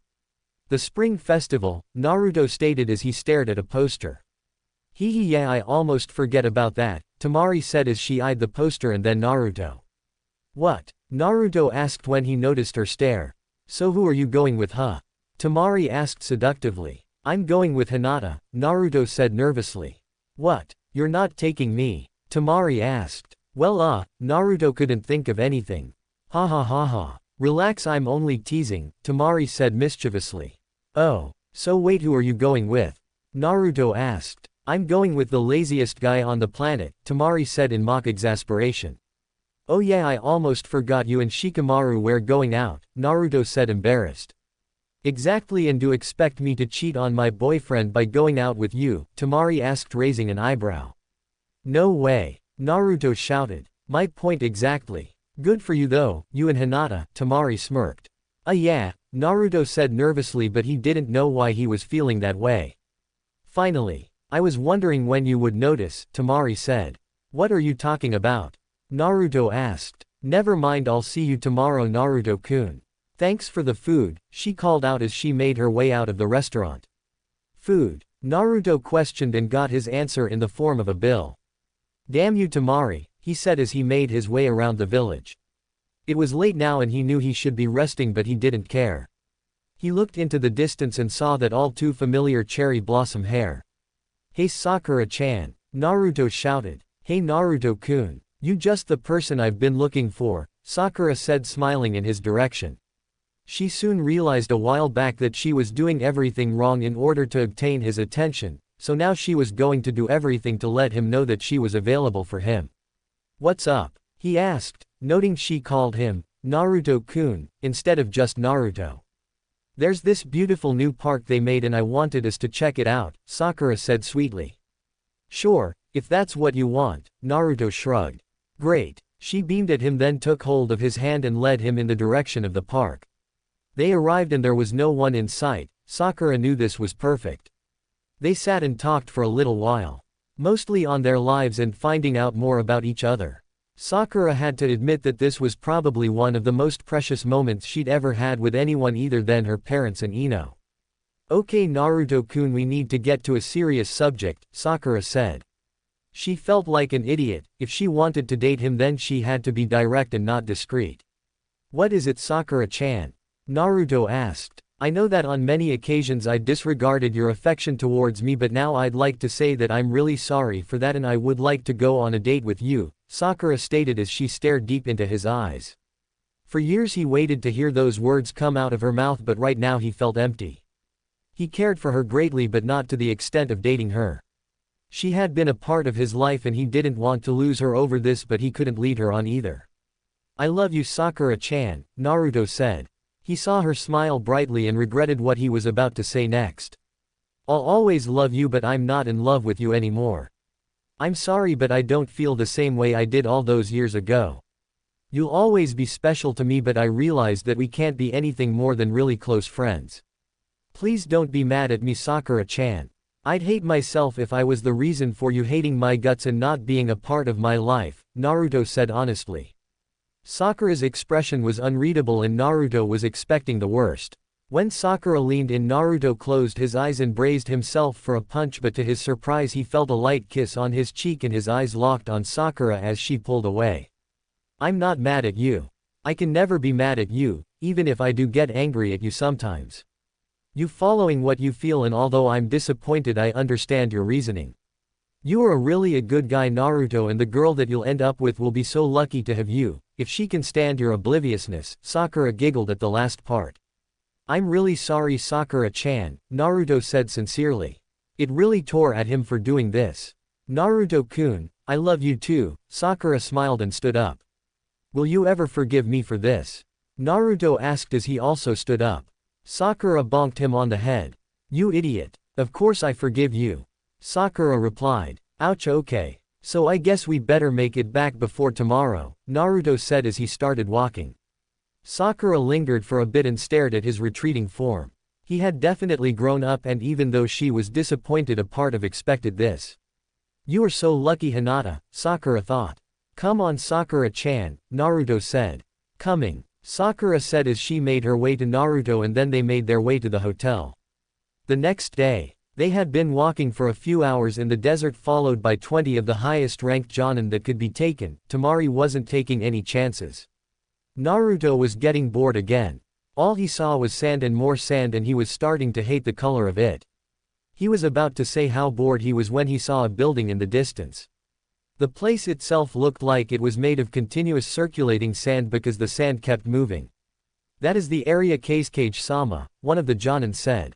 The Spring Festival, Naruto stated as he stared at a poster. Hee hee, yeah, I almost forget about that, Tamari said as she eyed the poster and then Naruto. What? Naruto asked when he noticed her stare. So who are you going with, huh? Tamari asked seductively. I'm going with Hinata, Naruto said nervously. What? You're not taking me? Tamari asked. Well Naruto couldn't think of anything. Ha ha ha ha. Relax, I'm only teasing, Tamari said mischievously. Oh. So wait, who are you going with? Naruto asked. I'm going with the laziest guy on the planet, Tamari said in mock exasperation. Oh yeah, I almost forgot, you and Shikamaru were going out, Naruto said embarrassed. Exactly, and do expect me to cheat on my boyfriend by going out with you? Tamari asked, raising an eyebrow. No way, Naruto shouted. My point exactly. Good for you though, you and Hinata, Tamari smirked. Yeah, Naruto said nervously, but he didn't know why he was feeling that way. Finally, I was wondering when you would notice, Tamari said. What are you talking about? Naruto asked. Never mind, I'll see you tomorrow, Naruto-kun. Thanks for the food, she called out as she made her way out of the restaurant. Food? Naruto questioned and got his answer in the form of a bill. Damn you, Tamari, he said as he made his way around the village. It was late now and he knew he should be resting, but he didn't care. He looked into the distance and saw that all too familiar cherry blossom hair. Hey Sakura-chan, Naruto shouted. Hey Naruto-kun. You just the person I've been looking for, Sakura said, smiling in his direction. She soon realized a while back that she was doing everything wrong in order to obtain his attention, so now she was going to do everything to let him know that she was available for him. What's up? He asked, noting she called him Naruto-kun instead of just Naruto. There's this beautiful new park they made and I wanted us to check it out, Sakura said sweetly. Sure, if that's what you want, Naruto shrugged. Great. She beamed at him, then took hold of his hand and led him in the direction of the park. They arrived and there was no one in sight. Sakura knew this was perfect. They sat and talked for a little while. Mostly on their lives and finding out more about each other. Sakura had to admit that this was probably one of the most precious moments she'd ever had with anyone other than her parents and Ino. Okay Naruto-kun, we need to get to a serious subject, Sakura said. She felt like an idiot. If she wanted to date him then she had to be direct and not discreet. What is it, Sakura-chan? Naruto asked. I know that on many occasions I disregarded your affection towards me, but now I'd like to say that I'm really sorry for that and I would like to go on a date with you, Sakura stated as she stared deep into his eyes. For years he waited to hear those words come out of her mouth, but right now he felt empty. He cared for her greatly, but not to the extent of dating her. She had been a part of his life and he didn't want to lose her over this, but he couldn't lead her on either. I love you, Sakura-chan, Naruto said. He saw her smile brightly and regretted what he was about to say next. I'll always love you, but I'm not in love with you anymore. I'm sorry, but I don't feel the same way I did all those years ago. You'll always be special to me, but I realized that we can't be anything more than really close friends. Please don't be mad at me, Sakura-chan. I'd hate myself if I was the reason for you hating my guts and not being a part of my life, Naruto said honestly. Sakura's expression was unreadable and Naruto was expecting the worst. When Sakura leaned in, Naruto closed his eyes and braced himself for a punch, but to his surprise he felt a light kiss on his cheek and his eyes locked on Sakura as she pulled away. I'm not mad at you. I can never be mad at you, even if I do get angry at you sometimes. You following what you feel, and although I'm disappointed I understand your reasoning. You are really a good guy, Naruto, and the girl that you'll end up with will be so lucky to have you, if she can stand your obliviousness, Sakura giggled at the last part. I'm really sorry, Sakura-chan, Naruto said sincerely. It really tore at him for doing this. Naruto-kun, I love you too, Sakura smiled and stood up. Will you ever forgive me for this? Naruto asked as he also stood up. Sakura bonked him on the head. You idiot. Of course I forgive you. Sakura replied. Ouch, okay. So I guess we better make it back before tomorrow, Naruto said as he started walking. Sakura lingered for a bit and stared at his retreating form. He had definitely grown up, and even though she was disappointed, a part of expected this. You are so lucky, Hinata, Sakura thought. Come on, Sakura-chan, Naruto said. Coming, Sakura said as she made her way to Naruto, and then they made their way to the hotel. The next day, They had been walking for a few hours in the desert followed by 20 of the highest ranked Jonin that could be taken. Temari wasn't taking any chances. Naruto was getting bored again. All he saw was sand and more sand and he was starting to hate the color of it. He was about to say how bored he was when he saw a building in the distance. The place itself looked like it was made of continuous circulating sand because the sand kept moving. That is the area Kazekage-sama, one of the Jonin said.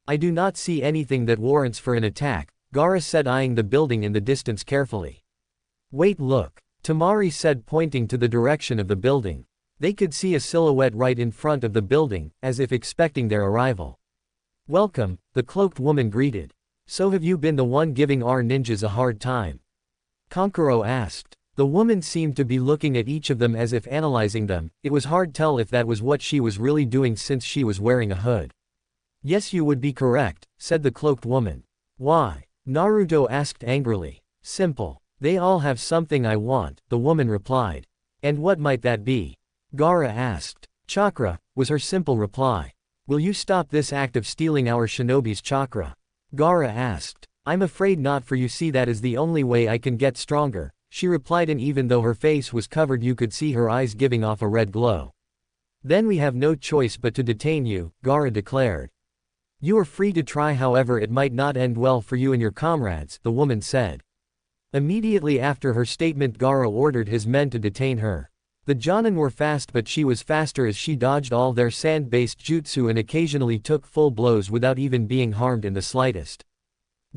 I do not see anything that warrants for an attack, Gaara said eyeing the building in the distance carefully. Wait, look, Temari said pointing to the direction of the building. They could see a silhouette right in front of the building, as if expecting their arrival. Welcome, the cloaked woman greeted. So have you been the one giving our ninjas a hard time? Kankuro asked. The woman seemed to be looking at each of them as if analyzing them. It was hard to tell if that was what she was really doing since she was wearing a hood. Yes, you would be correct, said the cloaked woman. Why? Naruto asked angrily. Simple. They all have something I want, the woman replied. And what might that be? Gaara asked. Chakra, was her simple reply. Will you stop this act of stealing our shinobi's chakra? Gaara asked. I'm afraid not, for you see that is the only way I can get stronger, she replied, and even though her face was covered you could see her eyes giving off a red glow. Then we have no choice but to detain you, Gaara declared. You are free to try, however it might not end well for you and your comrades, the woman said. Immediately after her statement Gaara ordered his men to detain her. The Jonin were fast but she was faster as she dodged all their sand-based jutsu and occasionally took full blows without even being harmed in the slightest.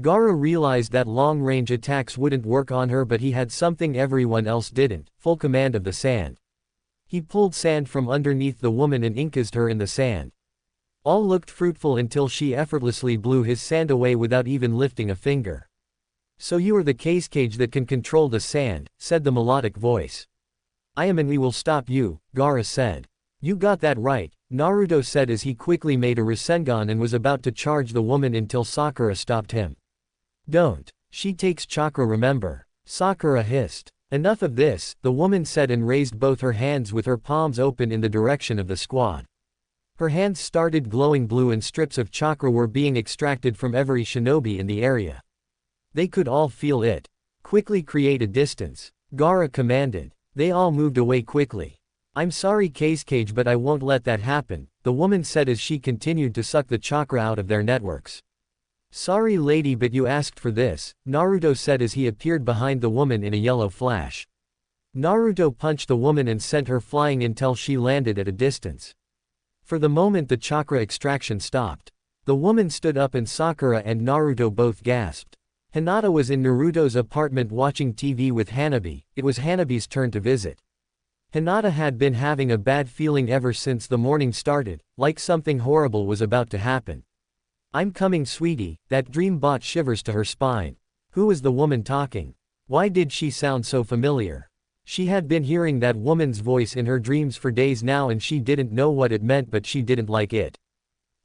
Gaara realized that long-range attacks wouldn't work on her, but he had something everyone else didn't, full command of the sand. He pulled sand from underneath the woman and inked her in the sand. All looked fruitful until she effortlessly blew his sand away without even lifting a finger. So you are the Kazekage that can control the sand, said the melodic voice. I am, and we will stop you, Gaara said. You got that right, Naruto said as he quickly made a Rasengan and was about to charge the woman until Sakura stopped him. Don't. She takes chakra, remember. Sakura hissed. Enough of this, the woman said and raised both her hands with her palms open in the direction of the squad. Her hands started glowing blue and strips of chakra were being extracted from every shinobi in the area. They could all feel it. Quickly create a distance, Gaara commanded. They all moved away quickly. I'm sorry Kazekage, but I won't let that happen, the woman said as she continued to suck the chakra out of their networks. Sorry lady, but you asked for this, Naruto said as he appeared behind the woman in a yellow flash. Naruto punched the woman and sent her flying until she landed at a distance. For the moment the chakra extraction stopped. The woman stood up and Sakura and Naruto both gasped. Hinata was in Naruto's apartment watching TV with Hanabi. It was Hanabi's turn to visit. Hinata had been having a bad feeling ever since the morning started, like something horrible was about to happen. I'm coming sweetie, that dream brought shivers to her spine. Who was the woman talking? Why did she sound so familiar? She had been hearing that woman's voice in her dreams for days now and she didn't know what it meant, but she didn't like it.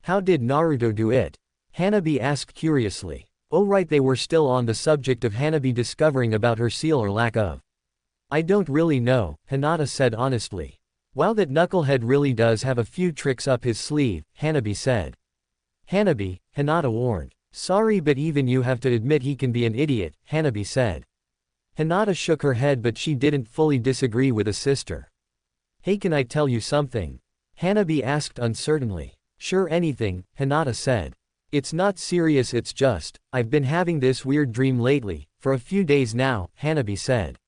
How did Naruto do it? Hanabi asked curiously. Oh right, they were still on the subject of Hanabi discovering about her seal or lack of. I don't really know, Hinata said honestly. Wow, that knucklehead really does have a few tricks up his sleeve, Hanabi said. Hanabi, Hinata warned. Sorry, but even you have to admit he can be an idiot, Hanabi said. Hinata shook her head, but she didn't fully disagree with a sister. Hey, can I tell you something? Hanabi asked uncertainly. Sure, anything, Hinata said. It's not serious, it's just, I've been having this weird dream lately, for a few days now, Hanabi said.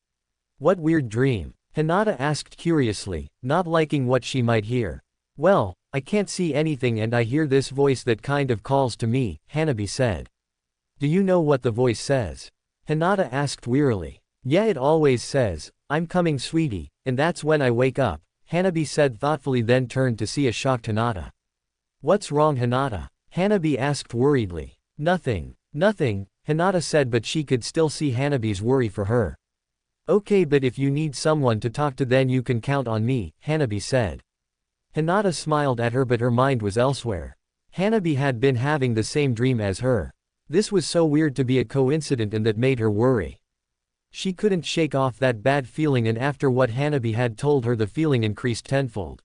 What weird dream? Hinata asked curiously, not liking what she might hear. Well, I can't see anything and I hear this voice that kind of calls to me, Hanabi said. Do you know what the voice says? Hinata asked wearily. Yeah, it always says, I'm coming sweetie, and that's when I wake up, Hanabi said thoughtfully, then turned to see a shocked Hinata. What's wrong, Hinata? Hanabi asked worriedly. Nothing, Hinata said, but she could still see Hanabi's worry for her. Okay, but if you need someone to talk to then you can count on me, Hanabi said. Hinata smiled at her, but her mind was elsewhere. Hanabi had been having the same dream as her. This was so weird to be a coincidence, and that made her worry. She couldn't shake off that bad feeling, and after what Hanabi had told her the feeling increased tenfold.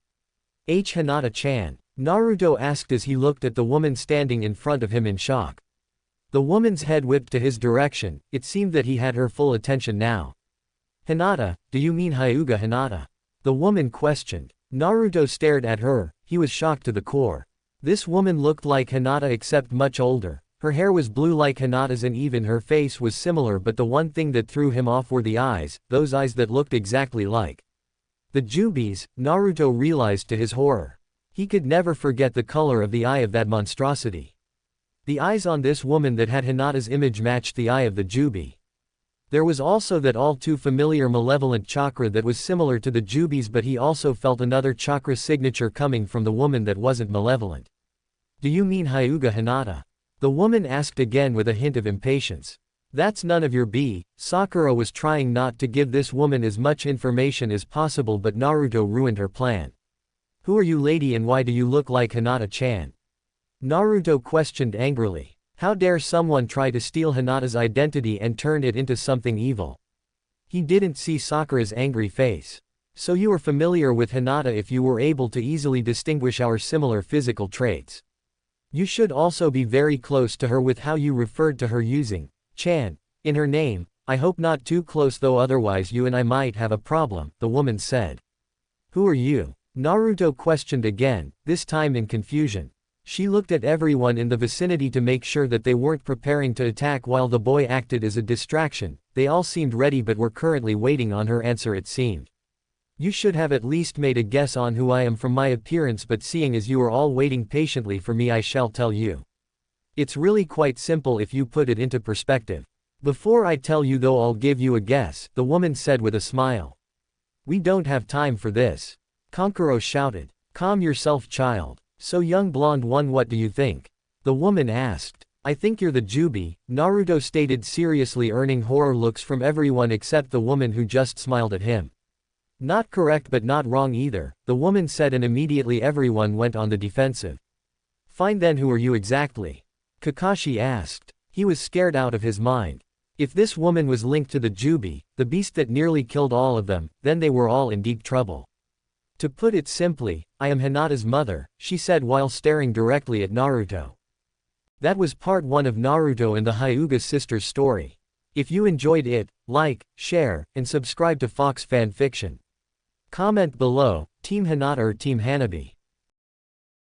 Hinata-chan? Naruto asked as he looked at the woman standing in front of him in shock. The woman's head whipped to his direction, it seemed that he had her full attention now. Hinata, do you mean Hyuga Hinata? The woman questioned. Naruto stared at her, he was shocked to the core. This woman looked like Hinata except much older. Her hair was blue like Hinata's and even her face was similar, but the one thing that threw him off were the eyes, those eyes that looked exactly like the Jubies. Naruto realized to his horror. He could never forget the color of the eye of that monstrosity. The eyes on this woman that had Hinata's image matched the eye of the Jubi. There was also that all too familiar malevolent chakra that was similar to the Jubies, but he also felt another chakra signature coming from the woman that wasn't malevolent. Do you mean Hyuga Hinata? The woman asked again with a hint of impatience. That's none of your b. Sakura was trying not to give this woman as much information as possible, but Naruto ruined her plan. Who are you, lady, and why do you look like Hinata-chan? Naruto questioned angrily. How dare someone try to steal Hinata's identity and turn it into something evil? He didn't see Sakura's angry face. So you were familiar with Hinata if you were able to easily distinguish our similar physical traits. You should also be very close to her with how you referred to her using Chan in her name. I hope not too close though, otherwise you and I might have a problem, the woman said. Who are you? Naruto questioned again, this time in confusion. She looked at everyone in the vicinity to make sure that they weren't preparing to attack while the boy acted as a distraction. They all seemed ready but were currently waiting on her answer, it seemed. You should have at least made a guess on who I am from my appearance, but seeing as you are all waiting patiently for me, I shall tell you. It's really quite simple if you put it into perspective. Before I tell you though, I'll give you a guess, the woman said with a smile. We don't have time for this. Kankuro shouted. Calm yourself, child. So young blonde one, what do you think? The woman asked. I think you're the Jubi, Naruto stated seriously, earning horror looks from everyone except the woman who just smiled at him. Not correct but not wrong either, the woman said, and immediately everyone went on the defensive. Fine then, who are you exactly? Kakashi asked. He was scared out of his mind. If this woman was linked to the Jubi, the beast that nearly killed all of them, then they were all in deep trouble. To put it simply, I am Hinata's mother, she said while staring directly at Naruto. That was part 1 of Naruto and the Hyuga sisters story. If you enjoyed it, like, share, and subscribe to Fox Fan Fiction. Comment below, Team Hinata or Team Hanabi.